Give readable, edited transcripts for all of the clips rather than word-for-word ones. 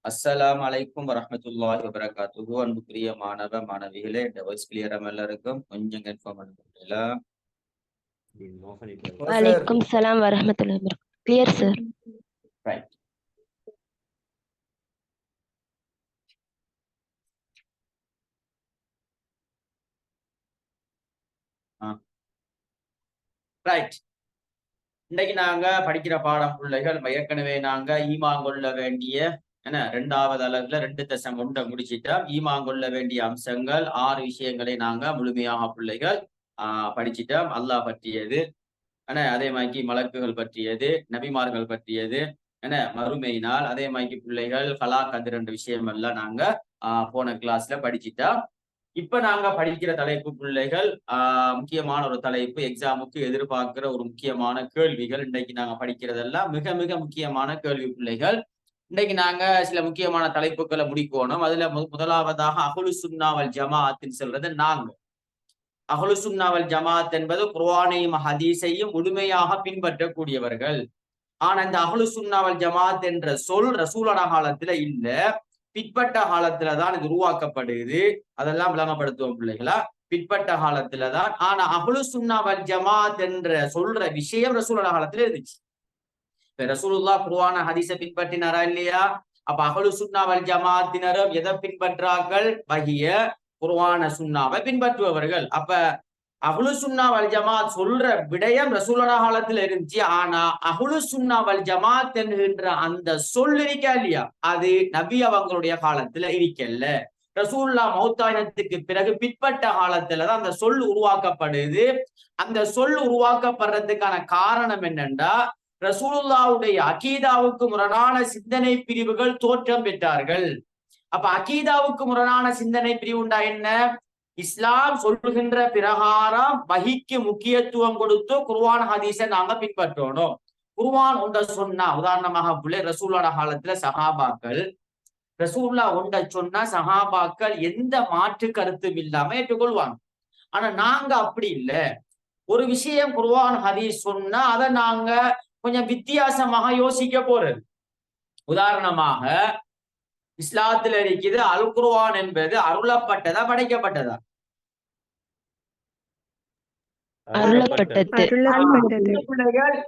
அஸ்ஸலாமு அலைக்கும் வரஹ்மத்துல்லாஹி வபரகாத்துஹு. அன்புக்குரிய மாணவ மாணவிகளே, இந்த வாய்ஸ் கிளியரா எல்லாருக்கும் கொஞ்சம் கன்ஃபார்ம் பண்ணுங்களா? வலைக்கும் சலாம் வரஹ்மத்துல்லாஹி வபரகாத்துஹு. Clear sir. ரைட். ரைட். இன்னைக்கு நாங்க படிக்கிற பாடம் பிள்ளைகள் ஏற்கனவே நாங்க ஈமான் கொள்ள வேண்டிய ரெண்டாவது அளவுல 2.1 முடிச்சிட்டோம். ஈமான் கொள்ள வேண்டிய அம்சங்கள் 6 விஷயங்களை நாங்க முழுமையாக பிள்ளைகள் படிச்சிட்டோம். அல்லாஹ் பற்றியது, அதே மாதிரி மலக்குகள் பற்றியது, நபிமார்கள் பற்றியது, மறுமை நாள், அதே மாதிரி பிள்ளைகள் ஹலாக் அது 2 விஷயம் எல்லாம் நாங்க போன கிளாஸ்ல படிச்சிட்டோம். இப்ப நாங்க படிக்கிற தலைப்பு பிள்ளைகள் முக்கியமான ஒரு தலைப்பு, எக்ஸாமுக்கு எதிர்பார்க்கிற ஒரு முக்கியமான கேள்விகள். இன்னைக்கு நாங்க படிக்கிறதெல்லாம் மிக மிக முக்கியமான கேள்வி பிள்ளைகள். இன்னைக்கு நாங்க சில முக்கியமான தலைப்புகளை முடிக்கணும். அதுல முதலாவதாக அஹ்லு சுன்னா வல் ஜமாஅத்னு சொல்றது. நாங்க அஹ்லு சுன்னா வல் ஜமாஅத் என்பது குர்ஆனையும் ஹதீஸையும் முழுமையாக பின்பற்றக்கூடியவர்கள். ஆனா இந்த அஹ்லு சுன்னா வல் ஜமாஅத் என்ற சொல் ரசூலுல்லாஹ் காலத்துல இல்ல, பிற்பட்ட காலத்துலதான் இது உருவாக்கப்படுது. அதெல்லாம் விளங்கப்படுத்துவோம் பிள்ளைகளா. பிற்பட்ட காலத்துலதான். ஆனா அஹ்லு சுன்னா வல் ஜமாஅத் என்ற சொல்ற விஷயம் ரசூலுல்லாஹ் காலத்துல இருந்துச்சு. ரசூலுல்லாஹ் குர்ஆன ஹதீஸை பின்பற்றினாரா இல்லையா? அப்ப அஹ்லு சுன்னா வல் ஜமாஅத்தினரும் எதை பின்பற்றார்கள்? வஹிய, குர்ஆன, சுன்னாவை பின்பற்றுபவர்கள். அப்ப அஹ்லு சுன்னா வல் ஜமாஅத் சொல்ற விடயம் ரசூலுல்லாஹ் காலத்துல இருந்துச்சு. ஆனா அஹ்லு சுன்னா வல் ஜமாஅத் என்கின்ற அந்த சொல் இருக்கா இல்லையா, அது நபி அவங்களுடைய காலத்துல இருக்கல்ல. ரசூலுல்லாஹ் மௌத்தாயினத்துக்கு பிறகு பிற்பட்ட காலத்துலதான் அந்த சொல் உருவாக்கப்படுது. அந்த சொல் உருவாக்கப்படுறதுக்கான காரணம் என்னன்னா, ரசூலுல்லாஹ்வுடைய அகீதாவுக்கு முரணான சிந்தனை பிரிவுகள் தோற்றம் பெற்றார்கள். அப்ப அகீதாவுக்கு முரணான சிந்தனை பிரிவு உண்டா என்ன? இஸ்லாம் சொல்லுகின்ற பிரகாரம் வஹிக்கு முக்கியத்துவம் கொடுத்து குர்ஆன் ஹதீஸை நாங்க பின்பற்றணும். குர்ஆன் ஒன்றை சொன்னா, உதாரணமாக ரசூலுல்லாஹ் காலத்துல சஹாபாக்கள் ரசூலுல்லாஹ் ஒன்றை சொன்னா சஹாபாக்கள் எந்த மாற்று கருத்தும் இல்லாம ஏற்றுக்கொள்வாங்க. ஆனா நாங்க அப்படி இல்ல. ஒரு விஷயம் குர்ஆன் ஹதீஸ் சொன்னா அதை நாங்க கொஞ்சம் வித்தியாசமாக யோசிக்க போறது. உதாரணமாக இஸ்லாத்துல இருக்குது அல் குர்ஆன் என்பது அருளப்பட்டதா படைக்கப்பட்டதா?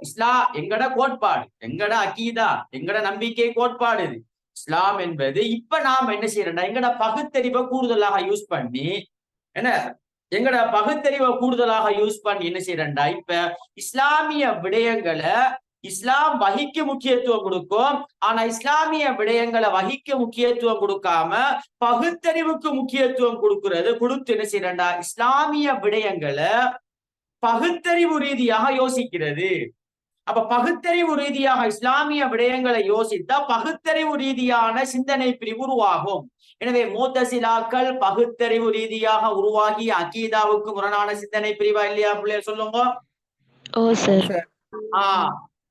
இஸ்லாம் எங்கட கோட்பாடு, எங்கட அகீதா, எங்கட நம்பிக்கை கோட்பாடு இது. இஸ்லாம் என்பது இப்ப நாம் என்ன செய்யறோம்னா எங்கட பகுத்தறிவை கூடுதலாக யூஸ் பண்ணி என்ன செய்யறா, இப்ப இஸ்லாமிய விடயங்களை இஸ்லாம் வஹிக்கு முக்கியத்துவம் கொடுக்கும். ஆனா இஸ்லாமிய விடயங்களை வஹிக்கு முக்கியத்துவம் கொடுக்காம பகுத்தறிவுக்கு முக்கியத்துவம் கொடுத்து என்ன செய்யறா, இஸ்லாமிய விடயங்களை பகுத்தறிவு ரீதியாக யோசிக்கிறது. அப்ப பகுத்தறிவு ரீதியாக இஸ்லாமிய விடயங்களை யோசித்தா பகுத்தறிவு ரீதியான சிந்தனை பிரிவு உருவாகும். எனவே முத்தசிலாக்கள் பகுத்தறிவு ரீதியாக உருவாகி அகீதாவுக்கு முரணான சிந்தனை பிரிவா இல்லையா பிள்ளைய சொல்லுங்க.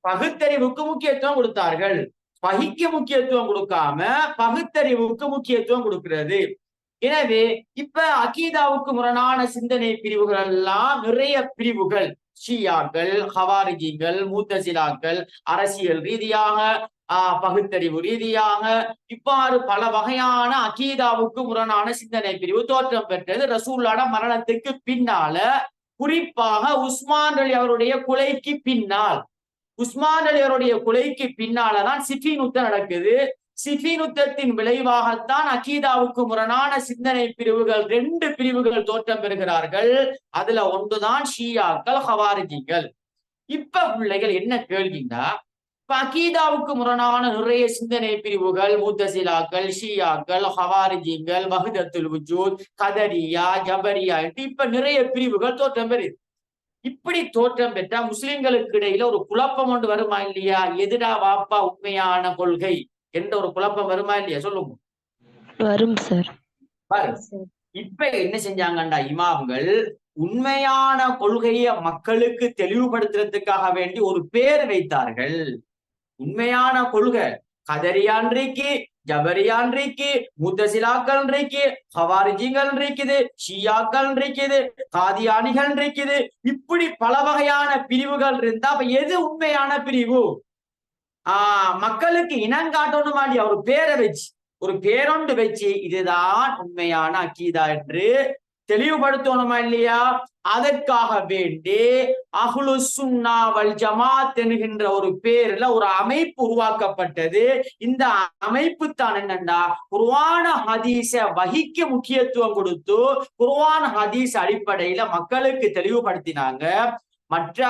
பகுத்தறிவுக்கு முக்கியத்துவம் கொடுத்தார்கள். வஹிக்கு முக்கியத்துவம் கொடுக்காம பகுத்தறிவுக்கு முக்கியத்துவம் கொடுக்கிறது. எனவே இப்ப அகீதாவுக்கு முரணான சிந்தனை பிரிவுகள் எல்லாம் நிறைய பிரிவுகள், ஷியாக்கள், ஹவாரிஜிகள், முத்தசிலாக்கள், அரசியல் ரீதியாக, பகுத்தறிவு ரீதியாக, இவ்வாறு பல வகையான அகீதாவுக்கு முரணான சிந்தனை பிரிவு தோற்றம் பெற்றது ரசூலுல்லாஹ் மரணத்துக்கு பின்னால. குறிப்பாக உஸ்மான் அலி அவருடைய கொலைக்கு பின்னால். உஸ்மான் அலி அவருடைய கொலைக்கு பின்னாலதான் சிஃபின் யுத்தம் நடக்குது. சிஃபின் யுத்தத்தின் விளைவாகத்தான் அகீதாவுக்கு முரணான சிந்தனை பிரிவுகள் 2 பிரிவுகள் தோற்றம் பெறுகிறார்கள். அதுல ஒன்றுதான் ஷியாக்கள், ஹவாரிஜிகள். இப்ப பிள்ளைகள் என்ன கேள்வின்னா, அகீதாவுக்கு முரணான நிறைய சிந்தனை பிரிவுகள், முத்தசிலாக்கள், ஷியாக்கள், ஹவாரிஜிகள், வஹ்தத்துல் வஜூத், கதரியா, ஜபரியா என்று இப்ப நிறைய பிரிவுகள் தோற்றம் பெறுது. இப்படி தோற்றம் பெற்றா முஸ்லிம்களுக்கு இடையில ஒரு குழப்பம் ஒன்று வருமா இல்லையா? எதிரா வாப்பா உண்மையான கொள்கை என்ற ஒரு குழப்பம் வருமா இல்லையா? சொல்லுங்க. வரும் சார். இப்ப என்ன செஞ்சாங்கண்டா, இமாம்கள் உண்மையான கொள்கையை மக்களுக்கு தெளிவுபடுத்துறதுக்காக வேண்டி ஒரு பேர் வைத்தார்கள். உண்மையான கொள்கை கதரியான்றைக்கு, ஜபரியான்றைக்கு, முத்தசிலாக்கள் இருக்குது, ஹவாரிஜிகள் இருக்குது, ஷியாக்கள் இருக்குது, காதியானிகள் இருக்குது. இப்படி பல வகையான பிரிவுகள் இருந்தா அப்ப எது உண்மையான பிரிவு? மக்களுக்கு இனங்காட்டணும் இல்லையா ஒரு பேரை வச்சு ஒரு பேரொண்டு வச்சு இதுதான் உண்மையான அக்கீதா என்று தெளிவுபடுத்தணுமா இல்லையா? அதற்காக வேண்டி அஹ்லு சுன்னா வல் ஜமாத் என்கின்ற ஒரு பேர்ல ஒரு அமைப்பு உருவாக்கப்பட்டது. இந்த அமைப்பு தான் என்னண்டா குர்ஆன் ஹதீஸ வஹிக்கு முக்கியத்துவம் கொடுத்து குர்ஆன் ஹதீஸ் அடிப்படையில மக்களுக்கு தெளிவுபடுத்தினாங்க. மற்ற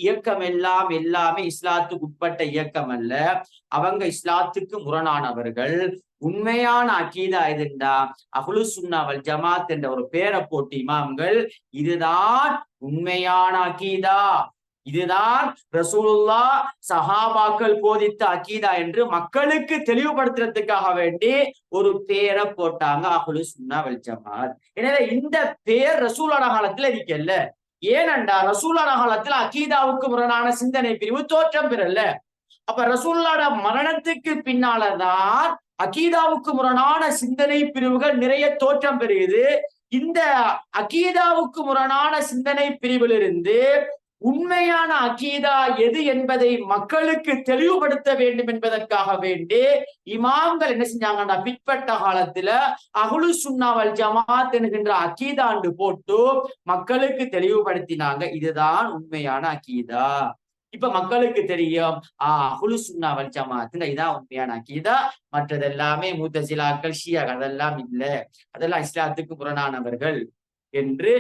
இயக்கம் எல்லாமே இஸ்லாத்துக்கு உட்பட்ட இயக்கம் அல்ல. அவங்க இஸ்லாத்துக்கு முரணானவர்கள். உண்மையான அகீதா எதுண்டா அஹ்லு சுன்னா வல் ஜமாத் என்ற ஒரு பேரை போட்டு இமாம்கள் இதுதான் உண்மையான அகீதா, இதுதான் ரசூலுல்லாஹ் சஹாபாக்கள் போதித்த அகீதா என்று மக்களுக்கு தெளிவுபடுத்துறதுக்காக வேண்டி ஒரு பேரை போட்டாங்க அஹ்லு சுன்னா வல் ஜமாத். எனவே இந்த பேர் ரசூலுல்லாஹ் காலத்துல இருக்கல்ல. ஏனண்டா ரசூலுல்லாஹ் காலத்துல அகீதாவுக்கு முரணான சிந்தனை பிரிவு தோற்றம் பெறல. அப்ப ரசூலுல்லாஹ் மரணத்துக்கு பின்னாலதான் அகீதாவுக்கு முரணான சிந்தனை பிரிவுகள் நிறைய தோற்றம் பெறுகிறது. இந்த அகீதாவுக்கு முரணான சிந்தனை பிரிவிலிருந்து உண்மையான அகீதா எது என்பதை மக்களுக்கு தெளிவுபடுத்த வேண்டும் என்பதற்காக வேண்டி இமாம்கள் என்ன செஞ்சாங்கன்னா பிற்பட்ட காலத்துல அஹ்லு சுன்னா வல் ஜமாத் என்கின்ற அகீதாண்டு போட்டு மக்களுக்கு தெளிவுபடுத்தினாங்க. இதுதான் உண்மையான அகீதா. இப்ப மக்களுக்கு தெரியும் அஹ்லு சுன்னா வல் ஜமாத் இதான் உண்மையான அகீதா, மற்றது எல்லாமே முத்தசிலாக்கள் ஷியா அதெல்லாம் இல்ல, அதெல்லாம் இஸ்லாத்துக்கு புறணானவர்கள் என்று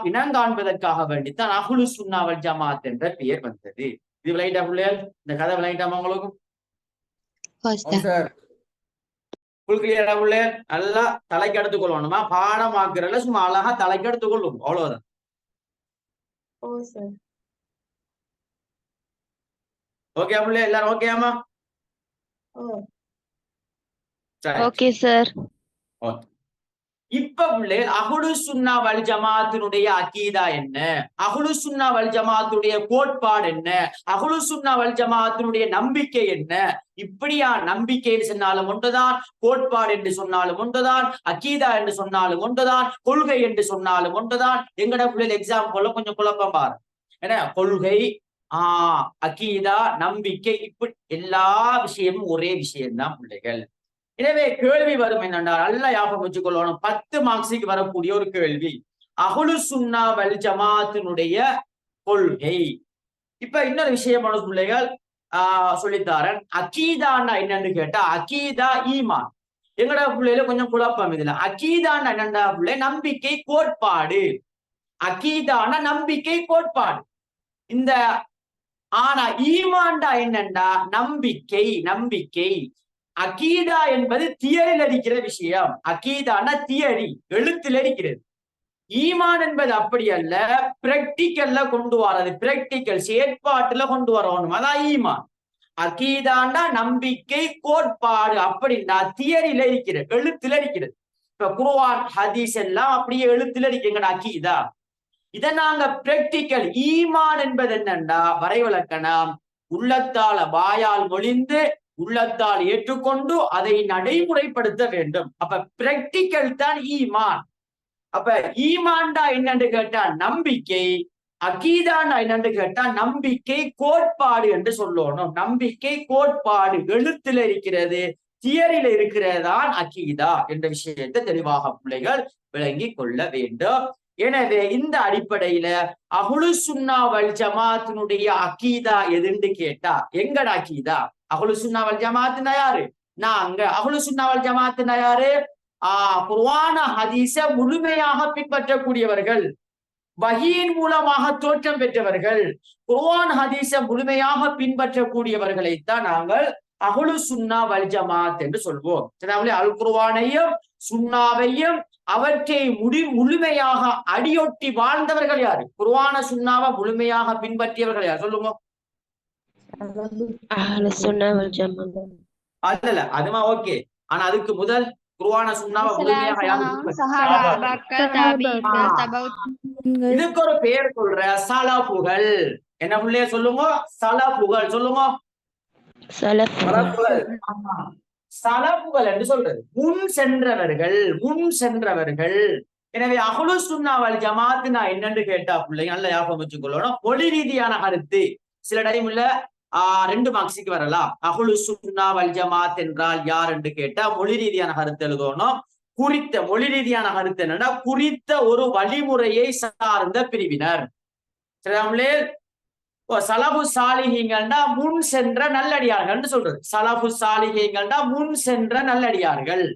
இனங்காண்பதற்காக வேண்டித்தான் அஹ்லு சுன்னா வல் ஜமாத் என்ற பெயர் வந்தது. இது விளையாட்டா பிள்ளைகள்? இந்த கதை விளையாட்டாமா உங்களுக்கும்? பிள்ளைகள் நல்லா தலைக்கு எடுத்துக்கொள்ளணுமா? பாடமாக்குறதுல சும்மா அழகா தலைக்கு எடுத்துக்கொள்ளும், அவ்வளவுதான். ஓகே பிள்ளை, எல்லாரும் ஓகேமா? Okay sir. இப்ப பிள்ளை அஹ்லு சுன்னா வல் ஜமாத்தினுடைய அகீதா என்ன, அஹ்லு சுன்னா வல் ஜமாத்துடைய கோட்பாடு என்ன, அஹ்லு சுன்னா வல் ஜமாத்தினுடைய நம்பிக்கை என்ன? இப்படியா நம்பிக்கை என்று சொன்னாலும் ஒன்றுதான், கோட்பாடு என்று சொன்னாலும் ஒன்றுதான், அகீதா என்று சொன்னாலும் ஒன்றுதான், கொள்கை என்று சொன்னாலும் ஒன்றுதான். எங்கட பிள்ளைகள் எக்ஸாம்பிள் கொஞ்சம் குழப்பம் பாரு. ஏன்னா கொள்கை அகீதா நம்பிக்கை இப்படி எல்லா விஷயமும் ஒரே விஷயம்தான் பிள்ளைகள். எனவே கேள்வி வரும் என்னென்றால் நல்லா ஞாபகம் வச்சுக்கொள்ளணும், 10 மார்க்ஸுக்கு வரக்கூடிய ஒரு கேள்வி அஹ்லு சுன்னா வல் ஜமாத்தினுடைய கொள்கை. இப்ப இன்னொரு விஷயம் பிள்ளைகள் சொல்லித்தாரன். அகீதான்னா என்னன்னு கேட்டா அகீதா ஈமான். எங்கட பிள்ளைல கொஞ்சம் குழப்பம் இதுல. அகீதான்னா என்னண்டா பிள்ளை நம்பிக்கை கோட்பாடு. அகீதான நம்பிக்கை கோட்பாடு. இந்த ஆனா ஈமான்டா என்னண்டா நம்பிக்கை. நம்பிக்கை அகீதா என்பது தியரில் இருக்கிற விஷயம். அகீதான தியரி எழுத்தில் இருக்கிறது. ஈமான் என்பது அப்படி அல்ல, பிராக்டிக்கல்ல கொண்டு வர்றது, பிராக்டிக்கல் செயற்பாட்டுல கொண்டு வரணும், அதான் ஈமான். அகீதாண்டா நம்பிக்கை கோட்பாடு அப்படின்னா தியரியில இருக்கிறது, எழுத்துல இருக்கிறது. இப்ப குர்ஆன் ஹதீஸ் எல்லாம் அப்படியே எழுத்துல இருக்குங்கடா அகீதா. இதை நாங்க பிராக்டிக்கல் ஈமான் என்பது என்னண்டா வரைவிலக்கணம், உள்ளத்தால வாயால் மொழிந்து உள்ளத்தால் ஏற்றுக்கொண்டு அதை நடைமுறைப்படுத்த வேண்டும். அப்ப பிராக்டிக்கல் தான் ஈமான். அப்ப ஈமான்டா என்னன்னு கேட்டா நம்பிக்கை, அகீதாண்டா என்னன்னு கேட்டா நம்பிக்கை கோட்பாடு என்று சொல்லணும். நம்பிக்கை கோட்பாடு எழுத்துல இருக்கிறது, தியரியில இருக்கிறதான் அகீதா என்ற விஷயத்தை தெளிவாக பிள்ளைகள் விளங்கி கொள்ள வேண்டும். எனவே இந்த அடிப்படையில அஹ்லு சுன்னா வல் ஜமாத்தினுடைய அகீதா எதுன்னு கேட்டா எங்கட அகீதா? அஹ்லு சுன்னா வல் ஜமாத்னா யாரு? நாங்க அஹ்லு சுன்னா வல் ஜமாத்னா யாரு? குர்ஆன் ஹதீஸ முழுமையாக பின்பற்றக்கூடியவர்கள், வஹீயின் மூலமாக தோற்றம் பெற்றவர்கள், குர்ஆன் ஹதீஸ முழுமையாக பின்பற்றக்கூடியவர்களைத்தான் நாங்கள் அஹ்லு சுன்னா வல் ஜமாத் என்று சொல்வோம். அல் குர்ஆனையும் சுன்னாவையும் அவற்றை முழுமையாக அடியொட்டி வாழ்ந்தவர்கள் யாரு? குர்ஆன சுன்னாவை முழுமையாக பின்பற்றியவர்கள் யார் சொல்லுங்க? அல்ல அதுமா ஓகே. ஆனா அதுக்கு முதல் குர்ஆன சுன்னாவை முழுமையாக இதுக்கு ஒரு பேர் சொல்ற சலஃபுகள். என்ன புள்ளைய சொல்லுங்க? சலஃபுகள் சொல்லுங்க. சலஃபுகள் என்று சொல்றது முன் சென்றவர்கள், முன் சென்றவர்கள். எனவே அஹ்லு சுன்னா வல் ஜமாத்னா என்னன்னு கேட்டா பிள்ளைங்க நல்ல ஞாபகம் வச்சுக்கொள்ளணும். மொழி ரீதியான கருத்து சில டைம்ல 2 மார்க்ஸுக்கு வரலாம். அஹ்லு சுன்னா வல் ஜமாத் என்றால் யார் என்று கேட்டா மொழி ரீதியான கருத்து எழுதணும். குறித்த மொழி ரீதியான கருத்து என்னன்னா குறித்த ஒரு வழிமுறையை சார்ந்த பிரிவினர். சரியாமலே சலபு சாலிஹீங்கள்னா முன் சென்ற நல்லடியார்கள் சொல்றது. சலபு சாலிஹீங்கள்னா முன் சென்ற நல்லடியார்கள்.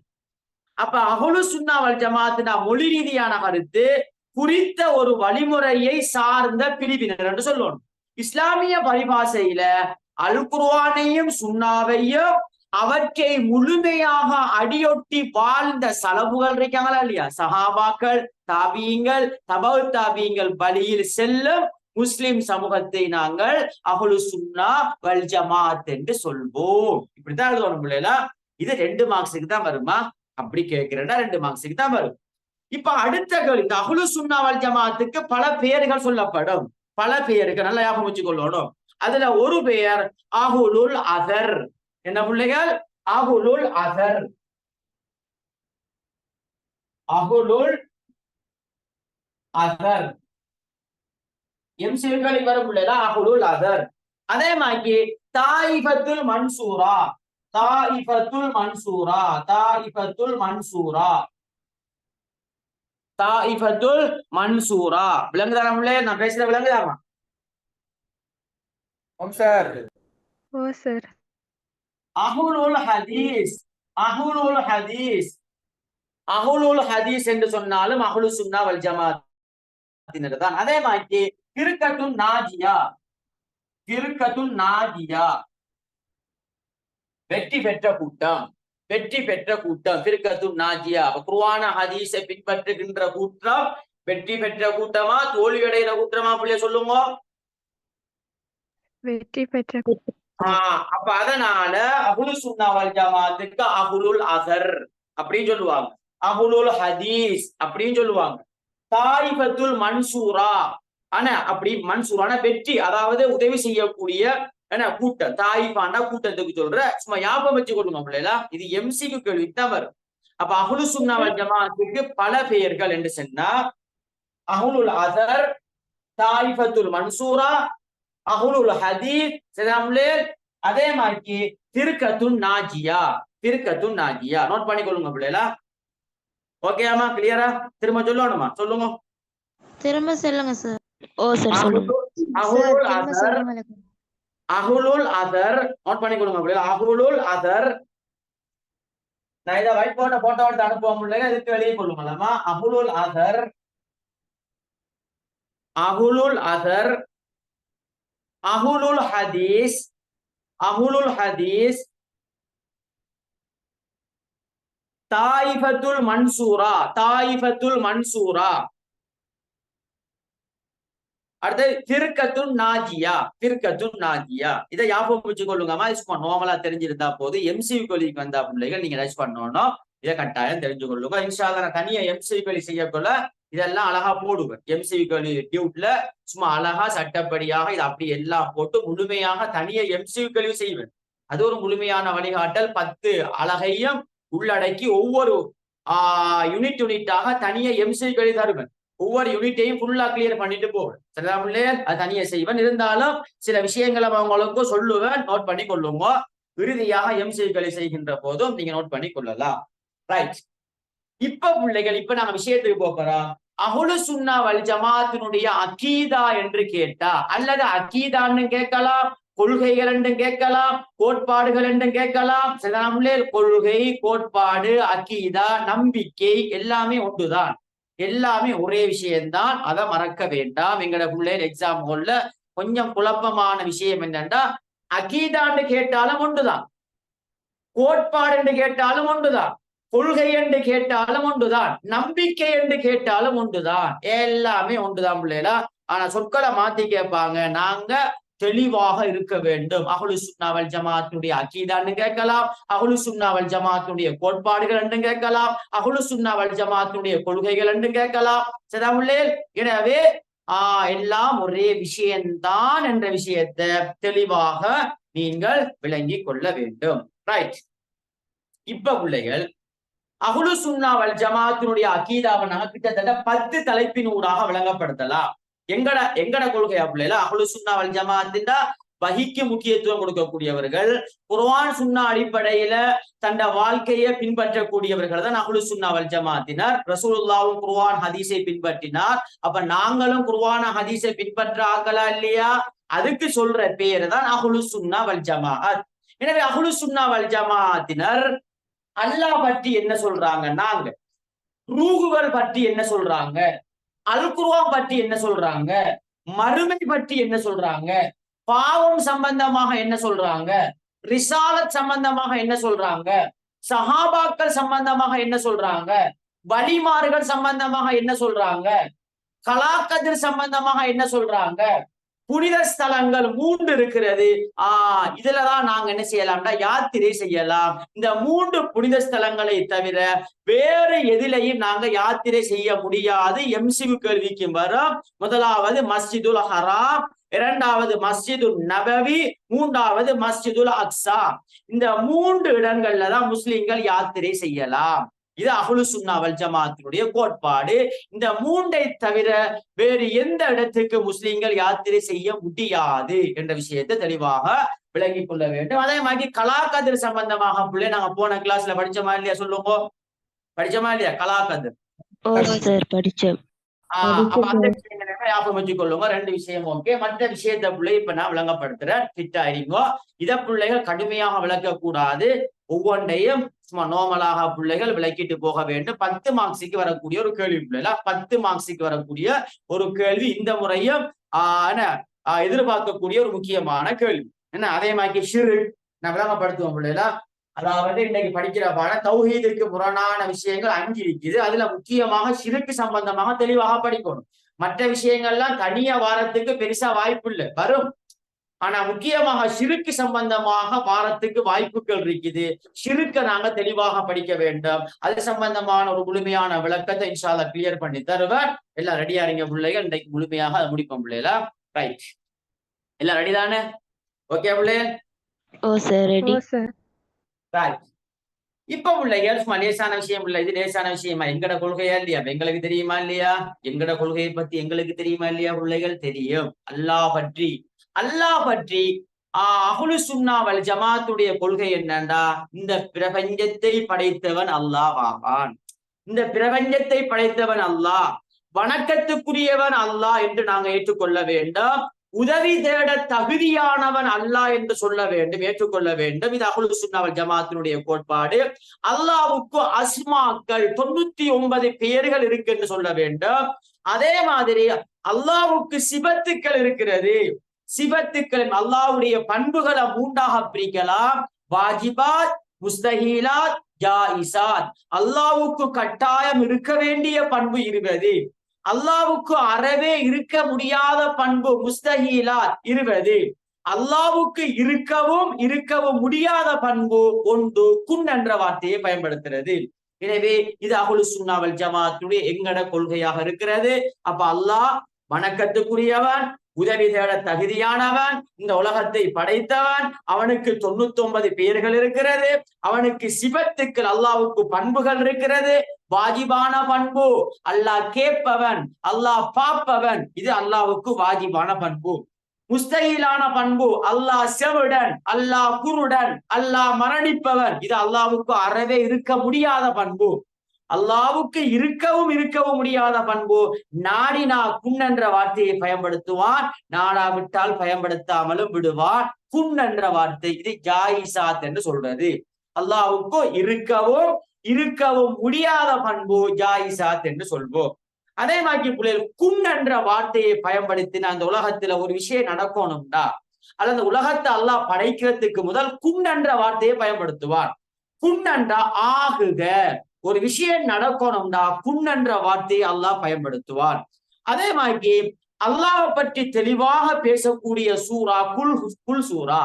அப்ப அஹ்லு சுன்னா வல் ஜமாத்னா மொழி ரீதியான கருத்து குறித்த ஒரு வழிமுறையை சார்ந்த பிரிவினர் என்று சொல்லணும். இஸ்லாமிய பரிபாஷையில அல் குர்ஆனையும் சுன்னாவையும் அவற்றை முழுமையாக அடியொட்டி வாழ்ந்த சலபுகள் இருக்காங்களா இல்லையா, சஹாபாக்கள், தாபியங்கள், தபவு தாபியங்கள் வழியில் செல்லும் முஸ்லிம் சமூகத்தை நாங்கள் அஹ்லு சுன்னா வல் ஜமாத் என்று சொல்வோம். இப்படித்தான் எழுதணும் இல்லையா? இது 2 மார்க்ஸுக்கு தான் வருமா? அப்படி கேட்கிறேன்னா 2 மார்க்ஸுக்கு தான் வரும். இப்ப அடுத்த கேள்வி, இந்த அஹ்லு சுன்னா வல் ஜமாத்துக்கு பல பெயர்கள் சொல்லப்படும். பல பெயருக்கு நல்லா ஞாபகம் வச்சுக்கொள்ளணும். அதுல ஒரு பெயர் அஹ்லுல் அஸர். என்ன பிள்ளைகள்? அஹ்லுல் அஸர். அஹ்லுல் அஸர் எம்சிகளில் வரும் பிள்ளைகளா அஹ்லுல் அஸர். அதே மாதிரி தாயிஃபத்துல் மன்சூரா. தாயிஃபத்துல் மன்சூரா. தாயிஃபத்துல் மன்சூரா. தாயிஃபத்துல் மன்சூரா. விளங்குதாரா பிள்ளை? நான் பேசுற விளங்குதாமா? சார். ஓ சார். அஹ்லுல் ஹதீஸ். அஹ்லுல் ஹதீஸ். அஹ்லுல் ஹதீஸ் என்று சொன்னாலும் அஹ்லு சுன்னா வல் ஜமாத்தினர் தான். அதே மாதிரி ஃபிர்கத்துன் நாஜியா. ஃபிர்கத்துன் நாஜியா வெற்றி பெற்ற கூட்டம். வெற்றி பெற்ற கூட்டம் ஃபிர்கத்துன் நாஜியா. குர்ஆன ஹதீஸை பின்பற்றுகின்ற கூட்டம் வெற்றி பெற்ற கூட்டமா தோல்வியடைகிற கூட்டமா பிள்ளை சொல்லுங்க? வெற்றி பெற்ற கூட்டம். அப்ப அதனால அஹ்லு சுன்னா வல் ஜமாத்துக்கு அஹ்லுல் அஸர் அப்படின்னு சொல்லுவாங்க. அஹ்லுல் ஹதீஸ் அப்படின்னு சொல்லுவாங்க. தாயிஃபத்துல் மன்சூரா ஆனா அப்படி மன்சூரான வெற்றி, அதாவது உதவி செய்யக்கூடிய கூட்டம். தாயிஃபாண்டா கூட்டத்துக்கு சொல்ற. சும்மா ஞாபகம் வச்சு கொள்ளுங்க பிள்ளைகளா, இது எம்சிக்கு கேள்விக்கு தான் வரும். அப்ப அஹ்லு சுன்னா வல் ஜமாத்துக்கு பல பெயர்கள் என்று சொன்னா அஹ்லுல் அஸர், தாயிஃபத்துல் மன்சூரா, அஹ்லுல் ஹதீஸ். அதே மாதிரி ஃபிர்கத்துன் நாஜியா. ஃபிர்கத்துன் நாஜியா நோட் பண்ணி கொள்ளுங்க பிள்ளைகளா. ஓகேமா? கிளியரா? திரும்ப சொல்லணுமா? சொல்லுங்க. திரும்ப சொல்லுங்க சார். ஓ சார் சொல்லுங்க. அஹ்லுல் அஸர். அஹ்லுல் அஸர் நோட் பண்ணி கொடுங்க பிள்ளைகளா. அஹ்லுல் அஸர். நான் இதை ஒயிட் போர்ட்ல போட்டோ எடுத்து அனுப்புவோம் பிள்ளைங்க, இதுக்கு வெளியே கொள்ளுங்களாமா. அஹ்லுல் அஸர். அஹ்லுல் அஸர். அஹ்லுல் ஹதீஸ். அஹ்லுல் ஹதீஸ். தாயிஃபத்துல் மன்சூரா. தாயிஃபத்துல் மன்சூரா. அடுத்து ஃபிர்கத்துன் நாஜியா. ஃபிர்கத்துன் நாஜியா. இதை ஞாபகம் வச்சு கொள்ளுங்கம்மா. சும்மா நார்மலா தெரிஞ்சிருந்தா போது. எம்சியூ கேள்விக்கு வந்தா பிள்ளைகள் நீங்க ரேஸ் பண்ணணும். இதை கட்டாயம் தெரிஞ்சு கொள்ளுங்க. இன்ஷால்லா நான் தனியா எம்சியூ கேள்வி செய்யக்குள்ள இதெல்லாம் அழகா போடுவேன். எம்சியூ கேள்வி டியூட்ல சும்மா அழகா சட்டப்படியாக இது அப்படி எல்லாம் போட்டு முழுமையாக தனியா எம்சியூ கேள்வி செய்வேன். அது ஒரு முழுமையான வழிகாட்டல். 10 அழகையும் உள்ளடக்கி ஒவ்வொரு யூனிட்டாக தனியா எம்சியூ கேள்வி தருவேன். ஒவ்வொரு யூனிட்டையும் ஃபுல்லா கிளியர் பண்ணிட்டு போவேன். சரிதாமலே? அது தனியா செய்வேன். இருந்தாலும் சில விஷயங்களை அவங்களுக்கும் சொல்லுவேன். நோட் பண்ணி கொள்ளுங்க. இறுதியாக எம்சிகளை செய்கின்ற போதும் நீங்க நோட் பண்ணி கொள்ளலாம். ரைட். இப்ப பிள்ளைகள், இப்ப நாங்க விஷயத்துக்கு போறோம். அஹ்லு சுன்னா வல் ஜமாத்தினுடைய அகீதா என்று கேட்டா, அல்லது அகீதான்னு கேட்கலாம், கொள்கைகள் என்று கேட்கலாம், கோட்பாடுகள் என்று கேட்கலாம். சரிதாமலே? கொள்கை, கோட்பாடு, அகீதா, நம்பிக்கை எல்லாமே ஒன்றுதான். எல்லாமே ஒரே விஷயம்தான். அதை மறக்க வேண்டாம். எங்கட பிள்ளைகள் எக்ஸாம் ஹால்ல கொஞ்சம் குழப்பமான விஷயம் என்னன்னா, அகீதான்னு கேட்டாலும் ஒன்றுதான், கோட்பாடு என்று கேட்டாலும் ஒன்றுதான், கொள்கை என்று கேட்டாலும் ஒன்றுதான், நம்பிக்கை என்று கேட்டாலும் ஒன்றுதான். எல்லாமே ஒன்றுதான் பிள்ளைகளா. ஆனா சொற்களை மாத்தி கேட்பாங்க. நாங்க தெளிவாக இருக்க வேண்டும். அஹ்லு சுன்னா வல் ஜமாத்துடைய அகீதான்னு கேட்கலாம், அஹ்லு சுன்னா வல் ஜமாத்துடைய கோட்பாடுகள் என்று கேட்கலாம், அஹ்லு சுன்னா வல் ஜமாத்துடைய கொள்கைகள் என்று கேட்கலாம். சரிதாமுள்ளே? எனவே எல்லாம் ஒரே விஷயம்தான் என்ற விஷயத்தை தெளிவாக நீங்கள் விளங்கி கொள்ள வேண்டும். ரைட். இப்ப பிள்ளைகள், அஹ்லு சுன்னா வல் ஜமாத்தினுடைய அகீதாவை நாங்க கிட்டத்தட்ட 10 தலைப்பின் ஊடாக விளங்கப்படுத்தலாம். எங்கட கொள்கையா பிள்ளைல அஹ்லு சுன்னா வல் ஜமாத்தின் வஹிக்கு முக்கியத்துவம் கொடுக்கக்கூடியவர்கள், குர்ஆன் சுன்னா அடிப்படையில தன்னுடைய வாழ்க்கையை பின்பற்றக்கூடியவர்கள் தான் அஹ்லு சுன்னா வல் ஜமாத்தினர். ரசூலுல்லாஹ்வும் குர்ஆன் ஹதீஸை பின்பற்றினார். அப்ப நாங்களும் குர்ஆன் ஹதீஸை பின்பற்ற ஆக்கலா இல்லையா? அதுக்கு சொல்ற பேரு தான் அஹ்லு சுன்னா வல் ஜமாஅத். எனவே அஹ்லு சுன்னா வல் ஜமாஅத்தினர் அல்லாஹ் பற்றி என்ன சொல்றாங்க, நாங்க ரூகுகள் பற்றி என்ன சொல்றாங்க, அல் குர்ஆன் பற்றி என்ன சொல்றாங்க, மறுமை பற்றி என்ன சொல்றாங்க, பாவம் சம்பந்தமாக என்ன சொல்றாங்க, ரிசாலத் சம்பந்தமாக என்ன சொல்றாங்க, சஹாபாக்கள் சம்பந்தமாக என்ன சொல்றாங்க, வலிமார்கள் சம்பந்தமாக என்ன சொல்றாங்க, கலாக்கதிர் சம்பந்தமாக என்ன சொல்றாங்க, புனித ஸ்தலங்கள் 3 இருக்கிறது. இதுலதான் நாங்க என்ன செய்யலாம்டா யாத்திரை செய்யலாம். இந்த 3 புனித ஸ்தலங்களை தவிர வேறு எதிலையும் நாங்க யாத்திரை செய்ய முடியாது. எம்சிகு கேள்விக்கு வரும். முதலாவது மஸ்ஜிதுல் ஹராம், இரண்டாவது மஸ்ஜிதுல் நபவி, மூன்றாவது மஸ்ஜிதுல் அக்ஸா. இந்த 3 இடங்கள்ல தான் முஸ்லிம்கள் யாத்திரை செய்யலாம். இது அஹ்லு சுன்னா வல் ஜமாஅத்தினுடைய கோட்பாடு. இந்த 3ஐ தவிர வேறு எந்த இடத்துக்கு முஸ்லிம்கள் யாத்திரை செய்ய முடியாது என்ற விஷயத்தை தெளிவாக விளங்கிக் கொள்ள வேண்டும். அதே மாதிரி கலாக்கதிர் சம்பந்தமாக பிள்ளை நாங்க போன கிளாஸ்ல படிச்சோமா இல்லையா? சொல்லுங்க, படிச்சோமா இல்லையா கலாக்கதிர்? படிச்சேன். அப்ப அந்த விஷயங்களை ஞாபகம் வச்சுக்கொள்ளுங்க. 2 விஷயம் ஓகே. மற்ற விஷயத்த பிள்ளை இப்ப நான் விளங்கப்படுத்துறேன், ஃபிட்டா இருங்கோ. இத பிள்ளைகள் கடுமையாக விளக்க கூடாது. ஒவ்வொன்றையும் சும்மா நோமலாக பிள்ளைகள் விளக்கிட்டு போக வேண்டும். 10 மார்க்ஸுக்கு வரக்கூடிய ஒரு கேள்வி பிள்ளைல 10 மார்க்ஸுக்கு வரக்கூடிய ஒரு கேள்வி இந்த முறையும் எதிர்பார்க்கக்கூடிய ஒரு முக்கியமான கேள்வி என்ன. அதே மாதிரி ஷிர்க் நான் விளங்கப்படுத்துவோம் பிள்ளைல. அதாவது இன்னைக்கு படிக்கிற பாடம் தௌஹீதுக்கு முரணான விஷயங்கள் 5 இருக்குது. அதுல முக்கியமாக ஷிர்க் சம்பந்தமாக தெளிவாக படிக்கணும். மற்ற விஷயங்கள்லாம் தனியா வாரத்துக்கு பெருசா வாய்ப்பு இல்லை, வரும். ஆனா முக்கியமாக ஷிர்க் சம்பந்தமாக வாரத்துக்கு வாய்ப்புகள் இருக்குது. ஷிர்க்கை நாங்க தெளிவாக படிக்க வேண்டும். அது சம்பந்தமான ஒரு முழுமையான விளக்கத்தை இன்ஷா அல்லாஹ் கிளியர் பண்ணி தருவேன். எல்லாம் ரெடியா இருங்க பிள்ளைகள். இன்றைக்கு முழுமையாக அதை முடிப்போம் பிள்ளைகளா. ரைட், எல்லாம் ரெடி தானே? ஓகே பிள்ளைகள்? ரெடி. ரைட். இப்ப பிள்ளைகள் சும்மா லேசான விஷயம் இல்லை, இது லேசான விஷயமா? எங்கட கொள்கையா இல்லையா? எங்களுக்கு தெரியுமா இல்லையா? எங்கட கொள்கையை பத்தி எங்களுக்கு தெரியுமா இல்லையா பிள்ளைகள்? தெரியும். அல்லாஹ் பற்றி அஹ்லு சுன்னா வல் ஜமாத்துடைய கொள்கை என்னண்டா, இந்த பிரபஞ்சத்தை படைத்தவன் அல்லாஹ் ஆவான். இந்த பிரபஞ்சத்தை படைத்தவன் அல்லாஹ், வணக்கத்துக்குரியவன் அல்லாஹ் என்று நாங்க ஏற்றுக்கொள்ள வேண்டும். உதவி தேட தகுதியானவன் அல்லாஹ் என்று சொல்ல வேண்டும், ஏற்றுக்கொள்ள வேண்டும். இது அஹ்லு சுன்னா வல் ஜமாத்தினுடைய கோட்பாடு. அல்லாஹ்வுக்கு அஸ்மாக்கள் 99 பெயர்கள் இருக்கு என்று சொல்ல வேண்டும். அதே மாதிரி அல்லாஹ்வுக்கு சிபத்துக்கள் இருக்கிறது. சிபத்துக்கள் அல்லாஹ்வுடைய பண்புகளை 3ஆக பிரிக்கலாம். வாஜிபாத், முஸ்தஹீலாத், ஜாயிசாத். அல்லாஹ்வுக்கு கட்டாயம் இருக்க வேண்டிய பண்பு 20. அல்லாஹ்வுக்கு அறவே இருக்க முடியாத பண்பு முஸ்தஹீலாத் 20. அல்லாஹ்வுக்கு இருக்கவும் முடியாத பண்பு 1, குன் என்ற வார்த்தையை பயன்படுத்துறது. எனவே இது அஹ்லு சுன்னா வல் ஜமாத்துடைய எங்கட கொள்கையாக இருக்கிறது. அப்ப அல்லாஹ் வணக்கத்துக்குரியவன், உதவி தேட தகுதியானவன், இந்த உலகத்தை படைத்தவன், அவனுக்கு 99 பெயர்கள் இருக்கிறது. அவனுக்கு சிபத்துக்கள், அல்லாஹ்வுக்கு பண்புகள் இருக்கிறது. வாஜிபான பண்பு, அல்லாஹ் கேட்பவன், அல்லாஹ் பார்ப்பவன், இது அல்லாஹ்வுக்கு வாஜிபான பண்பு. முஸ்தஹீலான பண்பு, அல்லாஹ் செவிடன், அல்லாஹ் குருடன், அல்லாஹ் மரணிப்பவன், இது அல்லாஹ்வுக்கு அறவே இருக்க முடியாத பண்பு. அல்லாஹ்வுக்கு இருக்கவும் முடியாத பண்பு. நாடினா குன் என்ற வார்த்தையை பயன்படுத்துவான், நாடாவிட்டால் பயன்படுத்தாமலும் விடுவான். குன் என்ற வார்த்தை இது ஜாயிசாத் என்று சொல்றது. அல்லாஹ்வுக்கு இருக்கவும் முடியாத பண்பு ஜாயிசாத் என்று சொல்வோம். அதே மாதிரி பிள்ளைகள் குன் என்ற வார்த்தையை பயன்படுத்தின அந்த உலகத்துல ஒரு விஷயம் நடக்கணும்டா, அல்லது உலகத்தை அல்லாஹ் படைக்கிறதுக்கு முதல் குன் என்ற வார்த்தையை பயன்படுத்துவார். குன் என்றா ஆகுக, ஒரு விஷயம் நடக்கணும்டா குன் என்ற வார்த்தையை அல்லாஹ் பயன்படுத்துவார். அதே மாதிரி அல்லாஹ் பற்றி தெளிவாக பேசக்கூடிய சூரா குல் சூரா.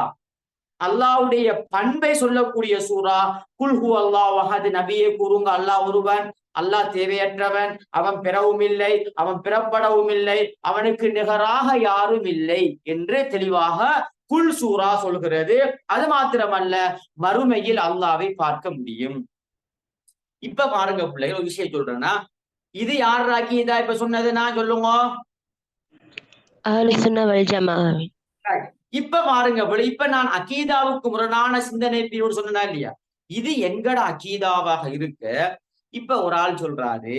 அல்லாஹ்வுடைய பண்பை சொல்லக்கூடிய சூரா குல் ஹு அல்லாஹு அஹத். நபியே கூறுங்க, அல்லாஹ் ஒருவன், அல்லாஹ் தேவையற்றவன், அவன் பிறவும் இல்லை, அவன் பிறப்படவும் இல்லை, அவனுக்கு நிகராக யாரும் இல்லை என்று தெளிவாக குல் சூரா சொல்கிறது. அது மாத்திரமல்ல, மறுமையில் அல்லாஹ்வை பார்க்க முடியும். இப்ப பாருங்க பிள்ளைகள், ஒரு விஷயம் சொல்றேன்னா, இது யார் ராக்கிதா இப்ப சொன்னது? நான் சொல்லுங்க. அஹ்லு சுன்னா வல் ஜமாஅத். இப்ப பாருங்க, இப்ப நான் அகீதாவுக்கு முரணான சிந்தனை பிரிவு சொன்னா இல்லையா, இது எங்கட அகீதாவாக இருக்க. இப்ப ஒரு ஆள் சொல்றாரு,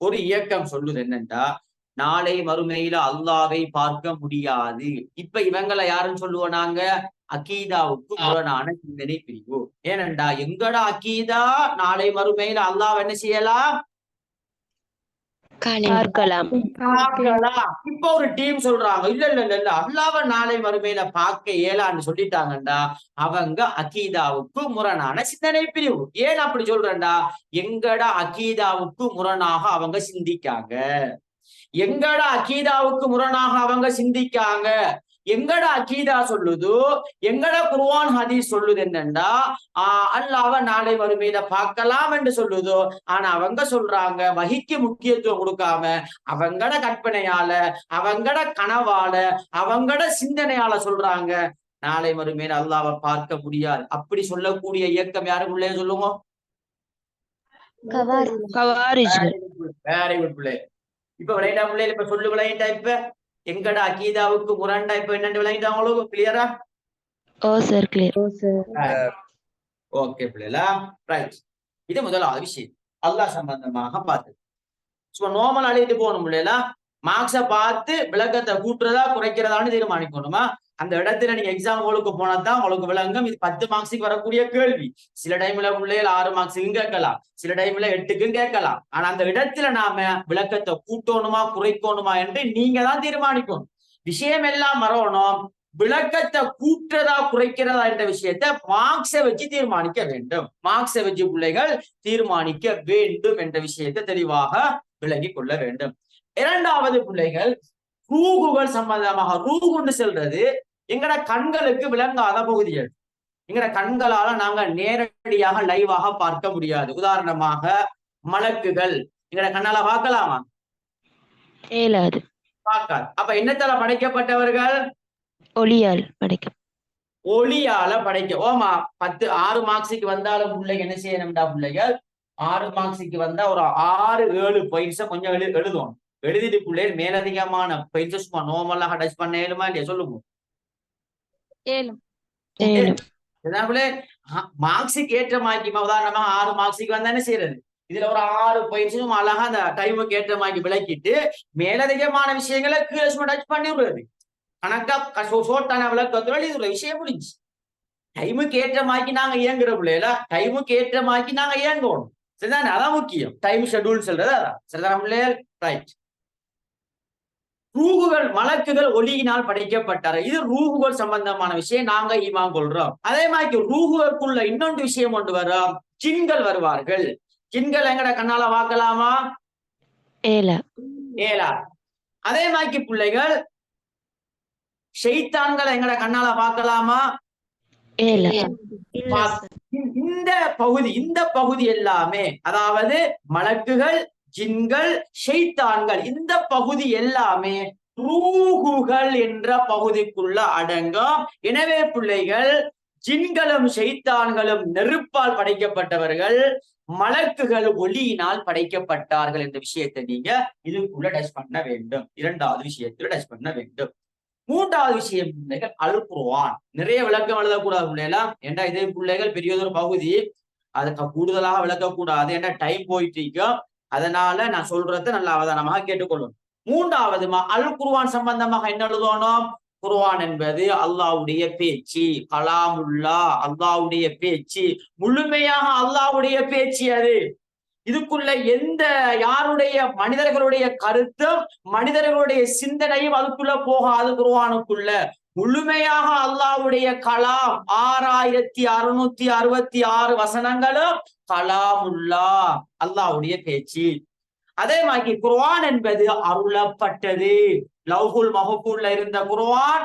ஒரு இயக்கம் சொல்லுது என்னன்னா, நாளை மறுமையில அல்லாவை பார்க்க முடியாது. இப்ப இவங்களை யாருன்னு சொல்லுவோம் நாங்க? அகீதாவுக்கு முரணான சிந்தனை பிரிவு. ஏனண்டா எங்கட அகீதா நாளை மறுமையில அல்லாஹ் என்ன செய்யலாம்? பார்க்கலாம். இப்ப ஒரு டீம் சொல்றாங்க, இல்ல இல்ல இல்ல இல்ல அல்லாஹ்வை நாளை மறுமையில பார்க்க இயலான்னு சொல்லிட்டாங்கடா, அவங்க அகீதாவுக்கு முரணான சிந்தனை பிரிவு. ஏன் அப்படி சொல்றேன்டா, எங்கட அகீதாவுக்கு முரணாக அவங்க சிந்திக்காங்க. எங்கட அகீதாவுக்கு முரணாக அவங்க சிந்திக்காங்க. எங்கட அகீதா சொல்லுது, எங்கட குர்ஆன் ஹதீஸ் சொல்லுது என்னண்டா, அல்லாஹ்வை நாளை மறுமையில பார்க்கலாம் என்று சொல்லுதோ. ஆனா அவங்க சொல்றாங்க, வஹிக்கு முக்கியத்துவம் கொடுக்காம அவங்கட கற்பனையால, அவங்கட கனவால, அவங்கட சிந்தனையால சொல்றாங்க நாளை மறுமையில அல்லாஹ்வை பார்க்க முடியாது. அப்படி சொல்லக்கூடிய இயக்கம் யாருக்குள்ளே சொல்லுங்க? வெரி குட் பிள்ளை. இப்ப விளையாட்டா பிள்ளைகள் இப்ப சொல்லு விளையாட்டா, இப்ப எங்கட அகீதாவுக்கு முரண்டா இப்ப என்னன்னு விளையாட்டாங்களோ கிளியரா? ஓ சார், கிளியர். ஓகே பிள்ளைகளா, ரைட். இது முதலாவது விஷயம் அல்லாஹ் சம்பந்தமாக பார்த்தது. சும்மா நார்மல் அழைத்து போகணும் பிள்ளைகளா. மார்க்ஸை பார்த்து விளக்கத்தை கூட்டுறதா குறைக்கிறதான்னு தீர்மானிக்கணுமா? அந்த இடத்துல நீங்க எக்ஸாம் உங்களுக்கு போனதான் உங்களுக்கு விளங்கும். இது 10 மார்க்ஸுக்கு வரக்கூடிய கேள்வி. சில டைம்ல பிள்ளைகள் 6 மார்க்ஸுக்கும் கேட்கலாம், சில டைம்ல 8க்கும் கேட்கலாம். ஆனா அந்த இடத்துல நாம விளக்கத்தை கூட்டணுமா குறைக்கணுமா என்று நீங்க தான் தீர்மானிக்கணும். விஷயம் எல்லாம் வரணும். விளக்கத்தை கூட்டுறதா குறைக்கிறதா என்ற விஷயத்தை மார்க்ஸை வச்சு தீர்மானிக்க வேண்டும். மார்க்ஸை வச்சு பிள்ளைகள் தீர்மானிக்க வேண்டும் என்ற விஷயத்தை தெளிவாக விளங்கி கொள்ள வேண்டும். இரண்டாவது பிள்ளைகள் ரூகுகள் சம்பந்தமாக. ரூகுன்னு சொல்றது எங்கட கண்களுக்கு விளங்காத பகுதிகள். எங்கட கண்களால நாங்க நேரடியாக லைவாக பார்க்க முடியாது. உதாரணமாக மலக்குகள் எங்கட கண்ணால பார்க்கலாமா? பார்க்காது. அப்ப என்னத்தால படைக்கப்பட்டவர்கள்? ஒளியால் படைக்க. ஒளியால படைக்க. ஓமா 6 மார்க்ஸுக்கு வந்தாலும் பிள்ளைங்க என்ன செய்யணும்டா பிள்ளைகள், 6 மார்க்ஸுக்கு வந்தா ஒரு 6-7 பாயிண்ட்ஸை கொஞ்சம் எழுதுவோம். எழுதிட்டு பிள்ளைகள் மேலதிகமான பாயிண்ட்ஸ் சும்மா நார்மலாக டச் பண்ண இயலுமா இல்லையா சொல்லுங்க? மார்க்ஸுக்கு ஏற்ற மாக்கிமா. உதாரணமா 6 மார்க்ஸுக்கு வந்தா என்ன செய்யறது, இதுல ஒரு 6 பாயிண்ட்ஸும் அழகா அந்த டைமுக்கு ஏற்ற மாக்கி விளக்கிட்டு மேலதிகமான விஷயங்களை கீழே சும்மா டச் பண்ணி விடுறது. கணக்கா ஷோர்ட்டான விளக்கத்துல இது விஷயம் முடிஞ்சு. டைமுக்கு ஏற்ற மாக்கி நாங்க இயங்குற பிள்ளைல, டைமுக்கு ஏற்ற மாக்கி நாங்க இயங்குவோம். சரிதானே? அதான் முக்கியம். டைம் ஷெட்யூல் சொல்றது அதான். சரிதான பிள்ளைகள்? ரைட். ரூகுகள் மலக்குகள் ஒளியினால் படைக்கப்பட்டார். இது ரூகுகள் சம்பந்தமான விஷயம் நாங்க ஈமான் கொள்றோம். அதே மாதிரி ரூகுகளுக்குள்ள இன்னொன்று விஷயம் கொண்டு வரோம், ஜின்கள் வருவார்கள். ஜின்கள் எங்கட கண்ணால பார்க்கலாமா? ஏலா. அதே மாதிரி பிள்ளைகள் ஷைத்தான்களை எங்கட கண்ணால பார்க்கலாமா? இந்த பகுதி எல்லாமே, அதாவது மலக்குகள், ஜின்கள், ஷைத்தான்கள், இந்த பகுதி எல்லாமே ரூகுகள் என்ற பகுதிக்குள்ள அடங்கும். எனவே பிள்ளைகள் ஜின்களும் ஷைத்தான்களும் நெருப்பால் படைக்கப்பட்டவர்கள், மலக்குகள் ஒளியினால் படைக்கப்பட்டார்கள் என்ற விஷயத்தை நீங்க இதுக்குள்ள டச் பண்ண வேண்டும். இரண்டாவது விஷயத்துல டச் பண்ண வேண்டும். மூன்றாவது விஷயம் பிள்ளைகள் அல் குர்ஆன். நிறைய விளக்கம் எழுதக்கூடாது பிள்ளைகளா. ஏண்டா இதே பிள்ளைகள் பெரியதொரு பகுதி, அதுக்கு கூடுதலாக விளக்கக்கூடாது. ஏன்னா டைம் போயிட்டு இருக்கும். அதனால நான் சொல்றதை நல்ல அவதானமாக கேட்டுக்கொள்ளும். மூன்றாவது அல் குர்ஆன் சம்பந்தமாக என்ன எழுதணும்? குர்ஆன் என்பது அல்லாஹ்வுடைய பேச்சு, கலாமுல்லா, அல்லாஹ்வுடைய பேச்சு, முழுமையாக அல்லாஹ்வுடைய பேச்சு. அது இதுக்குள்ள எந்த யாருடைய மனிதர்களுடைய கருத்தும் மனிதர்களுடைய சிந்தனையும் அதுக்குள்ள போகாது. குர்ஆனுக்குள்ள முழுமையாக அல்லாஹ்வுடைய கலாம், 6666 வசனங்களும் கலாமுல்லா, அல்லாஹ்வுடைய பேச்சு. அதே மாதிரி குர்ஆன் என்பது அருளப்பட்டது. லவ்ஹுல் மஹ்ஃபூல்ல இருந்த குர்ஆன்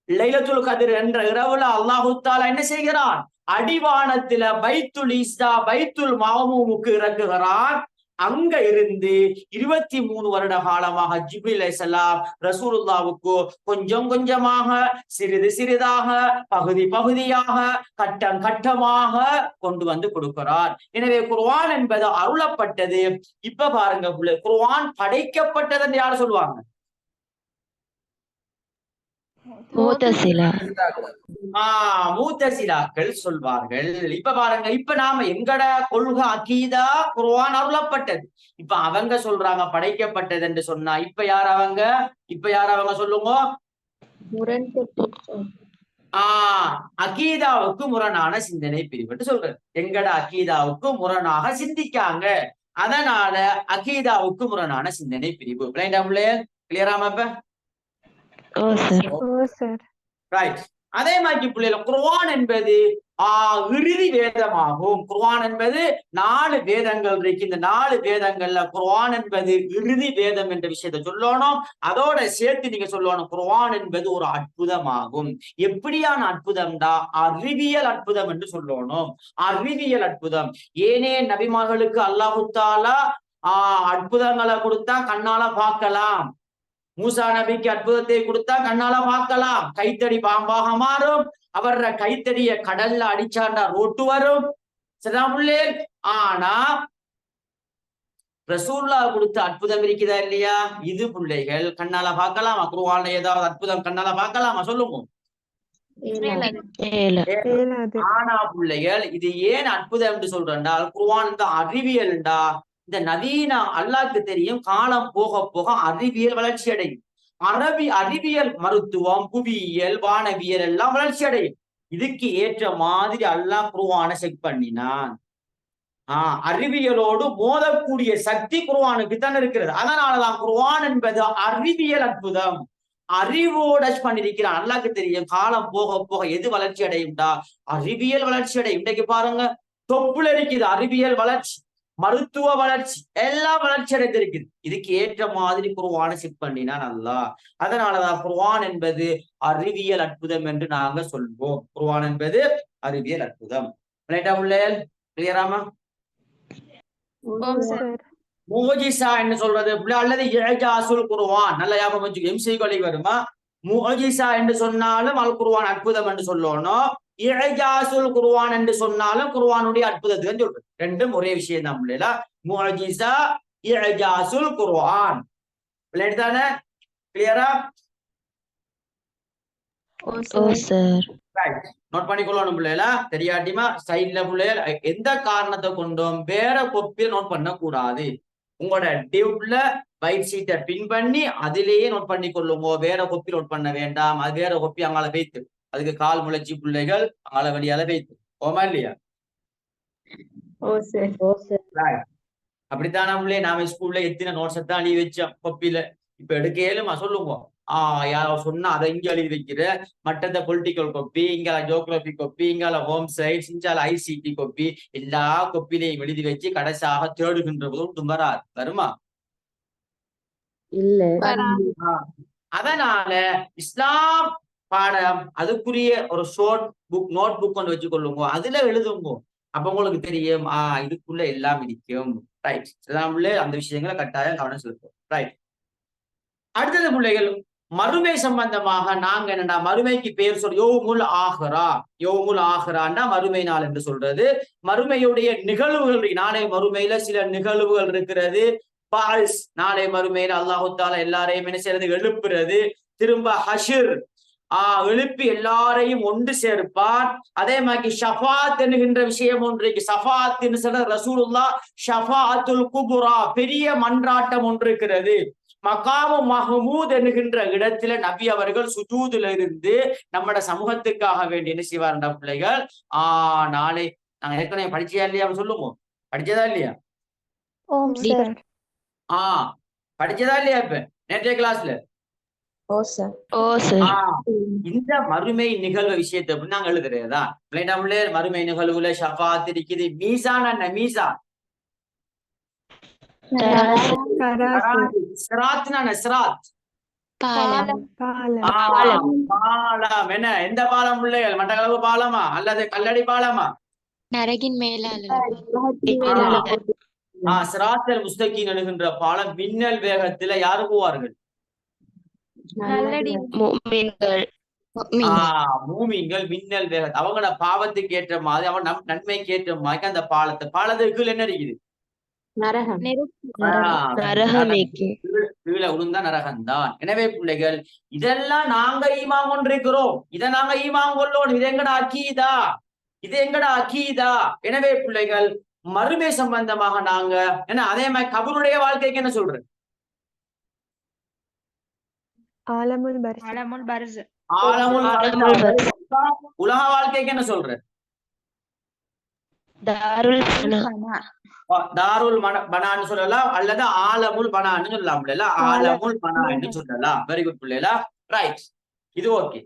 லைலத்துல் கத்ர் என்ற இரவுல அல்லாஹு தஆலா என்ன செய்கிறான்? அடிவானத்துல பைத்துல் இஸ்ஸா, பைத்துல் மஅமூமுக்கு இறக்குகிறான். அங்க இருந்து 23 வருட காலமாக ஜிப்ரீல் அலைஹிஸ்ஸலாம் ரசூலுல்லாஹ்வுக்கு கொஞ்சம் கொஞ்சமாக, சிறிது சிறிதாக, பகுதி பகுதியாக, கட்டம் கட்டமாக கொண்டு வந்து கொடுக்கிறார். எனவே குர்ஆன் என்பது அருளப்பட்டது. இப்ப பாருங்க, குர்ஆன் படைக்கப்பட்டது என்று யார் சொல்லுவாங்க? மூத்தசிலா. மூத்தசிலாக்கள் சொல்வார்கள். இப்ப பாருங்க, இப்ப நாம எங்கட கொள்கை அகீதா குர்ஆன் அருளப்பட்டது. இப்ப அவங்க சொல்றாங்க படைக்கப்பட்டது என்று சொன்னா, இப்ப யார் அவங்க சொல்லுங்க. அகீதாவுக்கு முரணான சிந்தனை பிரிவு சொல்றது. எங்கட அகீதாவுக்கு முரணாக சிந்திக்காங்க, அதனால அகீதாவுக்கு முரணான சிந்தனை பிரிவு. கிளியராம இப்ப? ரைட். அதே மாதிரி பிள்ளைகள் குர்ஆன் என்பது இறுதி வேதமாகும். குர்ஆன் என்பது 4 வேதங்கள் இருக்கு. இந்த 4 வேதங்கள்ல குர்ஆன் என்பது இறுதி வேதம் என்ற விஷயத்தை சொல்லணும். அதோட சேர்த்து நீங்க சொல்லணும், குர்ஆன் என்பது ஒரு அற்புதமாகும். எப்படியான அற்புதம்டா? அறிவியல் அற்புதம் என்று சொல்லணும். அறிவியல் அற்புதம். ஏனே நபிமார்களுக்கு அல்லாஹு தஆலா அற்புதங்களை கொடுத்தா கண்ணால பார்க்கலாம். மூசா நபிக்கு அற்புதத்தை கொடுத்தா கண்ணால பார்க்கலாம். கைத்தடி பாம்பாக மாறும். அவர கைத்தடிய கடல்ல அடிச்சாண்டா ரோட்டு வரும். சரிதானே? ஆனா ரசூலுல்லாஹ் கொடுத்த அற்புதம் இருக்குதா இல்லையா? இது பிள்ளைகள் கண்ணால பார்க்கலாமா? குர்ஆன்ல ஏதாவது அற்புதம் கண்ணால பார்க்கலாமா? சொல்லுங்க. ஆனா பிள்ளைகள் இது ஏன் அற்புதம் என்று சொல்றேன்டா, குர்ஆன் இந்த அறிவியல்டா. இந்த நவீன அல்லாஹ்க்கு தெரியும், காலம் போக போக அறிவியல் வளர்ச்சி அடையும். அறிவியல் மருத்துவம், புவியியல், வானவியல் எல்லாம் வளர்ச்சி அடையும். இதுக்கு ஏற்ற மாதிரி அல்லாஹ் குர்ஆனை செக் பண்ணினான். அறிவியலோடு மோதக்கூடிய சக்தி குர்ஆனுக்கு தான் இருக்கிறது. அதனாலதான் குர்ஆன் என்பது அறிவியல் அற்புதம். அறிவோட பண்ணிருக்கிறான். அல்லாஹ்க்கு தெரியும் காலம் போக போக எது வளர்ச்சி அடையும்டா, அறிவியல் வளர்ச்சி அடையும். இன்றைக்கு பாருங்க, தொப்புல இருக்குது அறிவியல் வளர்ச்சி, மருத்துவ வளர்ச்சி, எல்லாம் வளர்ச்சி அடைந்திருக்குது. இதுக்கு ஏற்ற மாதிரி குர்ஆனை செக் பண்ணினான் அல்லாஹ். அதனாலதான் குர்ஆன் என்பது அறிவியல் அற்புதம் என்று நாங்க சொல்வோம். குர்ஆன் என்பது அறிவியல் அற்புதம். கிளியராமா? முஅஜிஸா என்ன சொல்றது அல்லது இஅஜாசுல் குர்ஆன், நல்ல ஞாபகம் வச்சுக்கோ. எம்சி கொலைக்கு வருமா? முஅஜிஸா என்று சொன்னாலும் அல் குர்ஆன் அற்புதம் என்று சொல்லணும். இஅஜாசுல் குர்ஆன் என்று சொன்னாலும் குர்ஆனுடைய அற்புதத்துக்கு சொல்றது. ரெண்டும் ஒரே விஷயம் தான் பிள்ளைல. முஅஜிஸா, இஅஜாசுல் குர்ஆன். தானே? கிளியரா? நோட் பண்ணிக்கொள்ளணும் பிள்ளைல. தெரியாட்டிமா சைட்ல பிள்ளைகள் எந்த காரணத்தை கொண்டும் வேற கொப்பியில் நோட் பண்ண கூடாது. உங்களோட டியூப்ல வைட் ஷீட்டை பின் பண்ணி அதிலேயே நோட் பண்ணி கொள்ளுங்க. வேற கொப்பி நோட் பண்ண வேண்டாம். அது வேற கொப்பி அங்கால வைத்து, அதுக்கு கால் முளைச்சி பிள்ளைகள் அங்கால வழியால வைத்து. ஓமா இல்லையா? அப்படித்தான பிள்ளை. நாம ஸ்கூல்ல எத்தனை நோட்ஸ் தான் அழி வச்சோம் கொப்பியில. இப்ப எடுக்கலுமா? சொல்லுங்க. யாரோ சொன்னா அதை இங்க எழுதி வைக்கிற, மற்ற பொலிட்டிக்கல் கொப்பி, இங்கால ஜியோகிராபி கொப்பி, இங்கால ஹோம் சயின்ஸ், இங்கால ஐசிடி கொப்பி, எல்லா கொப்பிலையும் எழுதி வச்சு கடைசியாக தேடுகின்ற போதும் வராது. வருமா? இல்ல. அதனால இஸ்லாம் பாடம் அதுக்குரிய ஒரு ஷோர்ட் புக், நோட் புக் கொண்டு வச்சு கொள்ளுங்க. அதுல எழுதுங்க. அப்ப உங்களுக்கு தெரியும் இதுக்குள்ள எல்லாம் இருக்கும். ரைட். அந்த விஷயங்களை கட்டாயம் கவனம் செலுத்தும். ரைட். அடுத்தது பிள்ளைகள், மறுமை சம்பந்தமாக நாங்க என்னடா மறுமைக்கு பேர் சொல்ற யௌமுல் ஆஹிரா. யௌமுல் ஆஹிராண்டா மறுமை நாள் என்று சொல்றது. மறுமையுடைய நிகழ்வுகள், நாளை மறுமையில சில நிகழ்வுகள் இருக்கிறது. பால்ஸ், நாளை மறுமையில அல்லாஹு தஆலா எல்லாரையும் என்ன செய்யறது? எழுப்புறது. திரும்ப ஹஷர், எழுப்பி எல்லாரையும் ஒன்று சேர்ப்பார். அதே மாதிரி ஷஃபாத் என்கின்ற விஷயம் ஒன்றைக்கு, ஷஃபாத் சொல்ற ரசூலுல்லாஹ் ஷஃபாத்துல் குபுரா, பெரிய மன்றாட்டம் ஒன்று இருக்கிறது. மகாமு மஹமூத் என்கின்ற இடத்துல நபி அவர்கள் சுஜூதுல இருந்து நம்மட சமூகத்துக்காக வேண்டி என்ன செய்வார்டா பிள்ளைகள்? நாளை நாங்க ஏற்கனவே படிச்சியா இல்லையா? சொல்லுங்க, படிச்சதா இல்லையா? படிச்சதா இல்லையா? இப்ப நேற்றைய கிளாஸ்ல இந்த மறுமை நிகழ்வு விஷயத்தை நாங்க எழுதுறதா பிள்ளைங்க? மறுமை நிகழ்வுல ஷஃபாத் இருக்குது. மீசான் என்ன? மீசான் பாலம். என்ன? எந்த பாலம் பிள்ளைகள்? மட்டக்களப்பு பாலமா அல்லது கல்லடி பாலமா? நரகின் மேலால சிராத்தல் முஸ்தகீம் என்கின்ற பாலம். மின்னல் வேகத்துல யாரு போவார்கள்? மூமின்கள் மின்னல் வேகத்தை. அவங்களோட பாவத்துக்கு ஏற்ற மாதிரி, அவன் நன்மைக்கு ஏற்ற மாதிரி அந்த பாலத்துக்கு என்ன இருக்குது? கீழே விழுந்தா நரகம்தான். எனவே பிள்ளைகள் இதெல்லாம் நாங்க ஈமான் கொண்டிருக்கிறோம், இதை நாங்க ஈமான் கொள்ளோம். இது எங்கட அகீதா, இது எங்கட அகீதா. எனவே பிள்ளைகள் மறுமை சம்பந்தமாக நாங்க என்ன, அதே மாதிரி கபருடைய வாழ்க்கைக்கு என்ன சொல்றேன்? ஆலமுல் பர்ஸ். ஆலமுல் உலக வாழ்க்கைக்கு என்ன சொல்றேன்? தாருல் ஃபனா. தாருல் பனான்னு சொல்லலாம், அல்லது ஆலமுல் பனான்னு சொல்லலாம் பிள்ளைல. ஆலமுல் பனான்னு சொல்லலாம். வெரி குட் பிள்ளைல, ரைட், இது ஓகே.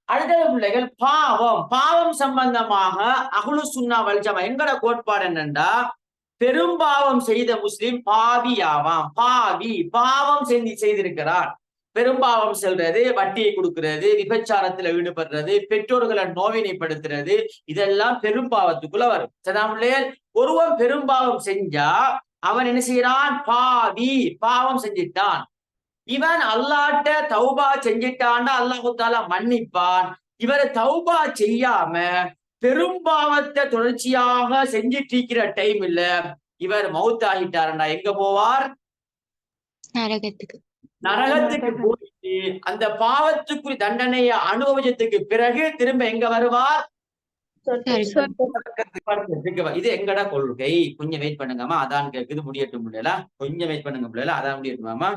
அடுத்தது பிள்ளைகள் பாவம் சம்பந்தமாக அஹ்லு சுன்னா வல் ஜமா எங்கட கோட்பாடு என்னண்டா, பெரும்பாவம் செய்த முஸ்லிம் பாவியாவாம். பாவம் செய்திருக்கிறார். பெரும்பாவம் செல்றது, வட்டியை கொடுக்கிறது, விபச்சாரத்துல ஈடுபடுறது, பெற்றோர்களை நோவினைப்படுத்துறது, இதெல்லாம் பெரும்பாவத்துக்குள்ள வரும். சரிதான்? ஒருவன் பெரும்பாவம் செஞ்சா அவன் என்ன செய்யறான்? பாவம் செஞ்சிட்டான். இவன் அல்லாட்ட தௌபா செஞ்சிட்டான்டா அல்லாஹு தஆலா மன்னிப்பான். இவரை தௌபா செய்யாம பெரும்பாவத்தை தொடர்ச்சியாக செஞ்சிட்டு இருக்கிற டைம் இல்ல, இவர் மௌத் ஆகிட்டாருண்டா எங்க போவார்? நரகத்துக்கு போயிட்டு அந்த பாவத்துக்குரிய தண்டனையை அனுபவிச்சதுக்கு பிறகு திரும்ப எங்க வருவார்? இது எங்கடா கொள்கை. கொஞ்சம் வெயிட் பண்ணுங்கம்மா, அதான் கேக்குது, முடியட்டும் பிள்ளைல. கொஞ்சம் வெயிட் பண்ணுங்க பிள்ளைல, அதான் முடியட்டுமாமா.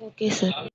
Okay sir.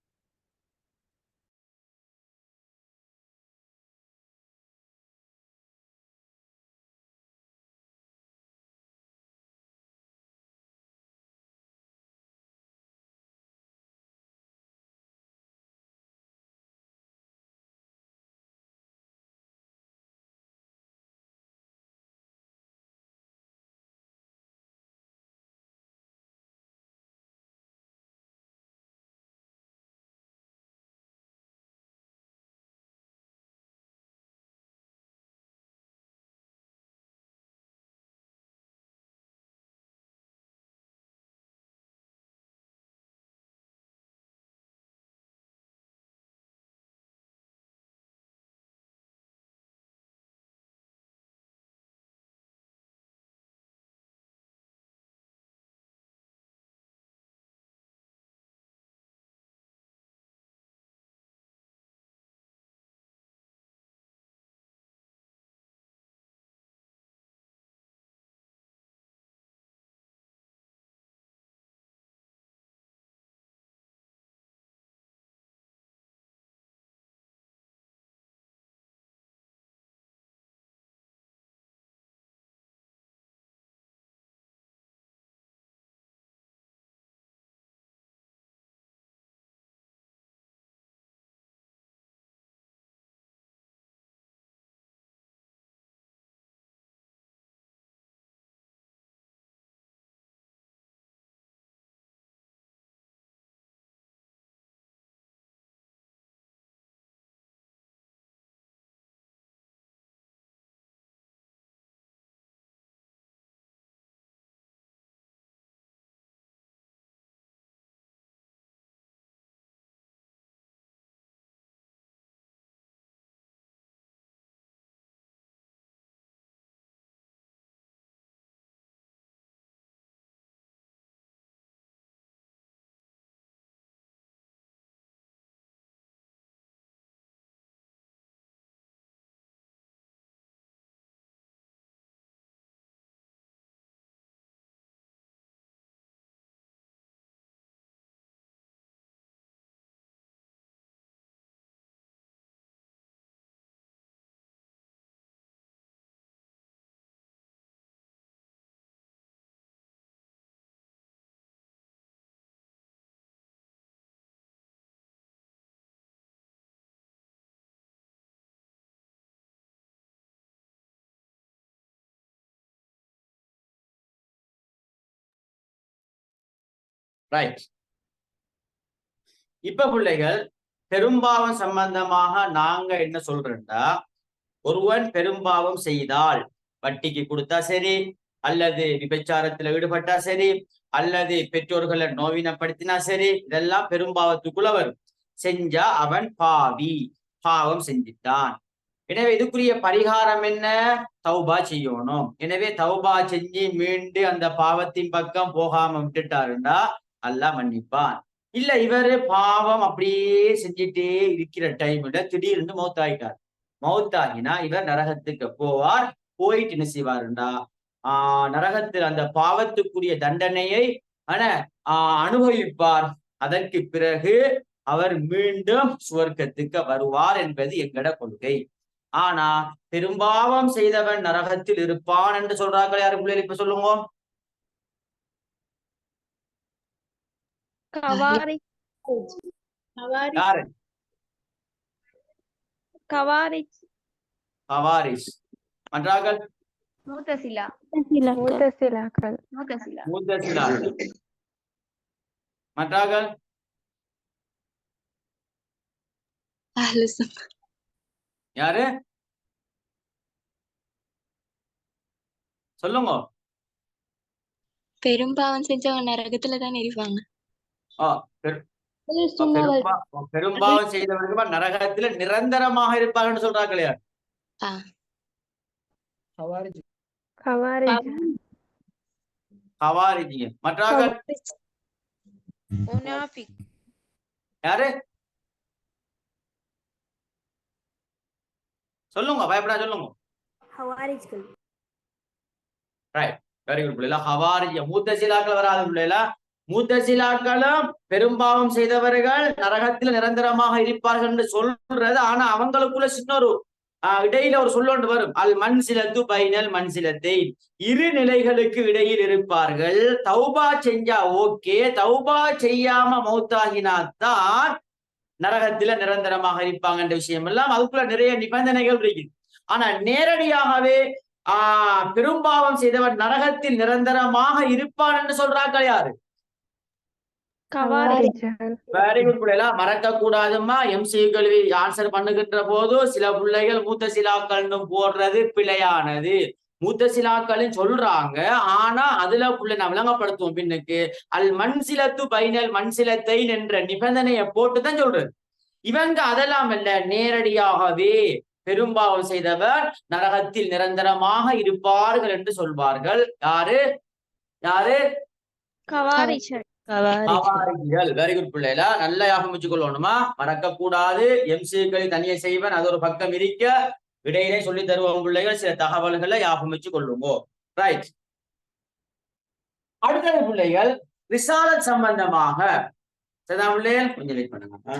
ரைட். இப்ப பிள்ளைகள் பெரும்பாவம் சம்பந்தமாக நாங்க என்ன சொல்றோம்னா, ஒருவன் பெரும்பாவம் செய்தால், வட்டிக்கு கொடுத்தா சரி, அல்லது விபச்சாரத்துல ஈடுபட்டா சரி, அல்லது பெற்றோர்களை நோவினப்படுத்தினா சரி, இதெல்லாம் பெரும்பாவத்துக்குள்ள வரும். செஞ்சா அவன் பாவம் செஞ்சிட்டான். எனவே இதுக்குரிய பரிகாரம் என்ன? தௌபா செய்யணும். எனவே தௌபா செஞ்சு மீண்டு அந்த பாவத்தின் பக்கம் போகாம விட்டுட்டாருண்டா அல்லாஹ் மன்னிப்பான். இல்ல இவரு பாவம் அப்படியே செஞ்சுட்டே இருக்கிற டைம்ல திடீர்னு மௌத்தாயிட்டார். மௌத்தாகினா இவர் நரகத்துக்கு போவார். போயிட்டு என்ன செய்வாருண்டா நரகத்தில் அந்த பாவத்துக்குரிய தண்டனையை அனுபவிப்பார். அதற்கு பிறகு அவர் மீண்டும் சுவர்க்கத்துக்கு வருவார் என்பது எங்கட கொள்கை. ஆனா பெரும்பாவம் செய்தவன் நரகத்தில் இருப்பான் என்று சொல்றார்கள். யாரு பிள்ளைகள் இப்ப சொல்லுங்க. யாரு? கவாரிஸ். மன்றார்கள் மூத்தசிலாக்கள். மன்றார்கள் யாரு சொல்லுங்க. பெரும்பாவம் செஞ்சவங்க நரகத்துல தான் இருப்பாங்க. பெரும்பாவம் செய்தவர்கள் நரகத்துல நிரந்தரமாக இருப்பாங்கன்னு சொல்றாங்களே. கவாரிஜிங்க. மற்றார்கள் யாரு சொல்லுங்க, பயப்படா சொல்லுங்க. ரைட், வெரி குட் பிள்ளைல. ஹவாரிஜ மூத்தசிலாக்கள் வராது பிள்ளைல. மூத்தசிலாக்களும் பெரும்பாவம் செய்தவர்கள் நரகத்தில் நிரந்தரமாக இருப்பார்கள் என்று சொல்றது. ஆனா அவங்களுக்குள்ள சின்ன ஒரு இடையில ஒரு சொல்லொன்று வரும். அல் மன்சிலத்து பைனல் மன்சிலத்தை, இரு நிலைகளுக்கு இடையில் இருப்பார்கள். தௌபா செஞ்சா ஓகே, தௌபா செய்யாம மௌத்தாகினாத்தான் நரகத்தில நிரந்தரமாக இருப்பாங்கன்ற விஷயம் எல்லாம் அதுக்குள்ள நிறைய நிபந்தனைகள் இருக்கு. ஆனா நேரடியாகவே பெரும்பாவம் செய்தவன் நரகத்தில் நிரந்தரமாக இருப்பான் என்று சொல்றார்கள் யாரு? வெரி குட் பிள்ளைகளா. மறக்க கூடாதுமா. எம்சி கேள்வி ஆன்சர் பண்ணுகின்ற போது சில பிள்ளைகள் மூத்தசிலாக்கள் போடுறது பிழையானது. மூத்தசிலாக்கள் சொல்றாங்க, ஆனா அதுல பிள்ளை நான் விளங்கப்படுத்துவோம் பின்னுக்கு. அல் மன்சிலத்து பைனல் மன்சிலத்தை என்ற நிபந்தனையை போட்டுதான் சொல்றது. இவங்க அதெல்லாம் இல்ல, நேரடியாகவே பெரும்பாவம் செய்தவர் நரகத்தில் நிரந்தரமாக இருப்பார்கள் என்று சொல்வார்கள். யாரு யாரு? வெரி குட் பிள்ளைல. நல்ல யாபம் வச்சு கொள்ளணுமா, மறக்க கூடாது. எம்சிக்களை தனியை செய்வன், அது ஒரு பக்கம் இருக்க, இடையிலே சொல்லி தருவோம் பிள்ளைகள். சில தகவல்களை யாபம் வச்சு கொள்ளுங்க. ரைட். அடுத்தது பிள்ளைகள் ரிசாலத் சம்பந்தமாக பிள்ளைகள் கொஞ்சம் வெயிட் பண்ணுங்க.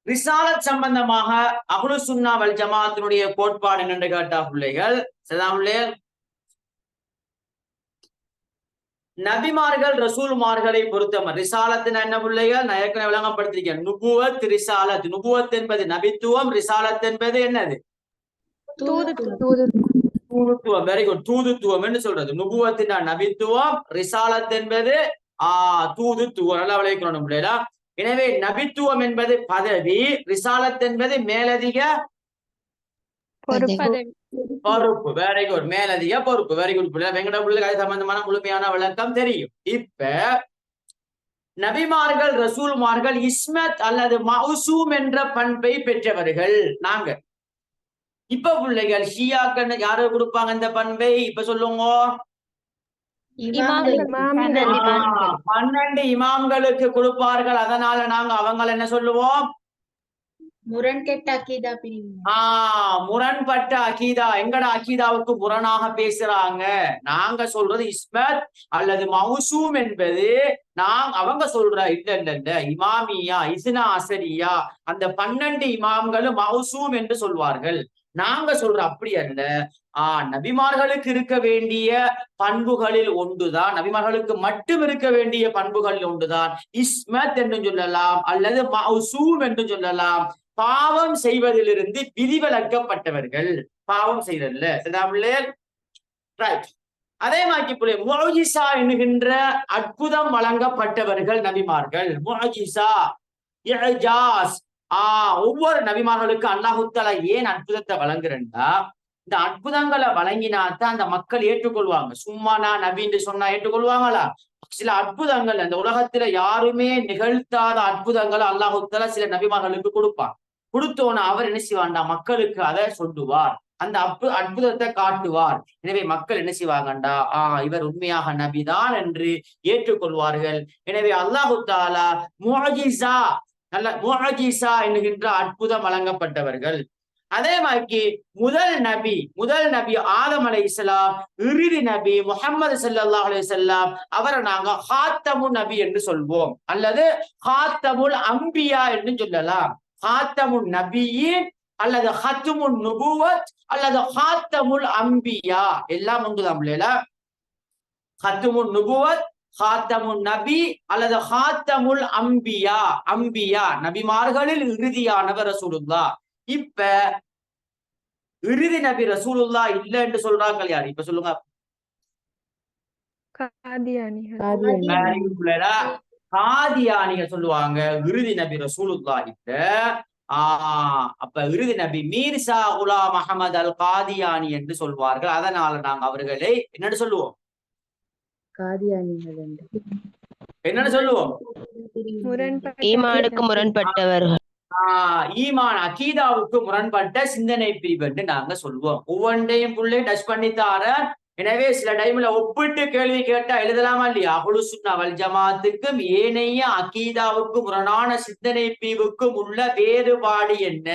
ரிசாலத் சம்பந்தமாக அஹ்லு சுன்னா வல் ஜமாஅத்தினுடைய கோட்பாடு என்னென்று கேட்டா பிள்ளைகள் பிள்ளைகள், நபிமார்கள் ரசூல்மார்களை பொறுத்தவரை ரிசாலத்தின் என்ன பிள்ளைகள் நான் ஏற்கனவே விளங்கப்படுத்திருக்கேன். நுபுவத் ரிசாலத். நுபுவத் என்பது நபித்துவம், ரிசாலத் என்பது என்னது? தூதுத்துவம். வெரி குட், தூதுத்துவம் என்று சொல்றது. நுபுவத்தின் நபித்துவம், ரிசாலத் என்பது தூதுத்துவம். நல்லா விளைவிக்கணும் பிள்ளைகளா. எனவே நபித்துவம் என்பது பதவி, ரிசாலத் என்பது மேலதிக பொறுப்பு. வெரி குட், மேலதிக பொறுப்பு. வெரி குட் பிள்ளை. வெங்கட பிள்ளை அது சம்பந்தமான முழுமையான விளக்கம் தெரியும். இப்ப நபிமார்கள் ரசூல்மார்கள் இஸ்மத் அல்லது மௌசூம் என்ற பண்பை பெற்றவர்கள் நாங்க. இப்ப பிள்ளைகள் ஷியாக்கள் யாரு கொடுப்பாங்க இந்த பண்பை? இப்ப சொல்லுங்க. 12 இமாம்களுக்கு கொடுப்பார்கள். அதனால நாங்க அவங்களை என்ன சொல்லுவோம்? முரண்கெட்ட அகீதா. முரண்பட்ட அகீதா. எங்கட அகீதாவுக்கு முரணாக பேசுறாங்க. நாங்க சொல்றது இஸ்மத் அல்லது மௌசூம் என்பது அவங்க சொல்ற இல்ல இமாமியா இஸ்னா அசரியா, அந்த 12 இமாம்களும் மௌசூம் என்று சொல்வார்கள். நாங்க சொல்ற அப்படி அல்ல. நபிமார்களுக்கு இருக்க வேண்டிய பண்புகளில் ஒன்றுதான், நபிமார்களுக்கு மட்டும் இருக்க வேண்டிய பண்புகளில் ஒன்றுதான் இஸ்மத் என்று சொல்லலாம் அல்லது மௌசூம் என்று சொல்லலாம். பாவம் செய்வதிலிருந்து விதிவிலக்கப்பட்டவர்கள். பாவம் செய்தல்ல. அதே மாதிரி முஅஜிஸா என்கின்ற அற்புதம் வழங்கப்பட்டவர்கள் நபிமார்கள். முஅஜிஸா, இஅஜாஸ். ஒவ்வொரு நபிமார்களுக்கு அல்லாஹ் தஆலா ஏன் அற்புதத்தை வழங்குறேன்னா, இந்த அற்புதங்களை வழங்கினாத்தான் அந்த மக்கள் ஏற்றுக்கொள்வாங்க. சும்மா நான் நபின்னு சொன்னா ஏற்றுக்கொள்வாங்களா? சில அற்புதங்கள் அந்த உலகத்துல யாருமே நிகழ்த்தாத அற்புதங்களை அல்லாஹ் தஆலா சில நபிமார்களுக்கு கொடுப்பான். கொடுத்தோன்னு அவர் என்ன செய்வாண்டா மக்களுக்கு அதை சொல்லுவார். அந்த அற்புதத்தை காட்டுவார். எனவே மக்கள் என்ன செய்வாங்கண்டா இவர் உண்மையாக நபிதான் என்று ஏற்றுக்கொள்வார்கள். எனவே அல்லாஹு தாலா முஅஜிஸா என்கின்ற அற்புதம் வழங்கப்பட்டவர்கள். அதே மாதிரி முதல் நபி ஆதம் அலைஹிஸ்ஸலாம், இறுதி நபி முஹம்மது ஸல்லல்லாஹு அலைஹி வஸல்லம் அவரை நாங்க ஹாத்தமுன் நபி என்று சொல்வோம், அல்லது ஹாத்தமுல் அம்பியா என்று சொல்லலாம். ஹாத்தமுன் நபியின் அல்லது ஹத்துமுன் நுபுவத் அல்லது ஹாத்தமுல் அம்பியா எல்லாம் ஒன்றுதான் பிள்ளைல. ஹத்துமுன் நுபுவத், ஹாத்தமுன் நபி அல்லது ஹாத்தமுல் அம்பியா நபிமார்களில் இறுதியானவர் ரசூலுல்லாஹ். இப்ப இறுதி நபி ரசூலுல்லாஹ் இல்ல என்று சொல்றாங்க யாரு? இப்ப சொல்லுங்க. காதியானிகள் சொல்லுவாங்க இறுதி நபி ரசூலுல்லாஹ் இல்ல. அப்ப இறுதி நபி மீர்சா குலாம் அஹமது அல் காதியானி என்று சொல்வார்கள். அதனால நாங்க அவர்களை என்னன்னு சொல்லுவோம்? என்னன்னு சொல்லுவோம்? ஈமானுக்கு முரண்பட்டவர்கள். ஈமான் அகீதாவுக்கு முரண்பட்ட சிந்தனை பிரிவு என்று நாங்க சொல்லுவோம். ஒவ்வொன்றையும் புள்ளே டச் பண்ணித்தார. எனவே சில டைம்ல ஒப்பிட்டு கேள்வி கேட்டா எழுதலாமா இல்லையா? அஹ்லுஸ் சுன்னா வல் ஜமாத்துக்கும் ஏனைய அகீதாவுக்கு முரணான சிந்தனை பிரிவுக்கும் உள்ள வேறுபாடு என்ன?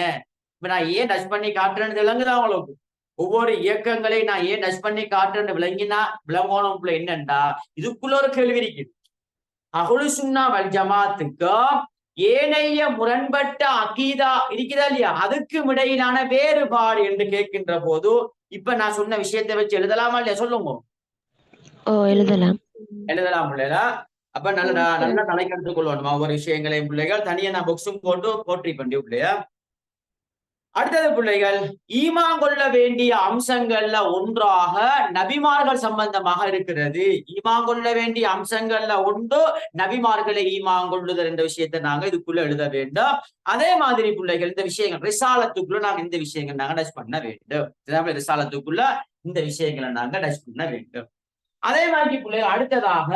இப்ப நான் ஏன் டச் பண்ணி காட்டுறேன்னு விளங்குதா உங்களுக்கு? ஒவ்வொரு இயக்கங்களை நான் ஏன் டச் பண்ணி காட்டுறேன்னு விளங்கணும் என்னண்டா இதுக்குள்ள ஒரு கேள்வி இருக்குது. அஹ்லுஸ் சுன்னா வல் ஜமாத்துக்கும் ஏனைய முரண்பட்ட அகீதா இருக்குதா இல்லையா, அதுக்கும் இடையிலான வேறுபாடு என்று கேட்கின்ற போது இப்ப நான் சொன்ன விஷயத்தை வச்சு எழுதலாமா இல்லையா? சொல்லுங்க. எழுதலாம் பிள்ளைகளா? அப்ப நல்ல தலைக்கெடுத்துக் கொள்ளணுமா ஒவ்வொரு விஷயங்களையும் பிள்ளைகள். தனியா நான் புக்ஸும் போற்றி பண்ணி பிள்ளையா. அடுத்தது பிள்ளைகள், ஈமான் கொள்ள வேண்டிய அம்சங்கள்ல ஒன்றாக நபிமார்கள் சம்பந்தமாக இருக்கிறது. ஈமான் கொள்ள வேண்டிய அம்சங்கள்ல ஒன்று நபிமார்களை ஈமான் கொள்ளுதல் என்ற விஷயத்தை நாங்க இதுக்குள்ள எழுத வேண்டும். அதே மாதிரி பிள்ளைகள் இந்த விஷயங்கள் ரிசாலத்துக்குள்ள நாங்க இந்த விஷயங்கள் நாங்க டச் பண்ண வேண்டும். ரிசாலத்துக்குள்ள இந்த விஷயங்களை நாங்க டச் பண்ண வேண்டும். அதே மாதிரி பிள்ளைகள் அடுத்ததாக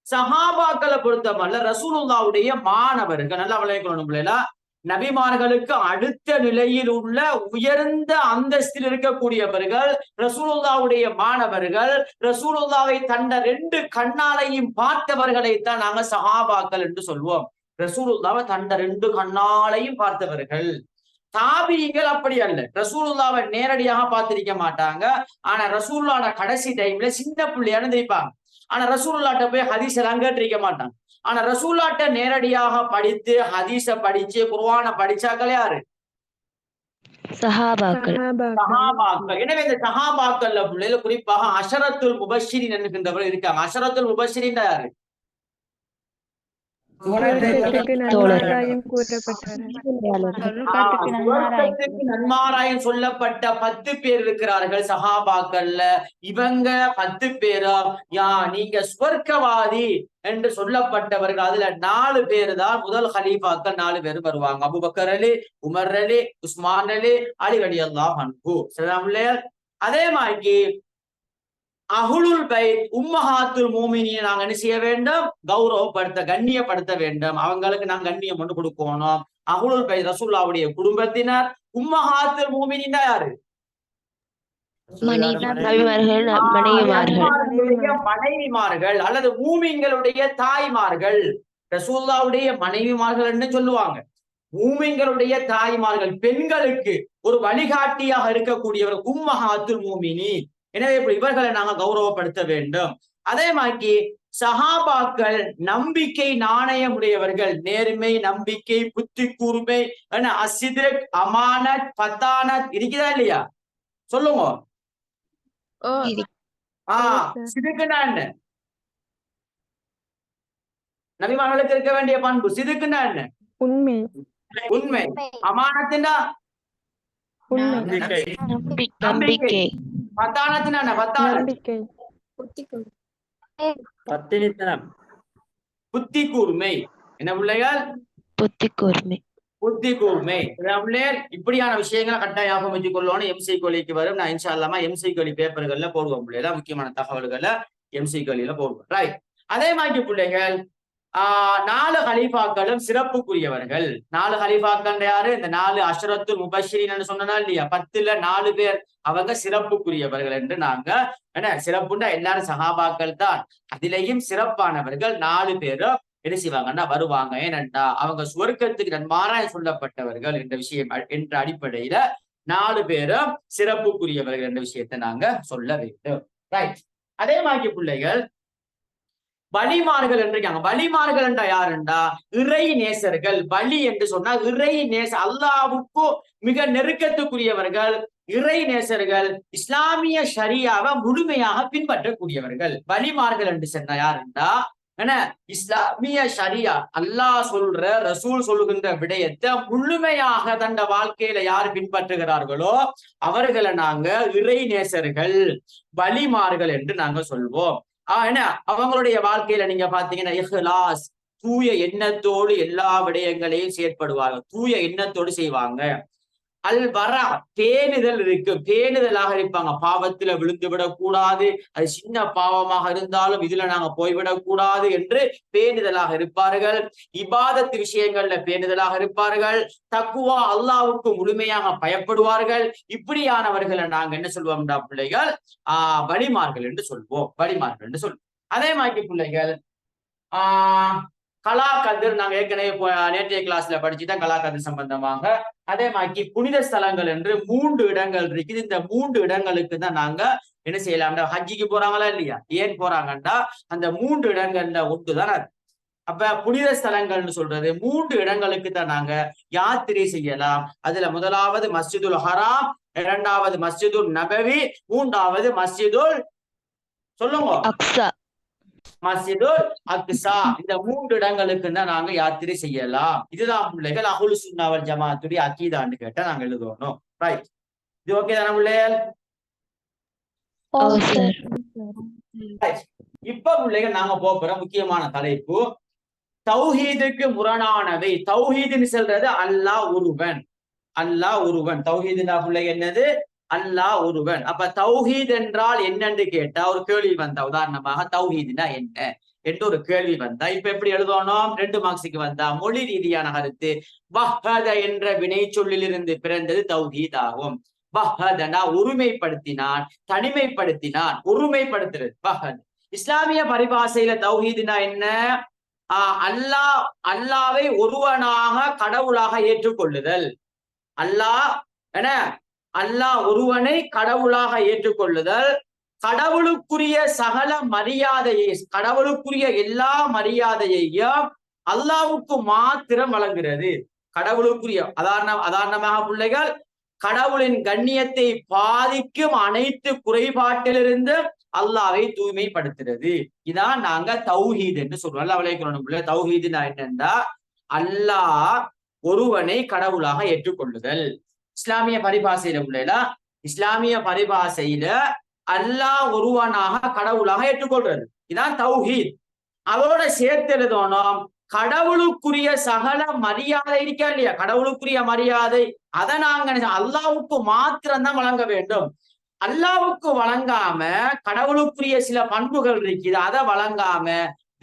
சஹாபாக்களை பொறுத்தவரை ரசூலுல்லாஹ்வுடைய மாணவர்கள், நல்லா விளையாடணும் பிள்ளைகளா. நபிமார்களுக்கு அடுத்த நிலையில் உள்ள உயர்ந்த அந்தஸ்தில் இருக்கக்கூடியவர்கள் ரசூலுல்லாஹ்வுடைய மாணவர்கள். ரசூலுல்லாஹ்வை தந்த 2 கண்ணாலையும் பார்த்தவர்களைத்தான் நாங்க சஹாபாக்கள் என்று சொல்வோம். ரசூலுல்லாஹ்வை தந்த 2 கண்ணாலையும் பார்த்தவர்கள். தாபியீங்கள் அப்படி அல்ல, ரசூலுல்லாஹ்வை நேரடியாக பார்த்திருக்க மாட்டாங்க. ஆனா ரசூலுல்லாஹ்வோட கடைசி டைம்ல சின்ன பிள்ளையானு தெரிப்பாங்க. ஆனா ரசூலுல்லாஹ்ட்ட போய் ஹதீஸ் எல்லாம் கேட்டிருக்க மாட்டாங்க. ஆனா ரசூலுல்லாஹ்ட்ட நேரடியாக படித்து ஹதீஸ படிச்சு குர்ஆனை படிச்சாக்கள் யாரு? சஹாபாக்கள். எனவே இந்த சஹாபாக்கள்ல பிள்ளைகள் குறிப்பாக அஷரத்துல் முபஷ்ஷிரீன் என்கின்றவர்கள் இருக்காங்க. அஷரத்துல் முபஷ்ஷிரீன் யாரு? நன்மாராயம் சொல்லப்பட்ட 10 பேர் இருக்கிறார்கள் சஹாபாக்கள்ல. இவங்க 10 பேரும் நீங்க சுவர்க்கவாதி என்று சொல்லப்பட்டவர்கள். அதுல 4 பேர் தான் முதல் ஹலீஃபாக்கள். 4 பேர் வருவாங்க. அபூபக்கர் அலி, உமர் அலி, உஸ்மான் அலி, அலி ரலியல்லாஹு அன்ஹு. அதே மாதிரி அஹ்லுல் பைத் உம்மஹாத்துல் மூமினீன் நாங்க என்ன செய்ய வேண்டும்? கண்ணியப்படுத்த வேண்டும். அவங்களுக்கு நாங்க கண்ணியம் கொண்டு கொடுக்கணும். அஹ்லுல் பைத் ரசூலுல்லாஹ்வுடைய குடும்பத்தினர். உம்மஹாத்துல் மூமினீன் யாரு? மனைவிமார்கள் அல்லது மூமின்களுடைய தாய்மார்கள். ரசூலுல்லாஹ்வுடைய மனைவிமார்கள் என்று சொல்லுவாங்க. மூமின்களுடைய தாய்மார்கள், பெண்களுக்கு ஒரு வழிகாட்டியாக இருக்கக்கூடியவர் உம்மஹாத்துல் மூமினீன். எனவே இவர்களை நாங்க கௌரவப்படுத்த வேண்டும். அதே மாதிரி சஹாபாக்கள் நம்பிக்கை நாணயம் உடையவர்கள். நேர்மை, நம்பிக்கை, புத்தி கூர்மை, அசித்க், அமானத், ஃபதானத் இருக்குதா இல்லையா? சொல்லுங்க. சிதுக்குன்னா என்ன? நபிமார்களுக்கு இருக்க வேண்டிய பண்பு. சிதுக்குன்னா என்ன? உண்மை. அமானத்துனா நம்பிக்கை. ஃபதானத்துனா என்ன? புத்தி கூர்மை. என்ன பிள்ளைகள்? புத்தி கூர்மை. இப்படியான விஷயங்களை கட்டாயம் வச்சுக் கொள்ளணும். எம்சி கோலிக்கு வரும். நான் இன்ஷா அல்லாஹ் எம்சி கோலி பேப்பர்கள்ல போடுவோம் பிள்ளைகளா. முக்கியமான தகவல்களை எம்சி கோலியில போடுவோம். ரைட். அதே மாதிரி பிள்ளைகள் 4 ஹலீஃபாக்களும் சிறப்புக்குரியவர்கள். 4 ஹலீஃபாக்கள் யாரு? இந்த 4 அஷ்ரத்துல் முபஷ்ஷிரீன் சொன்னா இல்லையா, 10ல 4 பேர் அவங்க சிறப்புக்குரியவர்கள் என்று நாங்க என்ன சிறப்புண்டா எல்லாரும் சஹாபாக்கள் தான். அதிலேயும் சிறப்பானவர்கள் 4 பேரும் என்ன செய்வாங்கன்னா வருவாங்க. ஏனென்றா அவங்க சுவர்க்கத்துக்கு நன்மாராய சொல்லப்பட்டவர்கள் என்ற விஷயம் என்ற அடிப்படையில 4 பேரும் சிறப்புக்குரியவர்கள் என்ற விஷயத்தை நாங்க சொல்ல வேண்டும். ரைட். அதே மாதிரி பிள்ளைகள் பலிமார்கள் என்றாங்க. பலிமார்கள் என்றா யாருண்டா? இறை நேசர்கள். பலி என்று சொன்னா இறை நேச, அல்லாஹ்வுக்கு மிக நெருக்கத்துக்குரியவர்கள், இறை நேசர்கள், இஸ்லாமிய ஷரியாவை முழுமையாக பின்பற்றக்கூடியவர்கள். பலிமார்கள் என்று சொன்னா யாருண்டா? என்ன இஸ்லாமிய ஷரியா அல்லாஹ் சொல்ற ரசூல் சொல்லுகின்ற விடயத்தை முழுமையாக தந்த வாழ்க்கையில யார் பின்பற்றுகிறார்களோ அவர்களை நாங்க இறை நேசர்கள், பலிமார்கள் என்று நாங்க சொல்வோம். என்ன அவங்களுடைய வாழ்க்கையில நீங்க பாத்தீங்கன்னா இஹ்லாஸ், தூய எண்ணத்தோடு எல்லா விடயங்களையும் செயற்படுவாங்க, தூய எண்ணத்தோடு செய்வாங்க. அல் வரா, பேணுதல் இருக்கு, பேணுதலாக இருப்பாங்க. பாவத்துல விழுந்து விடக்கூடாது, அது சின்ன பாவமாக இருந்தாலும் இதுல நாங்க போய்விடக்கூடாது என்று பேணுதலாக இருப்பார்கள். இபாதத்து விஷயங்கள்ல பேணுதலாக இருப்பார்கள். தக்குவா, அல்லாஹ்வுக்கு முழுமையாக பயப்படுவார்கள். இப்படியானவர்களை நாங்க என்ன சொல்வோம்டா பிள்ளைகள்? வலிமார்கள் என்று சொல்வோம். வலிமார்கள் என்று சொல்வோம். அதே மாதிரி பிள்ளைகள் கலா கதிர், நாங்க ஏற்கனவே நேற்றைய கிளாஸ்ல படிச்சுட்டோம் கலா கதிர் சம்பந்தமாக. அதே மாதிரி புனித ஸ்தலங்கள் என்று 3 இடங்கள் இருக்குது. இந்த 3 இடங்களுக்கு தான் நாங்க என்ன செய்யலாம்டா, ஹஜ்ஜிக்கு போறாங்களா இல்லையா, ஏன் போறாங்கண்டா அந்த 3 இடங்கள்ல ஒன்றுதான் அது. அப்ப புனித ஸ்தலங்கள்னு சொல்றது 3 இடங்களுக்கு தான் நாங்க யாத்திரை செய்யலாம். அதுல முதலாவது மஸ்ஜிதுல் ஹராம், 2வது மஸ்ஜிதுல் நபவி, 3வது மஸ்ஜிதுல் சொல்லுங்க அக்ஸா. மஸ்ஜிதுல் அக்ஸா. இந்த 3 இடங்களுக்கு தான் நாங்க யாத்திரை செய்யலாம். இதுதான் பிள்ளைகள் அஹ்லுஸ் சுன்னா வல் ஜமாஅத்துடைய அகீதான்னு கேட்டா நாங்க எழுதணும். ரைட். இது ஓகே தானே பிள்ளைகள்? இப்ப பிள்ளைகள் நாங்க போகிற முக்கியமான தலைப்பு தௌஹீதுக்கு முரணானவை. தௌஹீதுன்னு சொல்றது அல்லாஹ் ஒருவன், அல்லாஹ் ஒருவன். தௌஹீதுனா பிள்ளைகள் என்னது? அல்லாஹ் ஒருவன். அப்ப தௌஹீத் என்றால் என்னன்னு கேட்டா ஒரு கேள்வி வந்தா, உதாரணமாக தௌஹீதுனா என்ன என்று ஒரு கேள்வி வந்தா இப்ப எப்படி எழுதணும்? 2 மார்க்ஸுக்கு வந்தா மொழி ரீதியான கருத்து வஹத என்ற வினை சொல்லிலிருந்து பிறந்தது தௌஹீத் ஆகும். வஹதனா ஒருமைப்படுத்தினான், தனிமைப்படுத்தினான், ஒருமைப்படுத்துறது வஹத். இஸ்லாமிய பரிபாஷையில தௌஹீதுனா என்ன? அல்லாவை ஒருவனாக கடவுளாக ஏற்றுக்கொள்ளுதல். அல்லாஹ் ஒருவனை கடவுளாக ஏற்றுக்கொள்ளுதல், கடவுளுக்குரிய சகல மரியாதையை, கடவுளுக்குரிய எல்லா மரியாதையையும் அல்லாஹ்வுக்கு மாத்திரம் வழங்குகிறது. கடவுளுக்குரிய உதாரணமாக பிள்ளைகள் கடவுளின் கண்ணியத்தை பாதிக்கும் அனைத்து குறைபாட்டிலிருந்து அல்லாஹ்வை தூய்மைப்படுத்துறது. இதான் நாங்க தௌஹீத் என்று சொல்றோம். அல்லாஹ் விளைக்கணும் பிள்ளை. தௌஹீதுனா என்னன்னா அல்லாஹ் ஒருவனை கடவுளாக ஏற்றுக்கொள்ளுதல். இஸ்லாமிய பரிபாஷையில பிள்ளைகளா, இஸ்லாமிய பரிபாஷையில அல்லாஹ் ஒருவனாக கடவுளாக ஏற்றுக்கொள்றது, இதான் தௌஹீத். அதோட சேர்த்து எழுதணும் கடவுளுக்குரிய சகல மரியாதை இருக்கா இல்லையா, கடவுளுக்குரிய மரியாதை அதை நாங்க அல்லாஹ்வுக்கு மாத்திரம்தான் வழங்க வேண்டும். அல்லாஹ்வுக்கு வழங்காம கடவுளுக்குரிய சில பண்புகள் இருக்குது, அதை வழங்காம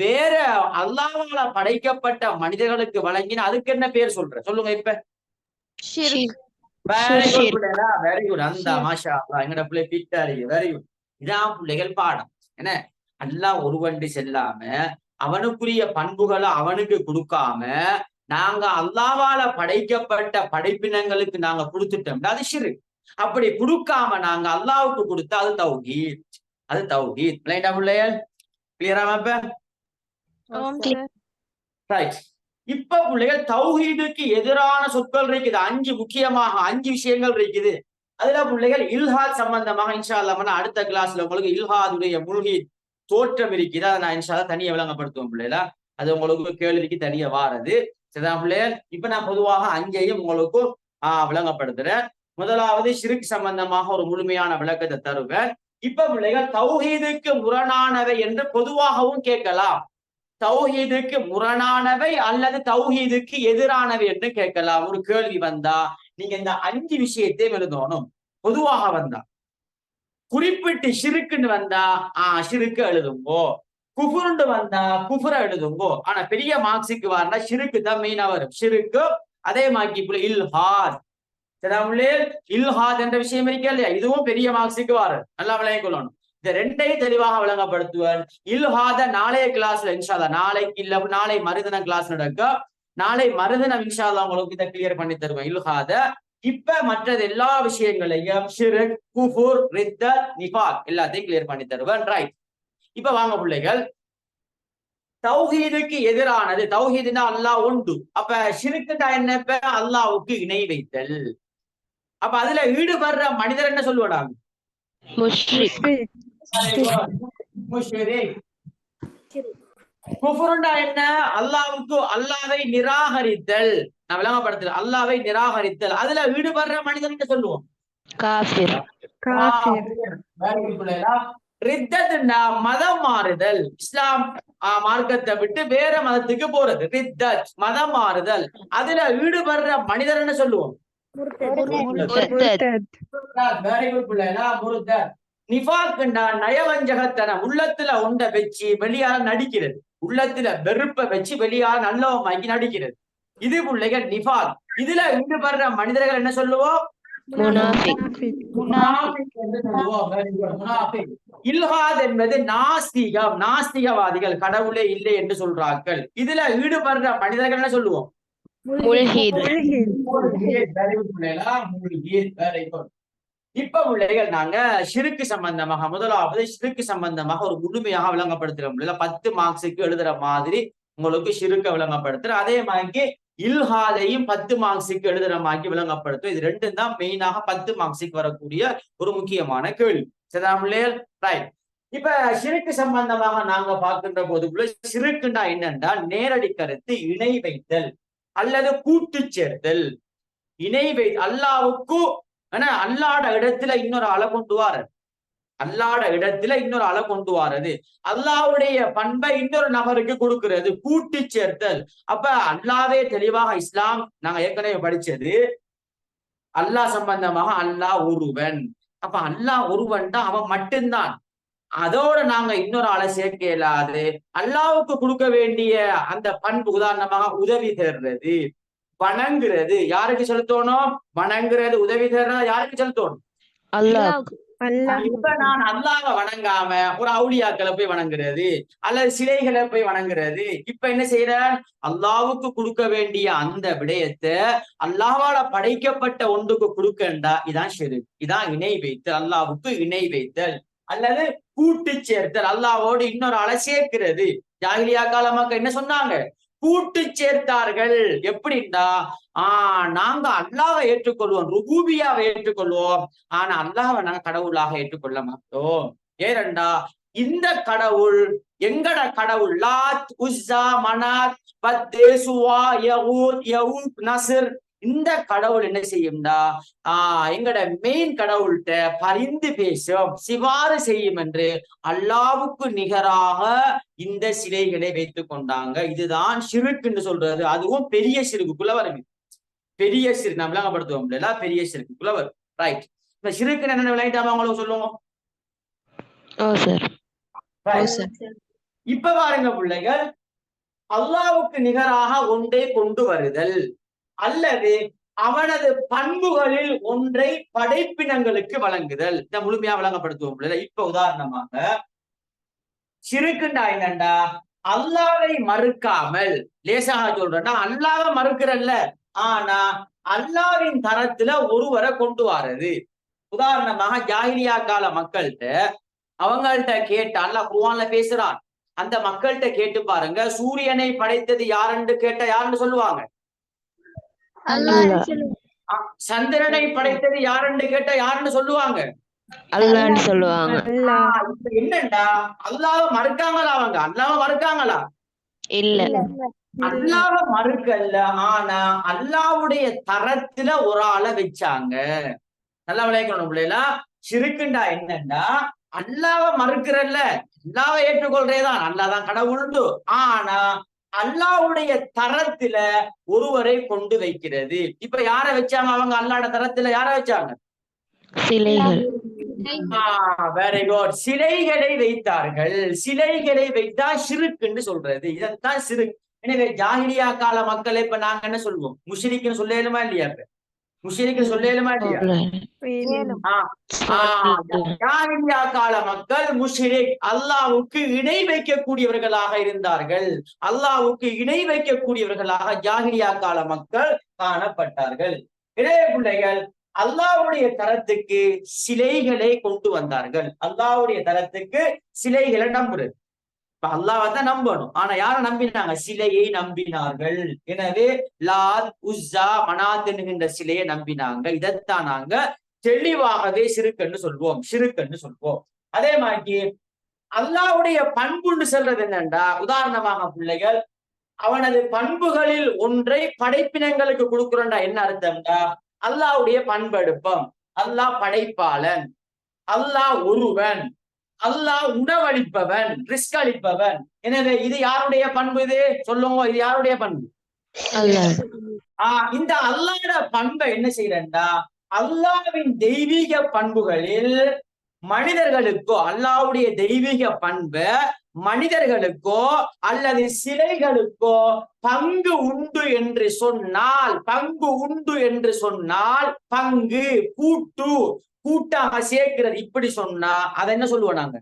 வேற அல்லாஹ்வால படைக்கப்பட்ட மனிதர்களுக்கு வழங்கினா அதுக்கு என்ன பேர் சொல்ற சொல்லுங்க இப்ப? Very good. அந்த மாஷா அல்லாஹ் எங்கட பிள்ளை பிட்டாரி. Very good. இதான் பிள்ளைகள் பாடம். என்ன அல்லாஹ் ஒருவன் செல்லாம அவனுக்குரிய பண்புகளை அவனுக்கு கொடுக்காம நாங்க அல்லாஹ்வால படைக்கப்பட்ட படைப்பினங்களுக்கு நாங்க கொடுத்துட்டோம், அது ஷிர்க். அப்படி கொடுக்காம நாங்க அல்லாஹ்வுக்கு கொடுத்தா அது தௌஹீத். அது தௌஹீத். பிள்ளைகள் கிளியரா? ரைட். இப்ப பிள்ளைகள் தௌஹீதுக்கு எதிரான சொற்கள் இருக்குது. 5 முக்கியமாக 5 விஷயங்கள் இருக்குது. அதுல பிள்ளைகள் இல்ஹாத் சம்பந்தமாக இன்ஷா அல்லாஹ் அடுத்த கிளாஸ்ல உங்களுக்கு இல்ஹாதுடைய மூழ்கி தோற்றம் இருக்குது. அதை நான் இன்ஷா அல்லாஹ் தனியா விளங்கப்படுத்துவோம் பிள்ளைகளா. அது உங்களுக்கு கேள்விக்கு தனியா வாரது. சரிதான் பிள்ளைகள்? இப்ப நான் பொதுவாக 5ஐயும் உங்களுக்கு விளங்கப்படுத்துறேன். முதலாவது ஷிர்க் சம்பந்தமாக ஒரு முழுமையான விளக்கத்தை தருவேன். இப்ப பிள்ளைகள் தௌஹீதுக்கு முரணானவை என்று பொதுவாகவும் கேட்கலாம். தௌஹீதுக்கு முரணானவை அல்லது தௌஹீதுக்கு எதிரானவை என்று கேட்கலாம். ஒரு கேள்வி வந்தா நீங்க இந்த 5 விஷயத்தையும் எழுதணும். பொதுவாக வந்தா குறிப்பிட்டு ஷிர்க்குன்னு வந்தா ஷிர்க்கு எழுதுங்கோ. குஃபுருண்டு வந்தா குஃபுர எழுதுங்கோ. ஆனா பெரிய மார்க்ஸுக்கு வரனா ஷிருக்கு தான் மெயினா வரும். ஷிருக்கு அதே மாதிரி இல்ஹாத் இல்ஹாத் என்ற விஷயம் இருக்கா இல்லையா, இதுவும் பெரிய மார்க்ஸுக்கு வரும். நல்லா விளங்கிக் கொள்ளணும். இந்த ரெண்டையும் தெளிவாக விளங்கப்படுத்துவேன். இல்ஹாத நாளைய கிளாஸ்ல இன்ஷா அல்லாஹ், நாளைக்கு இல்ல நாளை மறுதினம் கிளாஸ் நடக்கும். நாளை மறுதினம் இன்ஷா அல்லாஹ் உங்களுக்கு இதை கிளியர் பண்ணி தருவேன் இல்ஹாத. இப்ப மற்றது எல்லா விஷயங்களையும் ஷிர்க், குஃபுர், ரித்தத், நிஃபாக் எல்லாத்தையும் கிளியர் பண்ணி தருவேன். ரைட். இப்ப வாங்க பிள்ளைகள், தௌஹீதுக்கு எதிரானது. தௌஹீதுனா அல்லாஹ் உண்டு. அப்ப ஷிர்க்குனா என்ன? அல்லாஹ்வுக்கு இணை வைத்தல். அப்ப அதுல ஈடுபடுற மனிதர் என்ன சொல்லுவாங்க? முஷ்ரிக். முஷ்ரிக். குஃப்ருன்னா என்ன? அல்லாஹ்வுக்கு அல்லாஹ்வை நிராகரித்தல். நான் விளங்கப்படுத்தல, அல்லாஹ்வை நிராகரித்தல். அதுல ஈடுபடுற மனிதன் என்ன சொல்லுவோம்? காஃபிர். ரித்தத்னா மதம் மாறுதல். இஸ்லாம் மார்க்கத்தை விட்டு வேற மதத்துக்கு போறது ரித்தத், மதம் மாறுதல். அதுல ஈடுபடுற மனிதர் என்ன சொல்லுவோம்? நிஃபாக்னா நயவஞ்சகத்தனம். உள்ளத்துல ஒண்ட வச்சு வெளியால நடிக்கிறது. உள்ளத்துல வெறுப்ப வச்சு வெளியால நல்லவமாக்கி நடிக்கிறது. இது பிள்ளைகள் நிஃபாக். இதுல ஈடுபடுற மனிதர்கள் என்ன சொல்லுவோம்? இல்ஹாத் என்பது நாஸ்திகம். நாஸ்திகவாதிகள், கடவுளே இல்லை என்று சொல்றார்கள். இதுல ஈடுபடுற மனிதர்கள் என்ன சொல்லுவோம்? இப்ப பிள்ளைகள் நாங்க ஷிருக்கு சம்பந்தமாக, முதலாவது ஷிருக்கு சம்பந்தமாக ஒரு முழுமையாக விளங்கப்படுத்துறோம். 10 மார்க்ஸுக்கு எழுதுற மாதிரி உங்களுக்கு ஷிருக்க விளங்கப்படுத்துற. அதே மாதிரி இல்ஹாதையும் 10 மார்க்ஸுக்கு எழுதுற மாதிரி விளங்கப்படுத்தும். இது ரெண்டும் தான் மெயினாக 10 மார்க்ஸுக்கு வரக்கூடிய ஒரு முக்கியமான கேள்வி. ரைட். இப்ப ஷிருக்கு சம்பந்தமாக நாங்க பார்க்கின்ற போது ஷிருக்குன்னா என்னன்னா நேரடி கருத்து இணை வைத்தல் அல்லது கூட்டு சேர்த்தல். இணை வை அல்லாவுக்கு அல்லாட இடத்துல இன்னொரு ஆளை கொண்டு வாரது. அல்லாட இடத்துல இன்னொரு ஆளை கொண்டு வாரது. அல்லாவுடைய பண்பை இன்னொரு நபருக்கு கொடுக்கிறது, கூட்டி சேர்த்தல். அப்ப அல்லாவே தெளிவாக இஸ்லாம் நாங்க ஏற்கனவே படிச்சது அல்லாஹ் சம்பந்தமாக, அல்லாஹ் ஒருவன். அப்ப அல்லாஹ் ஒருவன் தான், அவன் மட்டும்தான். அதோட நாங்க இன்னொரு ஆளை சேர்க்க இயலாது. அல்லாவுக்கு கொடுக்க வேண்டிய அந்த பண்பு, உதாரணமாக உதவி தேடுறது, வணங்குறது. யாருக்கு செலுத்தணும்? வணங்குறது, உதவி தேடுறது யாருக்கு செலுத்தணும்? அல்லாஹ்வுக்கு. இப்ப நான் அல்லாஹ்வை வணங்காம ஒரு அவுலியாக்களை போய் வணங்குறது அல்லது சிலைகளை போய் வணங்குறது. இப்ப என்ன செய்யறேன்? அல்லாஹ்வுக்கு கொடுக்க வேண்டிய அந்த விடயத்தை அல்லாஹ்வால படைக்கப்பட்ட ஒன்றுக்கு கொடுக்கண்டா, இதான் ஷிர்க், இதான் இணை வைத்தல். அல்லாஹ்வுக்கு இணை வைத்தல் அல்லது கூட்டு சேர்த்தல். அல்லாஹ்வோடு இன்னொரு ஆளை சேர்க்கிறது. ஜாஹிலியா கால மக்கள் என்ன சொன்னாங்க? கூட்டு சேர்த்தார்கள். எப்படின்னா, நாங்க அல்லாஹ்வை ஏற்றுக்கொள்வோம், ருபூபியாவை ஏற்றுக்கொள்வோம், ஆனா அல்லாஹ்வை நாங்க கடவுளாக ஏற்றுக்கொள்ள மாட்டோம். ஏனென்றா இந்த கடவுள் எங்கட கடவுள் லாத், உஸ்ஸா, மனாத், பத்து, சுவா, யகூத், யஊக், நஸ்ர். இந்த கடவுள் என்ன செய்யும்டா, எங்கட மெயின் கடவுள்கிட்ட பரிந்து பேசும், சிபாறு செய்யும் என்று அல்லாஹ்வுக்கு நிகராக இந்த சிலைகளை வைத்துக் கொண்டாங்க. இதுதான் ஷிர்க்குன்னு சொல்றது. அதுவும் பெரிய ஷிர்க்குள்ள வரும். பெரிய ஷிர்க் நான் விளங்கப்படுத்துவோம் இல்ல, பெரிய ஷிர்க்குள்ள வரும். ரைட். இந்த ஷிர்க்குன்னு என்ன விளங்கிட்டாம உங்களுக்கு சொல்லுவோம். இப்ப பாருங்க பிள்ளைகள், அல்லாஹ்வுக்கு நிகராக ஒன்றை கொண்டு வருதல் அல்லது அவனது பண்புகளில் ஒன்றை படைப்பினங்களுக்கு வழங்குதல், இதை முழுமையா விளங்கப்படுத்துவோம். இப்ப உதாரணமாக ஷிர்க்குண்டா என்னண்டா, அல்லாஹ்வை மறுக்காமல், லேசாக சொல்றேன்னா அல்லாஹ்வை மறுக்கிறல்ல, ஆனா அல்லாஹ்வின் தரத்துல ஒருவரை கொண்டு வாரது. உதாரணமாக ஜாஹிலியா கால மக்கள்கிட்ட அவங்கள்ட்ட கேட்டா, அல்லாஹ் குர்ஆன்ல பேசுறான், அந்த மக்கள்கிட்ட கேட்டு பாருங்க, சூரியனை படைத்தது யாருன்னு கேட்டா யாருன்னு சொல்லுவாங்க? சந்திரனை படைத்தது யாருன்னு கேட்டா யாருன்னு சொல்லுவாங்க? அல்லாஹ்னு சொல்லுவாங்க. என்னண்டா, அல்லாஹ்வை மறுக்காங்களா? அவங்க அல்லாஹ்வை மறுக்காங்களா? இல்ல, அல்லாஹ்வை மறுக்கல்ல, ஆனா அல்லாஹ்வுடைய தரத்துல ஒரு ஆளை வச்சாங்க. நல்லா விளையாடணும் பிள்ளைகளா. ஷிர்க்குண்டா என்னண்டா, அல்லாஹ்வை மறுக்கிறல்ல, அல்லாஹ்வை ஏற்றுக்கொள்றேதான், அல்லாஹ் தான் கடவுள், ஆனா அல்லாஹ்வுடைய தரத்துல ஒருவரை கொண்டு வைக்கிறது. இப்ப யார வச்சாங்க? அவங்க அல்லாஹ்வுடைய தரத்துல யார வச்சாங்க? சிலைகள். Very good. சிலைகளை வைத்தார்கள். சிலைகளை வைத்தா ஷிருக்குன்னு சொல்றது. இதைத்தான் ஷிருக். எனவே ஜாஹிலியா கால மக்களை இப்ப நாங்க என்ன சொல்லுவோம்? முஷ்ரிக்குன்னு சொல்லலுமா இல்லையா? இப்ப முஷ்ரிக்கு சொல்லலுமா இல்லையா? ஜாஹிலியா கால மக்கள் முஷ்ரிக், அல்லாஹ்வுக்கு இணை வைக்கக்கூடியவர்களாக இருந்தார்கள். அல்லாஹ்வுக்கு இணை வைக்கக்கூடியவர்களாக ஜாஹிலியா கால மக்கள் காணப்பட்டார்கள். இளைய பிள்ளைகள் அல்லாஹ்வுடைய தரத்துக்கு சிலைகளை கொண்டு வந்தார்கள். அல்லாஹ்வுடைய தரத்துக்கு சிலைகளை நம்புறது. இப்ப அல்லாஹ் தான் நம்பணும். ஆனா யார நம்பினாங்க? சிலையை நம்பினார்கள். எனவே லாத், உஸ்ஸா, மனாத் என்கின்ற சிலையை நம்பினாங்க. இதைத்தான் நாங்க தெளிவாகவே ஷிருக்குன்னு சொல்வோம். ஷிருக்குன்னு சொல்வோம். அதே மாதிரி அல்லாஹ்வுடைய பண்புன்னு சொல்றது என்னண்டா, உதாரணமாக பிள்ளைகள், அவனது பண்புகளில் ஒன்றை படைப்பினங்களுக்கு கொடுக்குறோம்டா. என்ன அர்த்தம்டா? அல்லாஹ்வுடைய பண்பெடுப்பம். அல்லாஹ் படைப்பாளன், அல்லாஹ் ஒருவன், அல்லாஹ் உணவளிப்பவன், ரிஸ்க் அளிப்பவன். எனவே இது யாருடைய பண்பு? இது சொல்லுங்க, இது யாருடைய பண்பு? இந்த அல்லாஹ்வோட பண்பை என்ன செய்யறா, அல்லாஹ்வின் தெய்வீக பண்புகளில் மனிதர்களுக்கோ, அல்லாஹ்வுடைய தெய்வீக பண்பு மனிதர்களுக்கோ அல்லது சிலைகளுக்கோ பங்கு உண்டு என்று சொன்னால், பங்கு உண்டு என்று சொன்னால், பங்கு, கூட்டு, கூட்டாக சேர்க்கிறது, இப்படி சொன்னா அதை என்ன சொல்லுவோம் நாங்க?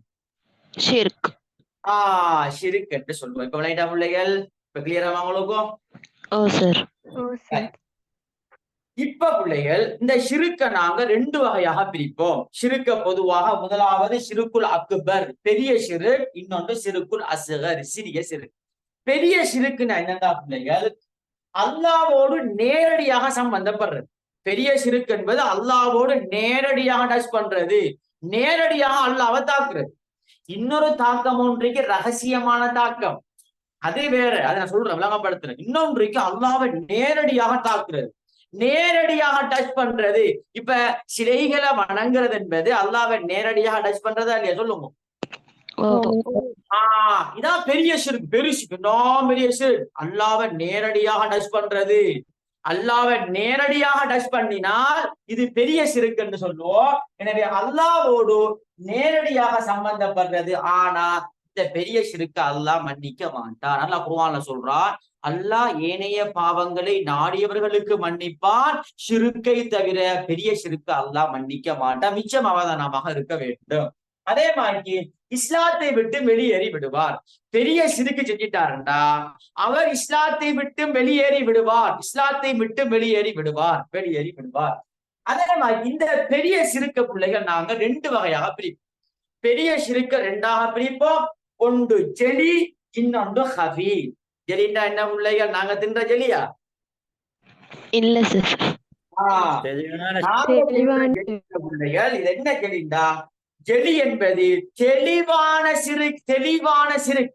ஷிர்க். ஷிர்க் என்று சொல்லுவோம். இப்ப விளையாட்டா பிள்ளைகள், இப்ப கிளியரா அவங்களுக்கும்? இப்ப பிள்ளைகள், இந்த ஷிருக்க நாங்க ரெண்டு வகையாக பிரிப்போம். ஷிருக்க பொதுவாக முதலாவது ஷிருக்குல் அக்பர், பெரிய ஷிருக். இன்னொன்று ஷிருக்குல் அஸ்கர், சிறிய ஷிருக். பெரிய ஷிருக்குன்னா என்னன்னா பிள்ளைகள், அல்லாஹ்வோடு நேரடியாக சம்பந்தப்படுறது. பெரிய ஷிருக் என்பது அல்லாஹ்வோடு நேரடியாக டச் பண்றது, நேரடியாக அல்லாஹ்வை தாக்குறது. இன்னொரு தாக்கம் ஒன்றைக்கு ரகசியமான தாக்கம், அது வேற, அதை நான் சொல்றேன், விளங்கப்படுத்துறேன். இன்னொன்றைக்கு அல்லாஹ்வை நேரடியாக தாக்குறது, நேரடியாக டச் பண்றது. இப்ப சிலைகளை வணங்குறது என்பது அல்லாஹ்வை நேரடியாக டச் பண்றதா இல்லையா? சொல்லுங்க. இதான் பெரிய ஷிர்க். பெரிய ஷிர்க் அல்லாஹ்வை நேரடியாக டச் பண்றது. அல்லாஹ்வை நேரடியாக டச் பண்ணினால் இது பெரிய ஷிர்க் என்று சொல்லுவோம். எனவே அல்லாஹ்வோடு நேரடியாக சம்பந்தப்படுறது. ஆனா இந்த பெரிய ஷிர்க்க அல்லாஹ் மன்னிக்க மாட்டான். அல்லாஹ் குர்ஆன்ல சொல்றான், அல்லாஹ் ஏனைய பாவங்களை நாடியவர்களுக்கு மன்னிப்பான், ஷிருக்கை தவிர பெரிய ஷிருக்க அல்லாஹ் மன்னிக்க மாட்டான். மிச்சம் அவதானமாக இருக்க வேண்டும். அதே மாதிரி இஸ்லாத்தை விட்டு வெளியேறி விடுவார். பெரிய ஷிருக்கு செஞ்சிட்டாருண்டா அவர் இஸ்லாத்தை விட்டு வெளியேறி விடுவார். இஸ்லாத்தை விட்டு வெளியேறி விடுவார். அதே மாதிரி இந்த பெரிய ஷிருக்க பிள்ளைகள் நாங்க ரெண்டு வகையாக பிரிப்போம். பெரிய ஷிருக்க ரெண்டாக பிரிப்போம். ஒன்று ஜெலி, இன்னொன்று ஹஃபி. ஜெலிண்டா என்ன பிள்ளைகள்? நாங்க தின்ற ஜெலியா? இல்ல சார். பிள்ளைகள் இது என்ன ஜெலிண்டா? ஜெலி என்பது தெளிவான சிறுக்.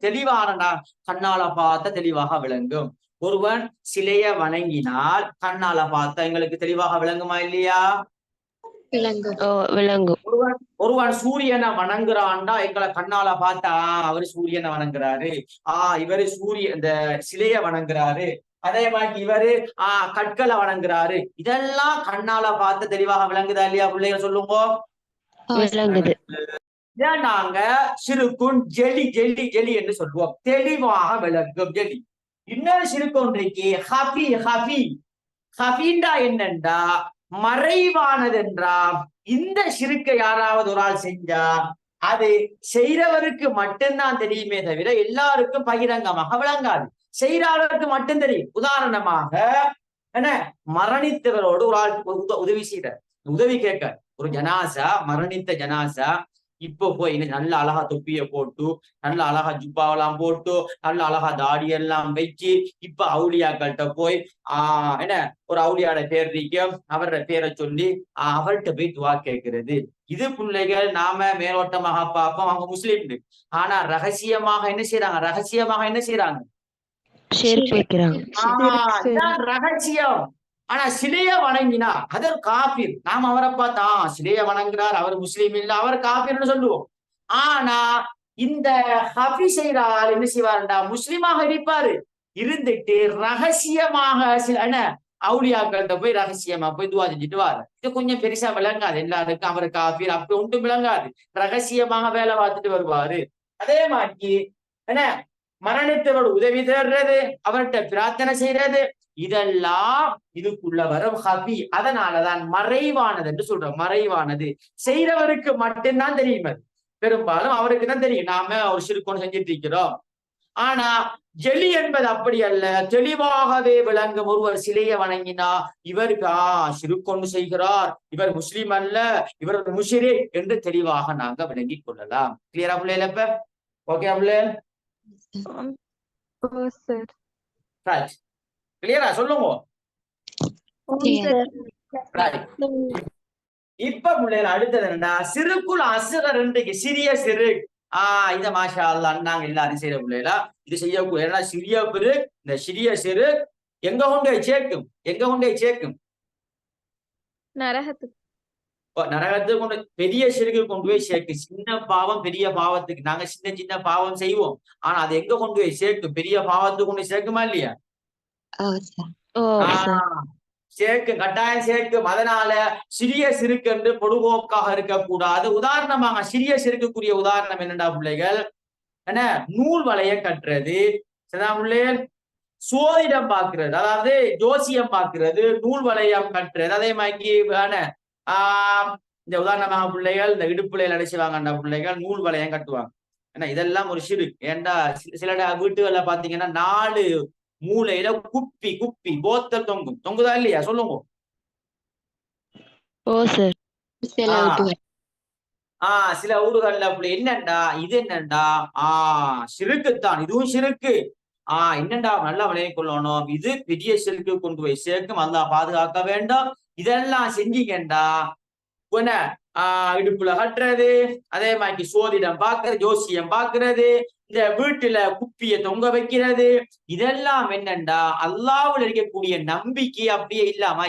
தெளிவானடா, கண்ணால பார்த்தா தெளிவாக விளங்கும். ஒருவன் சிலைய வணங்கினால் கண்ணால பார்த்தா எங்களுக்கு தெளிவாக விளங்குமா இல்லையா? விளங்கும். ஒருவன் சூரியனை வணங்குறான்டா, எங்களை கண்ணால பார்த்தா அவரு சூரியனை வணங்குறாரு, இவரு இந்த சிலைய வணங்குறாரு. அதே மாதிரி இவரு கற்களை வணங்குறாரு. இதெல்லாம் கண்ணால பார்த்து தெளிவாக விளங்குதா இல்லையா பிள்ளைகள்? சொல்லுங்க. விளங்குது. இதான் நாங்க சிறுக்குன் ஜெலி என்று சொல்லுவோம். தெளிவாக விளங்கும் ஜெலி. இன்னொரு சிறுக்கு ஒன்றைக்கு ஹஃபீண்டா என்னண்டா மறைவானது என்றா. இந்த ஷிருக்கை யாராவது ஒரு ஆள் செஞ்சா அது செய்யறவருக்கு மட்டும்தான் தெரியுமே தவிர எல்லாருக்கும் பகிரங்கமாக விளங்காது. செய்யறவருக்கு மட்டும் தெரியும். உதாரணமாக என்ன, மரணித்தவரோடு ஒரு ஆள் உதவி செய்யற, உதவி கேட்க, ஒரு ஜனாசா, மரணித்த ஜனாசா, இப்ப போய் நல்ல அழகா தொப்பிய போட்டு, நல்ல அழகா ஜுப்பாவெல்லாம் போட்டு, நல்ல அழகா தாடியெல்லாம் வச்சு, இப்ப அவுளியாக்கள்கிட்ட போய் என்ன ஒரு அவுளியாட பேர் இருக்க, அவரோட பேரை சொல்லி அவர்கிட்ட போய் துவா கேட்கிறது. இது பிள்ளைகள் நாம மேலோட்டமாக பார்ப்போம், அவங்க முஸ்லீம். ஆனா ரகசியமாக என்ன செய்யறாங்க? ரகசியம். ஆனா சிலைய வணங்கினா அது ஒரு காபீர். நாம அவரை பார்த்தா சிலைய வணங்குறார், அவர் முஸ்லீம் இல்ல, அவர் காபீர்னு சொல்லுவோம். ஆனா இந்த ஹஃபி செய்யறார் என்ன செய்வாருண்டா, முஸ்லீமாக இருப்பாரு, இருந்துட்டு ரகசியமாக என்ன அவுளியாக்கள்கிட்ட போய் ரகசியமா போய் துவா செஞ்சுட்டு வாரு. இது கொஞ்சம் பெருசா விளங்காது எல்லாருக்கும். அவர் காஃபிர் அப்படி ஒன்றும் விளங்காது. ரகசியமாக வேலை பார்த்துட்டு வருவாரு. அதே மாதிரி என்ன மரணித்தவரோட உதவி தேடுறது, அவர்கிட்ட பிரார்த்தனை செய்யறது, இதெல்லாம் இதுக்குள்ள வரும் ஹபி. அதனாலதான் மறைவானது என்று சொல்றோம். மறைவானது செய்யறவருக்கு மட்டும்தான் தெரியும். அது பெரும்பாலும் அவருக்கு தான் தெரியும் நாம ஒரு சிறுக்கொண்டு செஞ்சுட்டு இருக்கிறோம். ஆனா ஜெலி என்பது அப்படி அல்ல. தெளிவாகவே விளங்கும். ஒருவர் சிலையை வணங்கினா இவருக்கு சிறுக்கொண்டு செய்கிறார், இவர் முஸ்லிம் அல்ல, இவர் ஒரு முஷ்ரிக் என்று தெளிவாக நாங்க விளங்கிக் கொள்ளலாம். கிளியரா பிள்ளைல? இப்ப ஓகே பிள்ளை? ஓ சார். ரைட். கிளியரா சொல்லுங்க. ரைட். இப்ப பிள்ளைகள் அடுத்தது என்னன்னா சிறுக்குள் அசுகர் இன்றைக்கு சிறிய சிறு. இத மாஷா அல்லாஹ் நாங்க எல்லாரும் செய்யற பிள்ளைகளா இது செய்யக்கூடிய. ஏன்னா சிறிய பெரு இந்த சிறிய சிறு எங்க கொண்டு சேர்க்கும்? எங்க கொண்டு சேர்க்கும்? நரகத்துக்கு. நரகத்துக்கு கொண்டு பெரிய சிறுக்கு கொண்டு போய் சேர்க்கும். சின்ன பாவம் பெரிய பாவத்துக்கு நாங்க சின்ன சின்ன பாவம் செய்வோம். ஆனா அது எங்க கொண்டு போய் சேர்க்கும்? பெரிய பாவத்துக்கு கொண்டு சேர்க்குமா இல்லையா? சேர்க்கும், கட்டாயம் சேர்க்கும். அதனால சிறிய சிறுக்கு என்று பொதுபோக்காக இருக்கக்கூடாது. உதாரணமாக சிறிய சிறுக்குரிய உதாரணம் என்னடா பிள்ளைகள்? என்ன நூல் வளைய கட்டுறது, பிள்ளைகள் சோதிடம் பார்க்கிறது, அதாவது ஜோசியம் பார்க்கிறது, நூல் வளையம் கட்டுறது. அதே மாதிரி இந்த உதாரணமாக பிள்ளைகள் இந்த இடுப்புலையில நினைச்சுவாங்கண்டா பிள்ளைகள் நூல் வளையம் கட்டுவாங்க. ஏன்னா இதெல்லாம் ஒரு சிறு. ஏன்டா சில வீட்டுகள்ல பாத்தீங்கன்னா 4 மூளையில குப்பி குப்பி போத்தல் தொங்கும். தொங்குதா இல்லையா? சொல்லுங்க. சில ஊர்கள்ல அப்படி என்னண்டா இது என்னண்டா சிறுக்குத்தான், இதுவும் சிறுக்கு. என்னண்டா நல்லா விளைய கொள்ளணும், இது பெரிய சிறுக்கு கொண்டு போய் சேர்க்கும், அல்லாஹ் பாதுகாக்க வேண்டும். இதெல்லாம் செஞ்சீங்கண்டா இடுப்புல கட்டுறது, அதே மாதிரி சோதிடம் பாக்குறது, ஜோசியம் பாக்குறது, இந்த வீட்டுல குப்பிய தொங்க வைக்கிறது, இதெல்லாம் என்னண்டா அல்லாஹ்வுல இருக்கக்கூடிய நம்பிக்கை அப்படியே இல்லாம.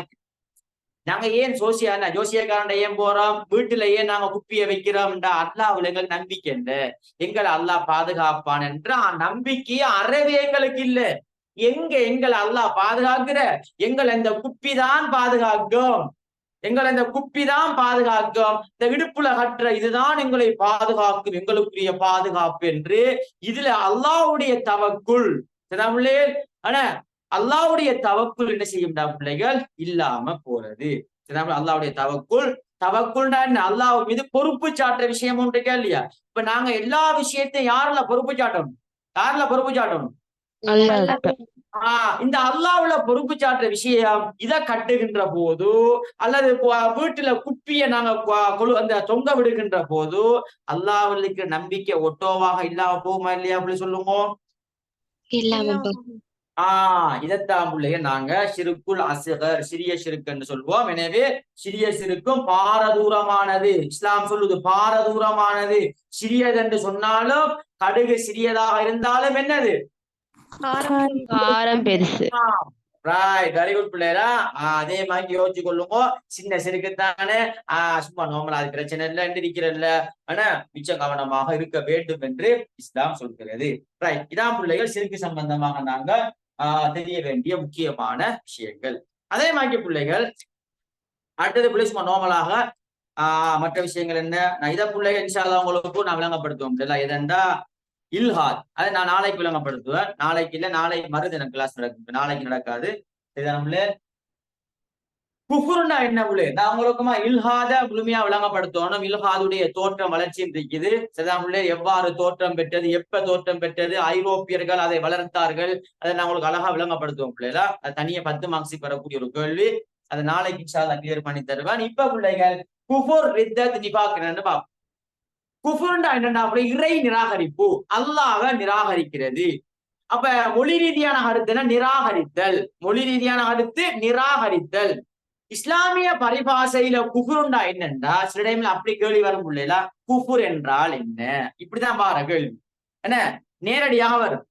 நாங்க ஏன் ஜோசியக்காரண்ட ஏன் போறோம்? வீட்டுல ஏன் நாங்க குப்பிய வைக்கிறோம்டா அல்லாஹ்வுல எங்களுக்கு நம்பிக்கை இல்லை, எங்களை அல்லாஹ் பாதுகாப்பான் என்ற நம்பிக்கை அறவே எங்களுக்கு இல்ல. எங்களை அல்லாஹ் பாதுகாக்கிற, எங்களை இந்த குப்பி தான் பாதுகாக்கும், எங்களை இந்த குப்பி தான் பாதுகாக்கும், இந்த இடுப்புல கட்டுற இதுதான் எங்களை பாதுகாக்கும், எங்களுக்குரிய பாதுகாப்பு என்று இதுல அல்லாஹ்வுடைய தவக்குள் ஆனா அல்லாஹ்வுடைய தவக்குள் என்ன செய்யும்டா பிள்ளைகள் இல்லாம போறது. அல்லாஹ்வுடைய தவக்குள்டா என்ன? அல்லாஹ் மீது பொறுப்பு சாட்டுற விஷயம் ஒன்று இருக்கா இல்லையா? இப்ப நாங்க எல்லா விஷயத்தையும் யாருல பொறுப்பு சாட்டணும்? யாருல பொறுப்பு சாட்டணும்? இந்த அல்லாஹ்வுல பொறுப்பு சாட்டுற விஷயம் இத கட்டுகின்ற போது, அல்லது வீட்டுல குப்பிய நாங்க அந்த தொங்க விடுகின்ற போது அல்லாஹ்வுக்கு நம்பிக்கை ஒட்டோவாக இல்லாம போகுமா இல்லையா? அப்படி சொல்லுவோம். இதத்தான் பிள்ளைங்க நாங்க சிறுக்குள் அசுகர், சிறிய சிறுக்கு என்று சொல்வோம். எனவே சிறிய சிறுக்கும் பாரதூரமானது. இஸ்லாம் சொல்லுது பாரதூரமானது. சிறியது என்று சொன்னாலும் கடுகு சிறியதாக இருந்தாலும் என்னது? பெருசு. வெரி குட் பிள்ளைகளா. அதே மாதிரி யோசிச்சு கொள்ளுங்க. சின்ன சிறுக்குத்தானே சும்மா நோமலா அது பிரச்சனை இல்லை என்று இருக்கிறல்ல, ஆனா மிச்சம் கவனமாக இருக்க வேண்டும் என்று இஸ்லாம் சொல்கிறது. ரைட். இதான் பிள்ளைகள் சிறுக்கு சம்பந்தமாக நாங்க தெரிய வேண்டிய முக்கியமான விஷயங்கள். அதே மாதிரி பிள்ளைகள் அடுத்தது பிள்ளை சும்மா நோமலாக மற்ற விஷயங்கள் என்ன, நான் இதை பிள்ளைகள் இன்ஷா அல்லாஹ் உங்களுக்கு நான் விளங்கப்படுத்துவோம். எதெண்டா இல்ஹாத், அதை நான் நாளைக்கு விளங்கப்படுத்துவேன். நாளைக்கு இல்ல, நாளை மறுதினம் கிளாஸ் நடக்கும், நாளைக்கு நடக்காது. குஃபுர்னா என்ன பிள்ளை? நான் உங்களுக்குமா இல்ஹாத முழுமையா விளங்கப்படுத்தணும். இல்ஹாதுடைய தோற்றம் வளர்ச்சி இருக்குது. சரிதானே? எவ்வாறு தோற்றம் பெற்றது, எப்ப தோற்றம் பெற்றது, ஐரோப்பியர்கள் அதை வளர்த்தார்கள், அதை நான் உங்களுக்கு அழகா விளங்கப்படுத்துவோம் பிள்ளைகளா. அது தனியா 10 மார்க்ஸ் பெறக்கூடிய ஒரு கேள்வி. அதை நாளைக்கு இன்ஷா அல்லாஹ் கிளியர் பண்ணி தருவேன். இப்ப பிள்ளைகள் குஃபுர் ரித்தத் நிஃபாக் என்னன்னு பார்ப்போம். குஃபுர்னா என்னன்னா இறை நிராகரிப்பு, அல்லாஹ்வை நிராகரிக்கிறது. அப்ப மொழி ரீதியான கருத்துனா நிராகரித்தல். மொழி ரீதியான கருத்து நிராகரித்தல். இஸ்லாமிய பரிபாசையில குஃபுருண்டா என்னண்டா சில டைம்ல அப்படி கேள்வி வரும் பிள்ளைல, குஃபுர் என்றால் என்ன? இப்படிதான் பாரு கேள்வி. என்ன நேரடியாக வரும்.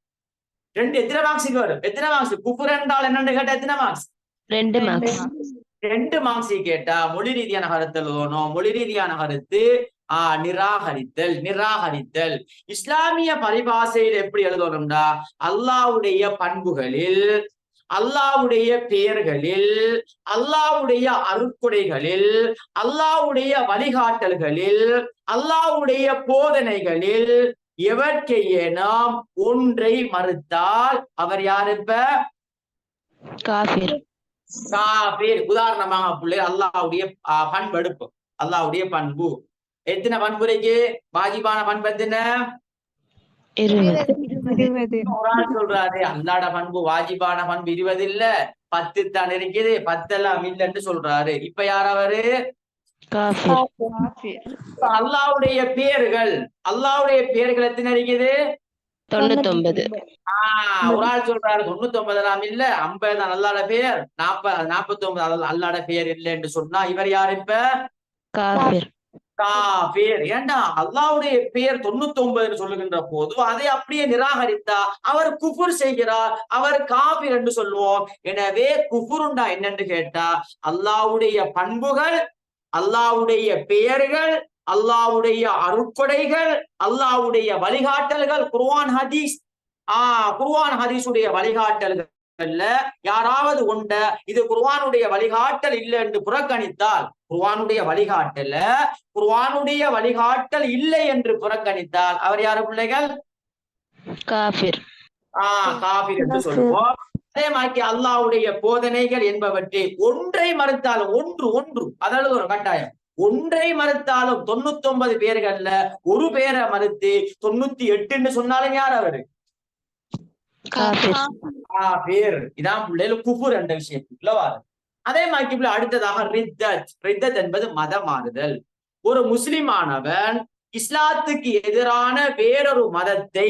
எத்தனை மார்க்ஸுக்கு வரும்? எத்தனை மார்க்ஸ்? குஃபுர் என்றால் என்னன்னு கேட்டா எத்தனை மார்க்ஸ்? 2 மார்க்ஸ். 2 மார்க்ஸ் கேட்டா மொழி ரீதியான கருத்து எழுதணும். மொழி ரீதியான கருத்து நிராகரித்தல். நிராகரித்தல் இஸ்லாமிய பரிபாசையில் எப்படி எழுதணும்டா, அல்லாஹ்வுடைய பண்புகளில் அல்லாஹ்வுடைய பெயர்களில், அல்லாஹ்வுடைய அருட்கொடைகளில், அல்லாஹ்வுடைய வழிகாட்டல்களில், அல்லாஹ்வுடைய போதனைகளில் எவற்றையேனும் ஒன்றை மறுத்தால் அவர் யார்? இப்ப காஃபிர். காபீர். உதாரணமாக பிள்ளை அல்லாஹ்வுடைய பண்பு எடுப்போம். அல்லாஹ்வுடைய பண்பு எத்தனை பண்பு இருக்கு? வாஜிபான பண்பு எத்தனை? 20. 20. ஒரு ஆள் சொல்றாரு அல்லாஹ்ட பண்பு வாஜிபான பண்பு 20 இல்ல 10 தான் இருக்குது, 10 எல்லாம் இல்லைன்னு சொல்றாரு. இப்ப யார் அவரு? காஃபிர். அல்லாஹ்வுடைய பெயர்கள், அல்லாஹ்வுடைய பெயர்கள் எத்தனை இருக்குது? 99. ஒரு ஆள் சொல்றாரு 99 எல்லாம் இல்ல 50 தான் அல்லாஹ்ட பெயர், 49 அல்லாஹ்ட பெயர் இல்லை என்று சொன்னா இவர் யார்? இப்ப காஃபிர். காஃபிர். ஏண்டா அல்லாஹ்வுடைய பெயர் 99 சொல்லுகின்ற போது அதை அப்படியே நிராகரித்தா அவர் குஃபுர் செய்கிறார், அவர் காஃபிர் என்று சொல்லுவோம். எனவே குஃபுருண்டா என்னன்னு கேட்டா அல்லாஹ்வுடைய பண்புகள், அல்லாஹ்வுடைய பெயர்கள், அல்லாஹ்வுடைய அருட்கொடைகள், அல்லாஹ்வுடைய வழிகாட்டல்கள், குர்ஆன் ஹதீஸ் குர்ஆன் ஹதீஸுடைய வழிகாட்டல்கள் யாராவது உண்ட இது குர்ஆனுடைய வழிகாட்டல் இல்லை என்று புறக்கணித்தால், குர்ஆனுடைய வழிகாட்டல் இல்லை என்று புறக்கணித்தால் அவர் யாரு பிள்ளைகள்? காஃபிர். காஃபிர் என்று சொல்லுவோம். அதே மாதிரி அல்லாஹ்வுடைய போதனைகள் என்பவற்றை ஒன்றை மறுத்தாலும், ஒன்று அதாவது ஒரு கட்டாயம், ஒன்றை மறுத்தாலும் 99 பேர்கள்ல ஒரு பேரை மறுத்து 98 சொன்னாலும் யார் அவரு? காஃபிர். இதான் பிள்ளைகள் குஃபுர் என்ற விஷயத்துக்குள்ள வாரு. அதே மாதிரி அடுத்ததாக ரித்தத் என்பது மதம் மாறுதல். ஒரு முஸ்லிமானவன் இஸ்லாத்துக்கு எதிரான வேறொரு மதத்தை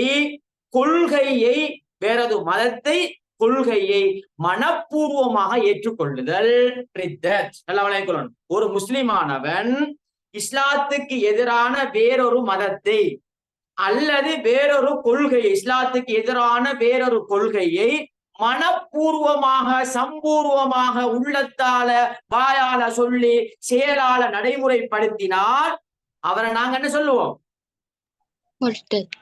கொள்கையை மனப்பூர்வமாக ஏற்றுக்கொள்ளுதல் ரித்தத். நல்லா விளங்கிக்கொள்ளணும். ஒரு முஸ்லிமானவன் இஸ்லாத்துக்கு எதிரான வேறொரு மதத்தை அல்லது வேறொரு கொள்கையை, இஸ்லாத்துக்கு எதிரான வேறொரு கொள்கையை மனப்பூர்வமாக சம்பூர்வமாக உள்ளத்தால வாயால சொல்லி செயலால நடைமுறைப்படுத்தினால் அவரை நாங்க என்ன சொல்லுவோம்? முர்தத்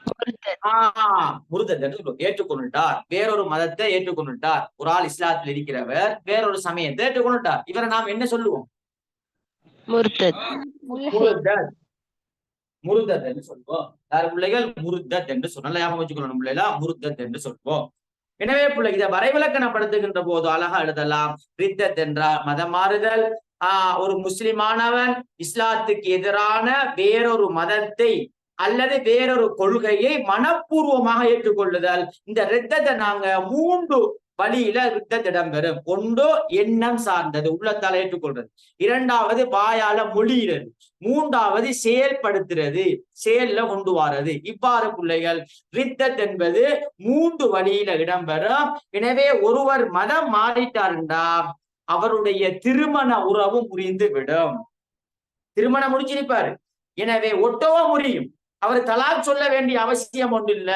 என்று சொல்லுவோம். ஏற்றுக்கொண்டுட்டார், வேறொரு மதத்தை ஏற்றுக்கொண்டுட்டார். ஒரு ஆள் இஸ்லாத்தில் இருக்கிறவர் வேறொரு சமயத்தை ஏற்றுக்கொண்டுட்டார், இவரை நாம் என்ன சொல்லுவோம்? முர்தத் என்று சொல்வோம். யார் பிள்ளைகள்? முர்தத் என்று சொன்ன ஞாபகம் வச்சுக்கணும் பிள்ளைகளா, முர்தத் என்று சொல்வோம். எனவே பிள்ளை இதை வரைவிலக்கணப்படுத்துகின்ற போது அழகா எழுதலாம். ரித்தத் என்றால் மதம் மாறுதல். ஒரு முஸ்லிமானவன் இஸ்லாத்துக்கு எதிரான வேறொரு மதத்தை அல்லது வேறொரு கொள்கையை மனப்பூர்வமாக ஏற்றுக்கொள்ளுதல். இந்த ரித்தத்தை நாங்க 3 வழியில ரித்தத் இடம்பெறும். ஒன்று எண்ணம் சார்ந்தது, உள்ளத்தால ஏற்றுக்கொள்றது. 2வது வாயால மொழியிறது. 3வது செயல்படுத்துறது, செயல்ல கொண்டு வாரது. இவ்வாறு பிள்ளைகள் ரித்தத் என்பது 3 வழியில இடம்பெறும். எனவே ஒருவர் மதம் மாறிட்டாருண்டா அவருடைய திருமண உறவு முறிந்து விடும். திருமணம் முடிச்சிருப்பாரு, எனவே ஒட்டோவ முறியும். அவர் தலாக் சொல்ல வேண்டிய அவசியம் ஒன்று இல்ல.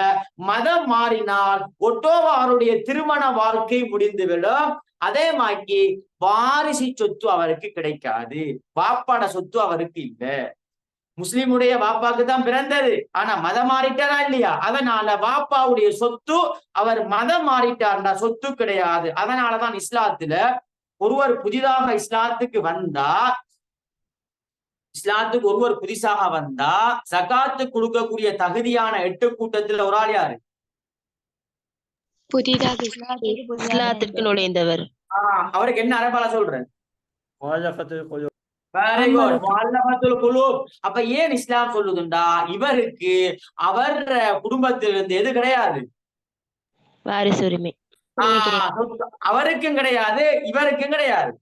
மதம் மாறினால் ஒட்டோவா அவருடைய திருமண வாழ்க்கை முடிந்துவிடும். அதே மாதிரி வாரிசு சொத்து அவருக்கு கிடைக்காது, பாப்பாட சொத்து அவருக்கு இல்ல. முஸ்லிமுடைய பாப்பாக்கு தான் பிறந்தது, ஆனா மதம் மாறிட்டாரா இல்லையா, அதனால பாப்பாவுடைய சொத்து அவர் மதம் மாறிட்டார்னா சொத்து கிடையாது. அதனாலதான் இஸ்லாத்துல ஒருவர் புதிதாக ஒருவர் புதிசாக வந்தா ஜகாத்து கொடுக்கக்கூடிய தகுதியான 8 கூட்டத்துல ஒரு ஆள் யாரு? புதிதாக இஸ்லாத்திற்கு நுழைந்தவர். அவருக்கு என்ன அரபால சொல்றேன்? அப்ப ஏன் இஸ்லாம் சொல்லுதுண்டா இவருக்கு அவர் குடும்பத்திலிருந்து எது கிடையாது? வாரிசு உரிமை அவருக்கும் கிடையாது, இவருக்கும் கிடையாது.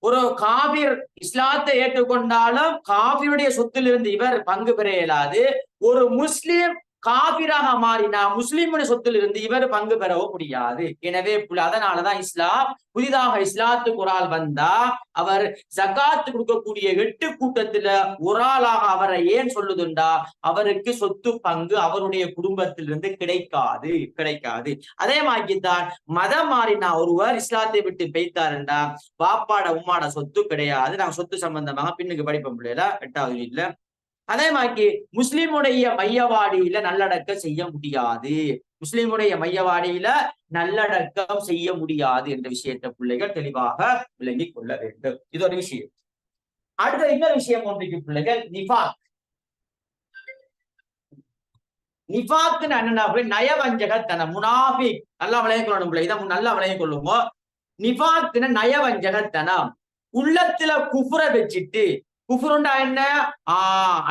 ஒரு காபிர் இஸ்லாத்தை ஏற்றுக்கொண்டாலும் காபிருடைய சொத்திலிருந்து இவர் பங்கு பெற இயலாது. ஒரு முஸ்லிம் காபிராக மாறினா முஸ்லிமுடைய சொத்திலிருந்து இவர் பங்கு பெறவும் முடியாது. எனவே அதனாலதான் இஸ்லாம் புதிதாக இஸ்லாத்துக்கு ஒரு ஆள் வந்தா அவர் ஜகாத்து கொடுக்கக்கூடிய 8 கூட்டத்துல ஒரு ஆளாக அவரை ஏன் சொல்லுதுண்டா அவருக்கு சொத்து பங்கு அவருடைய குடும்பத்திலிருந்து கிடைக்காது. அதே மாதிரிதான் மதம் மாறினா ஒருவர் இஸ்லாத்தை விட்டு பெய்த்தாருண்டா பாப்பாட உம்மாட சொத்து கிடையாது. நாங்க சொத்து சம்பந்தமாக பின்னுக்கு படிப்போம் பிள்ளைல 8வது வீட்டுல. அதே மாதிரி முஸ்லிமுடைய மையவாடியில நல்லடக்க செய்ய முடியாது. முஸ்லிமுடைய மையவாடியில நல்லடக்கம் செய்ய முடியாது என்ற விஷயத்தை பிள்ளைகள் தெளிவாக விளங்கிக் கொள்ள வேண்டும். இது ஒரு விஷயம். அடுத்த இன்னொரு விஷயம் ஒன்றைக்கு பிள்ளைகள் நிஃபாக். நிஃபாக்குன்னு என்னன்னா நயவஞ்சகத்தனம், முனாஃபிக். நல்லா விளைய கொள்ளணும் பிள்ளை, இதை நல்லா விளைய கொள்ளுங்க. நிஃபாக்குன்னு நயவஞ்சகத்தனம், உள்ளத்துல குஃப்ர வச்சுட்டு. குஃப்ருண்டா என்ன?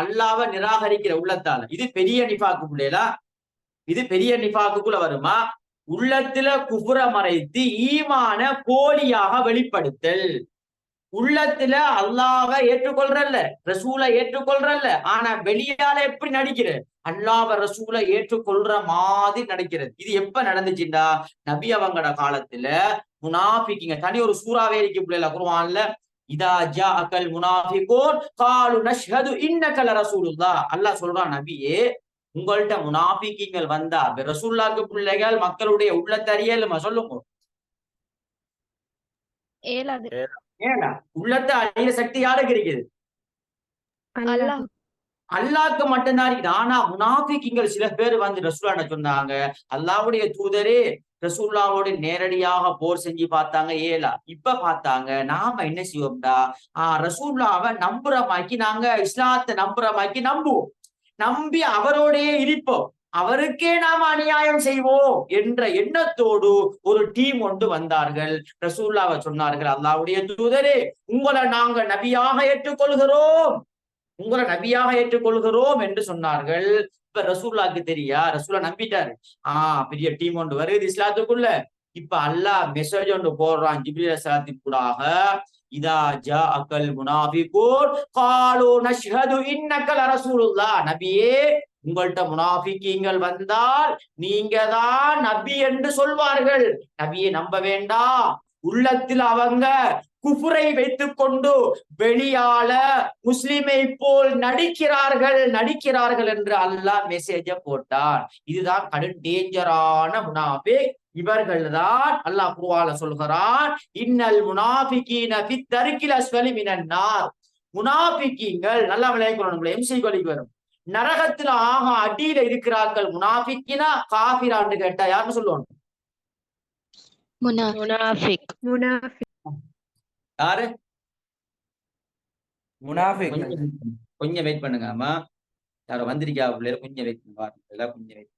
அல்லாஹ்வை நிராகரிக்கிற உள்ளத்தால. இது பெரிய நிஃபாக்கு பிள்ளைகளா, இது பெரிய நிஃபாக்குள்ள வருமா? உள்ளத்துல குஃப்ர மறைத்து ஈமான போலியாக வெளிப்படுத்தல். உள்ளத்துல அல்லாஹ்வை ஏற்றுக்கொள்றல்ல, ரசூலை ஏற்றுக்கொள்றல்ல, ஆனா வெளியால எப்படி நடிக்கிற? அல்லாஹ்வை ரசூலை ஏற்றுக்கொள்ற மாதிரி நடிக்கிறது. இது எப்ப நடந்துச்சுண்டா, நபி அவங்கட காலத்துல முனாஃபிக்கிங்க தனி ஒரு சூறாவே இருக்கு பிள்ளைல குர்ஆன்ல. இதா ஜாஅகல் முனாஃபிகூன் காலு நஷ்ஹது இன்னக லரசூலுல்லாஹ். அல்லாஹ் சொல்றான், நபியே உங்கள்ட்ட முனாஃபிக்கீங்கள் வந்தா ரசூலுல்லாஹ்க்கு பிள்ளைகள் மக்களுடைய உள்ளத்தை அறியலுமா? சொல்லுங்க. ஏலாது. ஏன்னா உள்ளத்தை அறிய சக்தி யாருக்கு இருக்குது? அல்லாஹ். அல்லாஹ்க்கு மட்டும்தான் இருக்குது. ஆனா முனாஃபிக்கீங்கள் சில பேர் வந்து ரசூலுல்லாஹ்ட்ட சொன்னாங்க, அல்லாஹ்வுடைய தூதரே ரசூலுல்லாஹ்வோடு நேரடியாக போர் செஞ்சு பார்த்தாங்க, ஏலா. இப்ப பார்த்தாங்க, நாம என்ன செய்வோம்டா, ரசூலுல்லாஹ்வை நம்புறமாக்கி நாங்க இஸ்லாத்தை நம்புறமாக்கி நம்புவோம், நம்பி அவரோடையே இருப்போம், அவருக்கே நாம் அநியாயம் செய்வோம் என்ற எண்ணத்தோடு ஒரு டீம் ஒன்று வந்தார்கள். ரசூலுல்லாஹ்வை சொன்னார்கள், அல்லாஹ்வுடைய தூதரே உங்களை நாங்க நபியாக ஏற்றுக்கொள்கிறோம், உங்களை நபியாக ஏற்றுக்கொள்கிறோம் என்று சொன்னார்கள். இப்ப ரசூலுல்லாஹ்க்கு தெரியா, ரசூலுல்லாஹ் நம்பிட்டாரு. பெரிய டீம் ஒன்று வருது இஸ்லாத்துக்குள்ள. இப்ப அல்லாஹ் மெசேஜ் ஒன்று போடுறான் ஜிப்ரீல் அலைஹிஸ்ஸலாத்தின் கூடாக. இதா ஜாஅகல் முனாஃபிகூன் காலு நஷ்ஹது இன்னக லரசூலுல்லாஹ். நபியே உங்கள்ட்ட முனாஃபிக்கீங்கள் வந்தால் நீங்க தான் நபி என்று சொல்வார்கள். நபியை நம்ப வேண்டாம். உள்ளத்தில் அவங்க குஃபுரை வைத்துக் கொண்டு வெளியால முஸ்லிமை போல் நடிக்கிறார்கள் என்று அல்லாஹ் மெசேஜ போட்டான். இதுதான் கடும் டேஞ்சரான முனாஃபிக். இவர்கள் தான் அல்லாஹ் குர்ஆன்ல சொல்கிறான், இன்னல் முனாஃபிகீன ஃபி தர்கில் அஸ்ஃபலி மினன் நார். முனாஃபிக்கீங்கள் நல்லா விளையாடணும், எம்சி கோலிக்கு வரும், நரகத்துல அடியில இருக்கிறார்கள். முனாஃபிக்கினா காஃபிரான்னு கேட்டா யாருன்னு சொல்லுவாங்க? முனாஃபிக். யாரு? முனாஃபிக். கொஞ்சம் வெயிட் பண்ணுங்க. அம்மா யாரும் வந்திருக்கா பிள்ளைல, கொஞ்சம் வெயிட் பண்ணுங்க, கொஞ்சம் வெயிட்.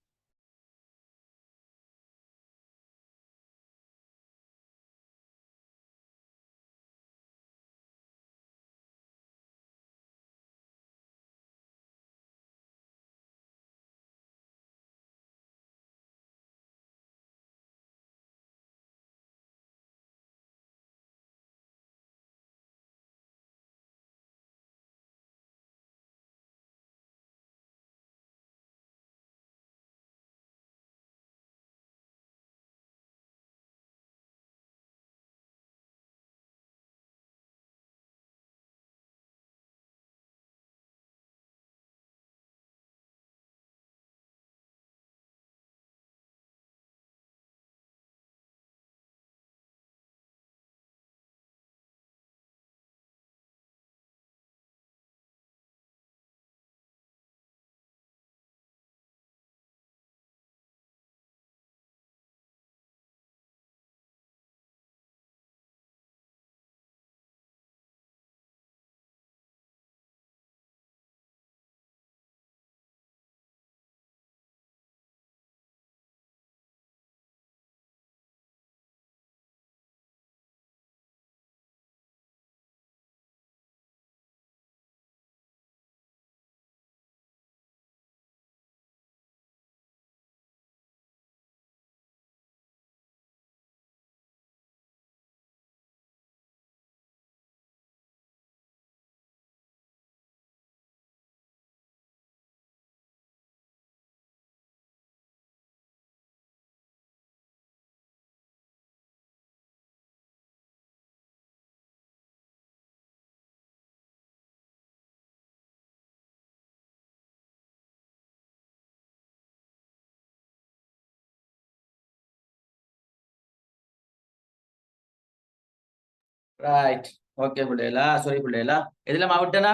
ரைட், ஓகே பிள்ளைகளா, சரி பிள்ளைகளா, எதுல மாவிட்டனா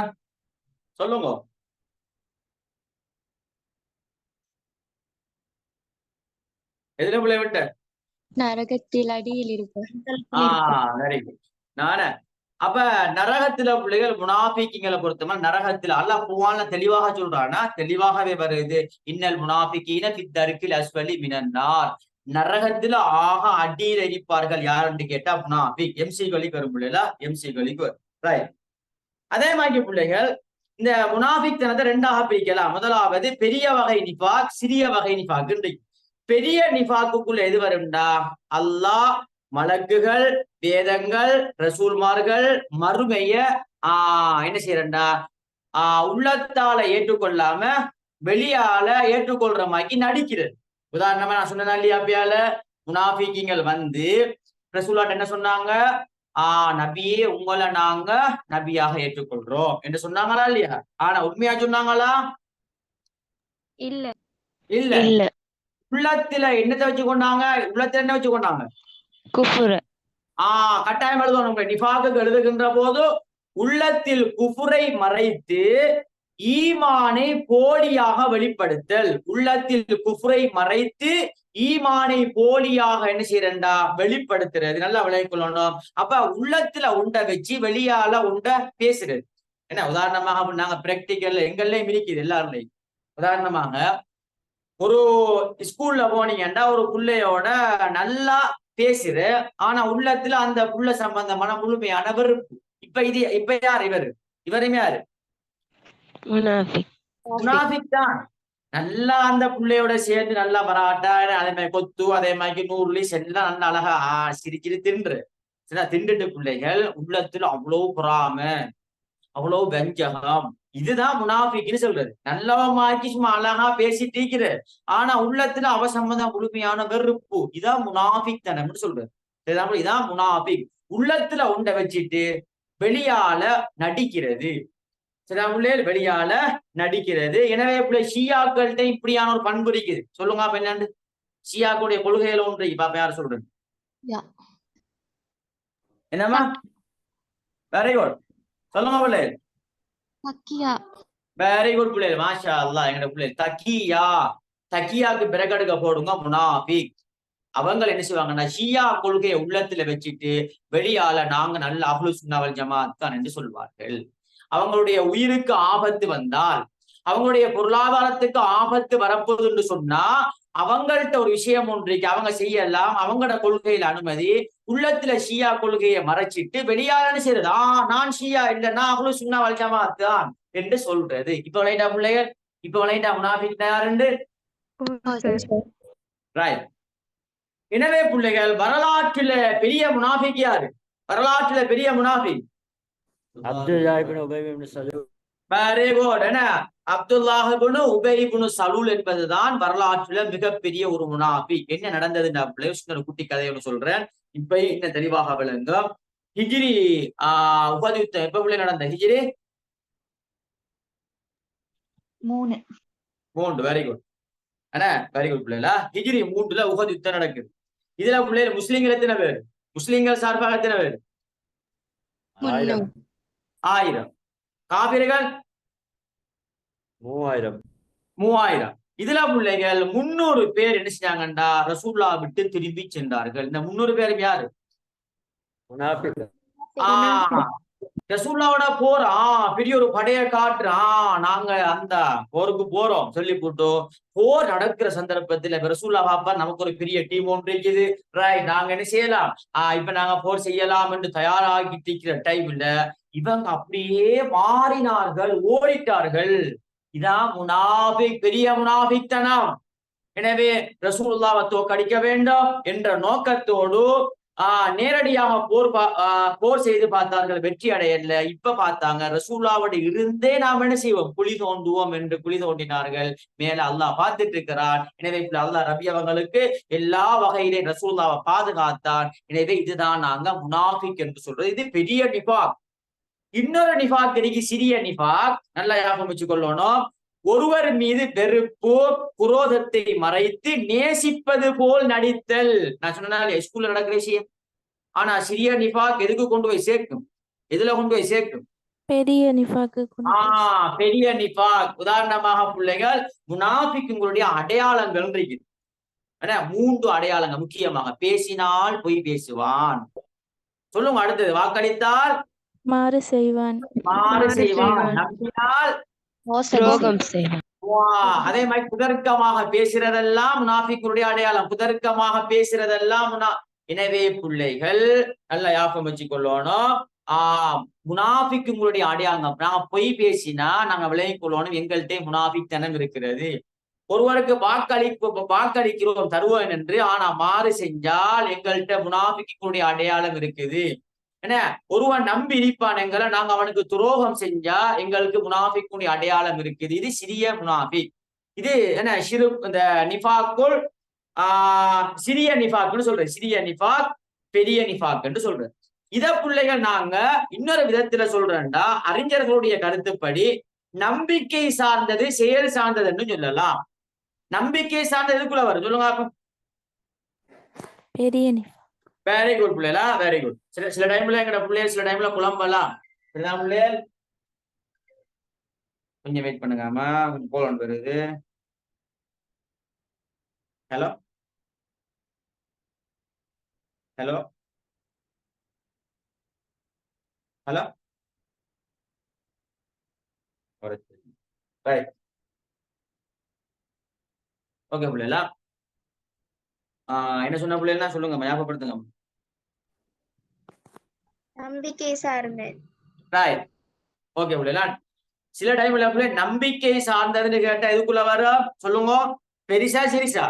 சொல்லுங்க. எதுல பிள்ளை விட்ட நரகத்தில் அடியில் இருப்பார். Very good. நானே அப்ப நரகத்துல பிள்ளைகள் முனாஃபிக்குங்களை பொறுத்தமா நரகத்துல அல்லாஹ் குர்ஆன்ல தெளிவாக சொல்றானா, தெளிவாகவே வருது. இன்னல் முனாஃபிகீன ஃபித்தர்கில் அஸ்வலி மினன்னார். நரகத்துல ஆக அடியில் இருப்பார்கள் யாருன்னு கேட்டா முனாஃபிக். எம்சி கலிக்கு வரும் பிள்ளைல, எம்சி கலிக்கு வரும். ரைட். அதே மாதிரி பிள்ளைகள் இந்த முனாஃபிக் தனத்தை ரெண்டாக பிரிக்கலாம். முதலாவது பெரிய வகை நிஃபாக், சிறிய வகை நிஃபாக். பெரிய நிஃபாக்குக்குள்ள எது வரும்டா, அல்லாஹ், மலக்குகள், வேதங்கள், ரசூல்மார்கள், மறுமைய என்ன செய்யறா, உள்ளத்தால ஏற்றுக்கொள்ளாம வெளியால ஏற்றுக்கொள்ற மாதிரி நடிக்கிறது. உதாரணமா நான் சொன்னா இல்லையா, அப்பயால முனாஃபிக்குங்கள் வந்து ரசூலாட்ட என்ன சொன்னாங்க, நபியே உங்களை நாங்க நபியாக ஏற்றுக்கொள்றோம் என்று சொன்னாங்களா இல்லையா? ஆனா உண்மையா சொன்னாங்களா? இல்ல இல்ல. இல்ல உள்ளத்துல என்னத்தை வச்சு கொண்டாங்க? உள்ளத்துல என்ன வச்சு கொண்டாங்க? குஃபுர. கட்டாயம் எழுதணும். நிஃபாக்கு எழுதுகின்ற போது உள்ளத்தில் குஃபுரை மறைத்து ஈமானை போலியாக வெளிப்படுத்தல். உள்ளத்தில் குஃபுரை மறைத்து ஈமானை போலியாக என்ன செய்யறா, வெளிப்படுத்துறது. நல்லா விளங்கிக் கொள்ளணும். அப்ப உள்ளத்துல உண்ட வச்சு வெளியால உண்ட பேசுறது. என்ன உதாரணமாக நாங்க பிராக்டிக்கல்ல எங்கள்லயும் இருக்குது எல்லாருலையும். உதாரணமாக ஒரு ஸ்கூல்ல போனீங்கன்னா ஒரு பிள்ளையோட நல்லா பேசுற, ஆனா உள்ளத்துல அந்த புள்ள சம்பந்தமான முழுமையான வெறுப்பு. இப்ப யார் இவரு? இவருமே யாரு? முனாஃபிக் தான். நல்லா அந்த பிள்ளையோட சேர்ந்து நல்லா பராட்டா, அதே மாதிரி கொத்து, அதே மாதிரி 100 எல்லாம் நல்லா அழகா சிரிச்சிட்டு தின்று திண்டுட்டு பிள்ளைகள் உள்ளத்துல அவ்வளவு பொறாம, அவ்வளவு வஞ்சகம். இதுதான் முனாஃபிக்னு சொல்றது. நல்லவமாக்கி சும்மா அழகா பேசிட்டு இருக்கிற, ஆனா உள்ளத்துல அவ சம்பந்தம் முழுமையான வெறுப்பு. இதான் முனாஃபிக் தானே சொல்றது. இதான் முனாஃபிக். உள்ளத்துல உண்ட வச்சுட்டு வெளியால நடிக்கிறது. வெளியால நடிக்கிறது. எனவே ஷியாக்கள்கிட்ட இப்படியான ஒரு பண்பு இருக்குது. சொல்லுங்க அப்ப என்னன்னு ஷியாக்களுடைய கொள்கையில ஒன்று பாப்ப யாரு சொல்றது? என்னமா? Very good. சொல்லுங்க பிள்ளைகள். வெரி குட் பிள்ளைகள், மாஷா அல்லாஹ். எங்க பிள்ளைகள் தக்கியா, தக்கியாக்கு பிறகடுக்க போடுங்க முனாஃபிக். அவங்க என்ன செய்வாங்கன்னா ஷியா கொள்கையை உள்ளத்துல வச்சுட்டு வெளியால நாங்க நல்ல அஹ்லு சுன்னா வல் ஜமாஅத் தான் என்று சொல்வார்கள். அவங்களுடைய உயிருக்கு ஆபத்து வந்தால், அவங்களுடைய பொருளாதாரத்துக்கு ஆபத்து வரப்போகுதுன்னு சொன்னா அவங்கள்ட்ட ஒரு விஷயம் ஒன்றைக்கு அவங்க செய்யலாம். அவங்களோட கொள்கையில அனுமதி. உள்ளத்துல ஷியா கொள்கையை மறைச்சிட்டு வெளியால செய்யறது, நான் ஷியா இல்ல, நான் அஹ்லு சுன்னா வல் ஜமாஅத் தான் என்று சொல்றது. இப்ப விளையாண்டா பிள்ளைகள், இப்ப விளையாண்டா முனாஃபிக் யாருண்டு? ரைட். எனவே பிள்ளைகள் வரலாற்றுல பெரிய முனாஃபிக் யாரு? வரலாற்றுல பெரிய முனாஃபிக் அப்துல்லாஹ் இப்னு உபை இப்னு சலூல். Very good. என்ன அப்துல்லாஹ் இப்னு உபை இப்னு சலூல் என்பதுதான் வரலாற்றுல மிகப்பெரிய ஒரு முனாஃபிக். என்ன நடந்ததுன்னு ஒரு குட்டி கதையை சொல்றேன். இப்ப என்ன தெளிவாக விளங்கும். ஹிஜ்ரி உஹது யுத்தம் எப்ப பிள்ளை நடந்த? ஹிஜ்ரி 3. Very good. என்ன வெரி குட் பிள்ளைல. ஹிஜ்ரி 3ல உஹது யுத்தம் நடக்குது. இதுல பிள்ளைல முஸ்லிம்கள் எத்தனை பேர்? முஸ்லிம்கள் சார்பாக எத்தனை பேர்? 1000. காபிர்கள் 3000. இதுல பிள்ளைகள் 300 பேர் என்ன செஞ்சாங்கண்டா ரசூல்லா விட்டு திரும்பி சென்றார்கள். இந்த 300 பேரும் யாரு? ரசூல்லாவோட போர் பெரிய ஒரு படைய காட்டு, நாங்க அந்த போருக்கு போறோம் சொல்லி போட்டு போர் நடக்கிற சந்தர்ப்பத்துல ரசூல்லா பாப்பா நமக்கு ஒரு பெரிய டீம் ஒன்று இருக்குது, ரைட் நாங்க என்ன செய்யலாம், இப்ப நாங்க போர் செய்யலாம் என்று தயாராகிட்டு இருக்கிற டைம்ல இவங்க அப்படியே மாறினார்கள், ஓடிட்டார்கள். இதான் முனாஃபிக், பெரிய முனாஃபிக்தனம். எனவே ரசூலுல்லாஹ்வை தோற்கடிக்க வேண்டும் என்ற நோக்கத்தோடு நேரடியாக போர் செய்து பார்த்தார்கள், வெற்றி அடையல. இப்ப பார்த்தாங்க ரசூலுல்லாஹ்வோடு இருந்தே நாம் என்ன செய்வோம், குழி தோண்டுவோம் என்று குழி தோண்டினார்கள். மேல அல்லாஹ் பார்த்துட்டு இருக்கிறார். எனவே அல்லாஹ் ரபி அவங்களுக்கு எல்லா வகையிலே ரசூலுல்லாஹ்வை பாதுகாத்தான். எனவே இதுதான் நாங்க முனாஃபிக் என்று சொல்றது. இது பெரிய நிஃபாக். இன்னொரு நிஃபாக் இருக்கு, சிறிய நிஃபாக். நல்லா ஞாபகம் வச்சு கொள்ளணும். ஒருவர் மீது வெறுப்பு, குரோதத்தை மறைத்து நேசிப்பது போல் நடித்தல். நான் சொன்ன ஸ்கூல்ல நடக்கிற விஷயம். ஆனா சிறிய நிஃபாக் எதுக்கு கொண்டு போய் சேர்க்கும்? எதுல கொண்டு போய் சேர்க்கும்? பெரிய நிஃபாக்கு. பெரிய நிஃபாக். உதாரணமாக பிள்ளைகள் முனாஃபிக்குங்களுடைய அடையாளங்கள் இருக்குது. ஏன்னா 3 அடையாளங்கள் முக்கியமாக. பேசினால் பொய் பேசுவான். சொல்லுங்க அடுத்தது. வாக்களித்தால் மாறு செய்வான். மாறு செய்வான். நம்பினால் துரோகம் செய்வான். அதே மாதிரி குதர்க்கமாக பேசுறதெல்லாம் முனாஃபிக்குடைய அடையாளம். குதர்க்கமாக பேசுறதெல்லாம் எனவே பிள்ளைகள் நல்லா ஞாபகம் வச்சுக்கொள்ளணும். முனாஃபிக்குங்களுடைய அடையாளம். நாங்க பொய் பேசினா நாங்க விலகிக் கொள்ளணும். எங்கள்கிட்ட முனாஃபிக்தனம் இருக்கிறது. ஒருவருக்கு வாக்களிக்கிறோம் தருவோம் என்று, ஆனா மாறு செஞ்சால் எங்கள்கிட்ட முனாஃபிக்குடைய அடையாளம் இருக்குது. என்ன ஒருவன் நம்பி இருப்பான் எங்களை, நாங்க அவனுக்கு துரோகம் செஞ்சா எங்களுக்கு முனாஃபிக்குடைய அடையாளம் இருக்குது. இது சிறிய முனாஃபிக். இது என்ன இந்த நிஃபாக்குள் சிறிய நிஃபாக்னு சொல்றேன். சிறிய நிஃபாக், பெரிய நிஃபாக் என்று சொல்றேன். இத பிள்ளைகள் நாங்க இன்னொரு விதத்துல சொல்றேன்டா, அறிஞர்களுடைய கருத்துப்படி நம்பிக்கை சார்ந்தது செயல் சார்ந்ததுன்னு சொல்லலாம். நம்பிக்கை சார்ந்தது எதுக்குள்ள வரும் சொல்லுங்க. பெரிய வெரி குட் பிள்ளைகளா, வெரி குட். சில டைம்ல எங்கட பிள்ளைகள் சில டைம்ல குழம்பலாம். பிள்ளைகள் கொஞ்சம் வெயிட் பண்ணுங்கம்மா, கொஞ்சம் போன் வருது. Hello hello hello right. Okay பிள்ளைகளா, என்ன சொன்ன பிள்ளைகளா சொல்லுங்க, ஞாபகப்படுத்துங்க. நம்பிக்கை சார்ந்தது. ரைட். ஓகே பிள்ளைகளா, சில டைம்ல பிள்ளை நம்பிக்கை சார்ந்ததுன்னு கேட்டா எதுக்குள்ள வரும் சொல்லுங்க? பெரிசா சிரிசா?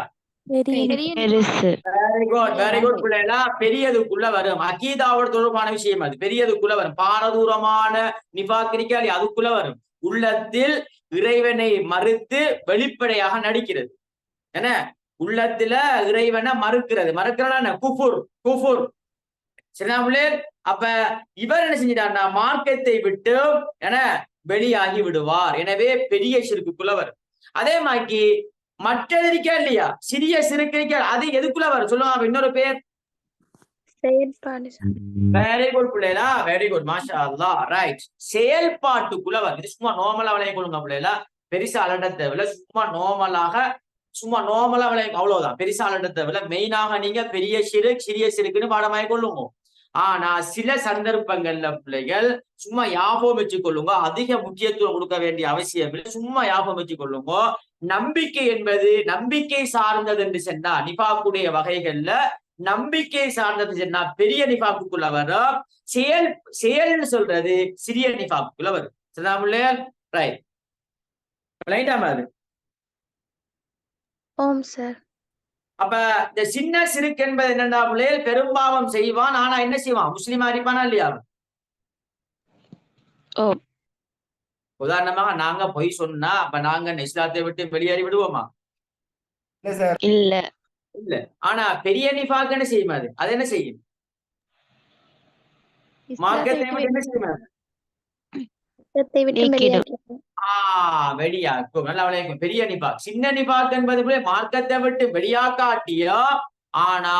பெருசு. வெரி குட், வெரி குட் பிள்ளைகளா, பெரியதுக்குள்ள வரும். அகீதாவோட தொடர்பான விஷயம் அது. பெரியதுக்குள்ள வரும். பாரதூரமான நிஃபாக் இருக்காது, அதுக்குள்ள வரும். உள்ளத்தில் இறைவனை மறுத்து வெளிப்படையாக நடிக்கிறது. என்ன உள்ளத்துல இறைவனை மறுக்கிறது. மறுக்கிறனா குஃபுர், குஃபுர். சரிதா பிள்ளைகள்? அப்ப இவர் என்ன செஞ்சிட்டாருன்னா மார்க்கத்தை விட்டு என வெளியாகி விடுவார். எனவே பெரிய சிறுக்குள்ள வரும். அதே மாதிரி மற்றது இருக்கா இல்லையா, சிறிய சிறுக்கு இருக்கா, அது எதுக்குள்ள வரும் சொல்லுவாங்க? இன்னொரு பேர் செயல்பாடு. வெரி குட் பிள்ளைகளா, வெரி குட், மாஷா அல்லாஹ். ரைட். செயல்பாட்டுக்குள்ள வரும். இது சும்மா நார்மலா விளைய கொள்ளுங்க பிள்ளைகளா, பெருசா அலட்ட தேவையில்ல. சும்மா நார்மலா விளைய, அவ்வளவுதான். பெருசா அலட்ட தேவையில்ல. மெயினாக நீங்க பெரிய சிறிய சிறுக்குன்னு பாடமாய் கொள்ளுங்க. ஆனா சில சந்தர்ப்பங்கள்ல பிள்ளைகள் சும்மா ஞாபகம் வச்சு கொள்ளுங்க. அதிக முக்கியத்துவம் கொடுக்க வேண்டிய அவசியம் இல்லை. சும்மா ஞாபகம் வச்சு கொள்ளுங்க. நம்பிக்கை என்பது நம்பிக்கை சார்ந்தது என்று சொன்னா நிஃபாக்குடைய வகைகள்ல நம்பிக்கை சார்ந்தது சொன்னா பெரிய நிஃபாக்குள்ள வரும். செயல்னு சொல்றது சிறிய நிஃபாக்குள்ள வரும். சரிதா பிள்ளைகள்? ரைட். ரைட்டா மாதிரி. ஓம் சார். அப்ப இந்த சின்ன சிறுக்கு என்பது என்னண்டா பிள்ளைகள், பெரும்பாவம் செய்வான். ஆனா என்ன செய்வான்? முஸ்லிமா இருப்பானா இல்லையா? உதாரணமாக நாங்க பொய் சொன்னா அப்ப நாங்க இஸ்லாத்தை விட்டு வெளியேறி விடுவோமா? இல்ல. இல்ல. ஆனா பெரிய நிஃபாக் என்ன செய்யும்? அது என்ன செய்யும்? மார்க்கத்தை விட்டு என்ன செய்யும்? வெளியாக்கும். நல்லா விளையாக்கும். பெரிய நிஃபாக். சின்ன நிஃபாக் என்பது மார்க்கத்தை விட்டு வெளியாக்காட்டியா, ஆனா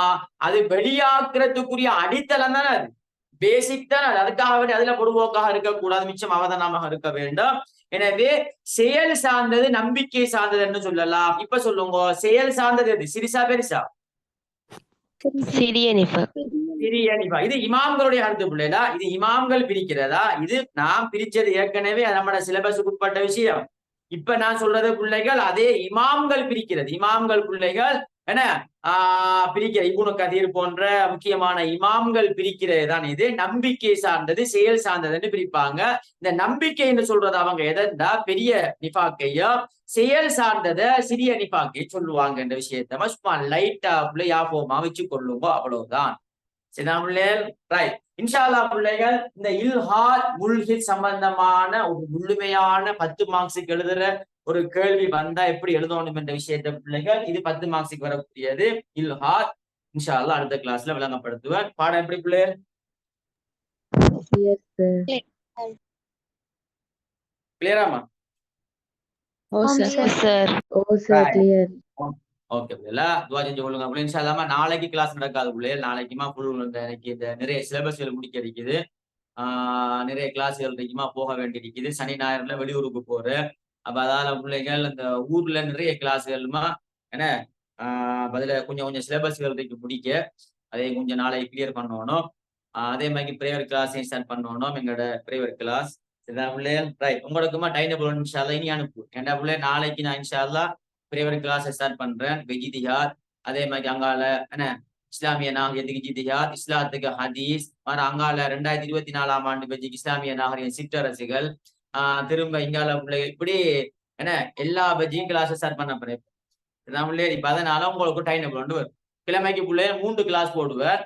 அது வெளியாக்குறதுக்குரிய அடித்தளம் தானே, அது பேசிக் தான். அதுக்காக அதுல பொதுவோக்காக இருக்கக்கூடாது, மிச்சம் அவதானமாக இருக்க வேண்டும். எனவே செயல் சார்ந்தது நம்பிக்கை சார்ந்ததுன்னு சொல்லலாம். இப்ப சொல்லுங்க, செயல் சார்ந்தது எது, சிறிசா பெருசா? சிறிய நிஃபாக். சிறிய நிஃபாக். இது இமாம்களுடைய கருத்து பிள்ளைடா. இது இமாம்கள் பிரிக்கிறதா? இது நான் பிரிச்சது ஏற்கனவே நம்மளோட சிலபஸுக்கு உட்பட்ட விஷயம். இப்ப நான் சொல்றது பிள்ளைகள் அதே இமாம்கள் பிரிக்கிறது. இமாம்கள் பிள்ளைகள் என்ன பிரிக்கிற இப்னு கதீர் போன்ற முக்கியமான இமாம்கள் பிரிக்கிறது தான் இது. நம்பிக்கை சார்ந்தது செயல் சார்ந்ததுன்னு பிரிப்பாங்க. இந்த நம்பிக்கைன்னு சொல்றது அவங்க எதா பெரிய நிஃபாக்கையோ, செயல் சார்ந்தத சிறிய நிஃபாக்கை சொல்லுவாங்க. இந்த விஷயத்த சும்மா லைட்டா யாபோமா வச்சு கொள்ளுங்க, அவ்வளவுதான். சரிதான் பிள்ளைகள்? ரைட். இன்ஷா அல்லாஹ் பிள்ளைகள், இந்த இல்ஹாத் முல்ஹித் சம்பந்தமான ஒரு முழுமையான 10 மார்க்ஸுக்கு எழுதுற ஒரு கேள்வி வந்தா எப்படி எழுதணும் என்ற விஷயத்த பிள்ளைகள், இது 10 மார்க்ஸுக்கு வரக்கூடியது இல்ஹாத். இன்ஷா அல்லாஹ் அடுத்த கிளாஸ்ல விளங்கப்படுத்துவேன். பாடம் எப்படி பிள்ளைகள்? கிளியராமா? ஓகே பிள்ளைகளா, துவா செஞ்சு கொள்ளுங்க. அப்படி இன்ஷா அல்லாஹ் நாளைக்கு கிளாஸ் நடக்காது பிள்ளைகள். நாளைக்குமா ஃபுல் இன்னைக்கு இந்த நிறைய சிலபஸ்கள் முடிக்க இருக்குது. நிறைய கிளாஸ்கள் இருக்குமா போக வேண்டி இருக்குது. சனி ஞாயிறுல வெளியூருக்கு போறேன். அப்ப அதால பிள்ளைகள் இந்த ஊர்ல நிறைய கிளாஸ்களுமா என்ன பதில கொஞ்சம் கொஞ்சம் சிலபஸ்கள் இருக்கு முடிக்க, அதை கொஞ்சம் நாளைக்கு கிளியர் பண்ணணும். அதே மாதிரி பிரேயர் கிளாஸையும் ஸ்டார்ட் பண்ணணும். எங்களோட பிரேயர் கிளாஸ் பிள்ளைகள் ரைட். உங்களுக்குமா டைம் டேபிள் இன்ஷால்லா இனி அனுப்பு. ஏன்டா பிள்ளை நாளைக்கு நான் இன்ஷால்லா பிரேயர் கிளாஸை ஸ்டார்ட் பண்றேன். வெஜிதிஹாத் அதே மாதிரி அங்கால என்ன இஸ்லாமிய நாகரிகத்துக்கு ஜிதிஹாத், இஸ்லாத்துக்கு ஹதீஸ், அங்கால 2024ஆம் ஆண்டு பெஜிக் இஸ்லாமிய நாகரிக சிற்றரசுகள், திரும்ப இங்கால பிள்ளைகள் இப்படி என்ன எல்லா பெஜியும் கிளாஸை ஸ்டார்ட் பண்ண போறேன். இப்ப அதனால உங்களுக்கு டைம் டேபிள் கொண்டு வரும். கிழமைக்கு பிள்ளைகள் 3 கிளாஸ் போடுவேன்.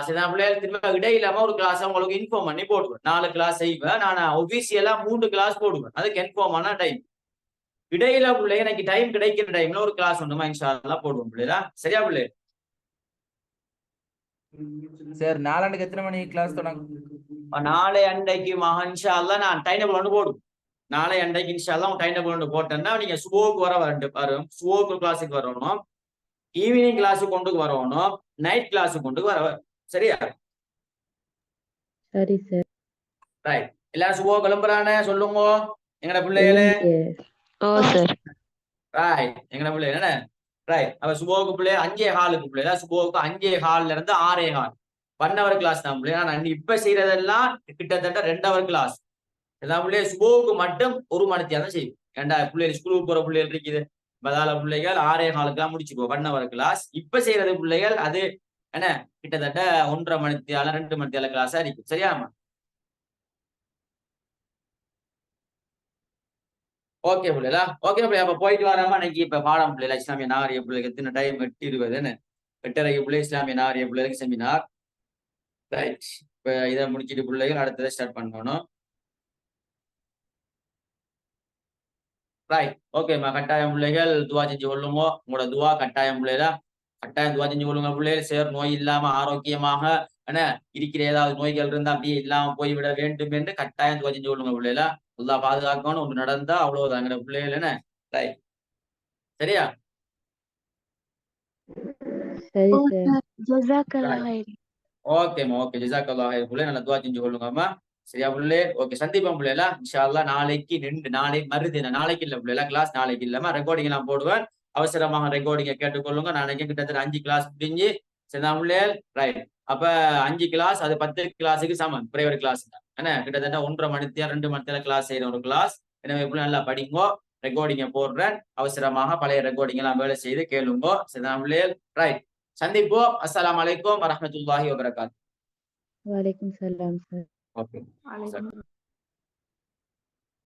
சில பிள்ளைகள் திரும்ப இடையிலாம ஒரு கிளாஸ் உங்களுக்கு இன்ஃபார்ம் பண்ணி போடுவேன். 4 கிளாஸ் செய்வேன். நான் ஒபிசியலா 3 கிளாஸ் போடுவேன். அதுக்கு இன்ஃபார்மான டைம். இடையில பிள்ளை எனக்கு டைம் கிடைக்கிற டைம்ல ஒரு கிளாஸ் ஒண்ணுமா இன்ஷால்லா போடுவோம் பிள்ளைகளா. சரியா பிள்ளை? சார் நாளாண்டுக்கு எத்தனை மணி கிளாஸ் தொடங்கும்? நாளை அண்டைக்கு இன்ஷால்லா நான் டைம் டேபிள் ஒன்று போடுவேன். நாளை அண்டைக்கு இன்ஷால்லா டைம் டேபிள் ஒன்று போட்டேன்னா நீங்க சுபோக்கு வரும். சுபோக்கு கிளாஸுக்கு வரணும், ஈவினிங் கிளாஸுக்கு கொண்டு வரணும், நைட் கிளாஸுக்கு கொண்டு வர. சரியா? சரி சார். ரைட். எல்லாரும் சுபோ கிளம்புறானே சொல்லுங்க எங்கட பிள்ளைகளே. ஓ சார். ரைட். எங்கட பிள்ளைகள் என்ன ரைட். அப்ப சுபோக்கு பிள்ளைய 5:15 பிள்ளைல சுபோக்கு 5:15 இருந்து 6:15 1 hour கிளாஸ் தான் பிள்ளையா. நான் இப்ப செய்யறதெல்லாம் கிட்டத்தட்ட 2 hour கிளாஸ். எல்லா பிள்ளைய சுபோவுக்கு மட்டும் 1 மணி நேரம் செய்யும். ஏண்டா பிள்ளைகள் ஸ்கூலுக்கு போற பிள்ளைகள் இருக்குது. பதால பிள்ளைகள் 6:15 முடிச்சுக்கோ 1 hour கிளாஸ். இப்ப செய்யறது பிள்ளைகள் அது என்ன கிட்டத்தட்ட 1.5 மணி நேரம் 2 மணி நேரம் கிளாஸா இருக்கும். சரியாமா? ஓகே பிள்ளைகளா. ஓகே பிள்ளை. அப்ப போயிட்டு வராம அன்னைக்கு இப்ப பாடம் பிள்ளைல இஸ்லாமிய நாகரிக பிள்ளைக்கு எத்தனை டைம் 8:20 என்ன 8:30 பிள்ளை இஸ்லாமிய நாகரிக பிள்ளைகளுக்கு செமினார். ரைட். இப்ப இதை முடிச்சிட்டு பிள்ளைகள் அடுத்ததை ஸ்டார்ட் பண்ணணும். ரைட். ஓகேம்மா. கட்டாயம் பிள்ளைகள் துவா செஞ்சு கொள்ளுங்க. உங்களோட துவா கட்டாயம் பிள்ளைகளா. கட்டாயம் துவா செஞ்சு கொள்ளுங்க பிள்ளைகள். சேர் நோய் இல்லாம ஆரோக்கியமாக என்ன இருக்கிற ஏதாவது நோய்கள் இருந்தா அப்படியே இல்லாம போய்விட வேண்டும் என்று கட்டாயம் துவா செஞ்சு கொள்ளுங்க பிள்ளைகளா. நல்லா பாதுகாக்கணும். ஒன்று நடந்தா அவ்வளவுதாங்கிற பிள்ளைகள் என்ன ரைட். சரியா? சரி சார். ஜஸாக்கல்லாஹ் ஹைர். ஓகேம்மா. ஓகே. ஜஸாக்கல்லாஹ் ஹைர் பிள்ளை. நல்லா துவா செஞ்சு கொள்ளுங்கம்மா. சரியா பிள்ளை? ஓகே. சந்திப்போம் பிள்ளைகளா இன்ஷா அல்லாஹ். நாளைக்கு நாளை மறுதினம் நாளைக்கு இல்ல பிள்ளைகளா கிளாஸ் நாளைக்கு இல்லாம ரெக்கார்டிங் நான் போடுவேன். அவசரமாக ரெக்கார்டிங்க கேட்டுக்கொள்ளுங்க. நாளைக்கு கிட்டத்தட்ட 5 கிளாஸ் முடிஞ்சு சரிதா பிள்ளைகள் ரைட். அப்ப 5 கிளாஸ் அது 10 கிளாஸுக்கு சமம். பிரைவேட் கிளாஸ் என்ன கிட்டத்தட்ட 1.5 மணி நேரம் 2 மணி நேரம் கிளாஸ் செய்யற ஒரு கிளாஸ். எனவே பிள்ளை நல்லா படிங்கோ. ரெக்கார்டிங்க போடுறேன். அவசரமாக பழைய ரெக்கார்டிங் எல்லாம் வேலை செய்து கேளுங்கோ. சரிதா பிள்ளைகள் ரைட். சந்திப்போம். அஸ்ஸலாமு அலைக்கும் வரஹ்மத்துல்லாஹி வபரகாத்துஹு. வலைக்கும் சலாம் சார். ஓகே.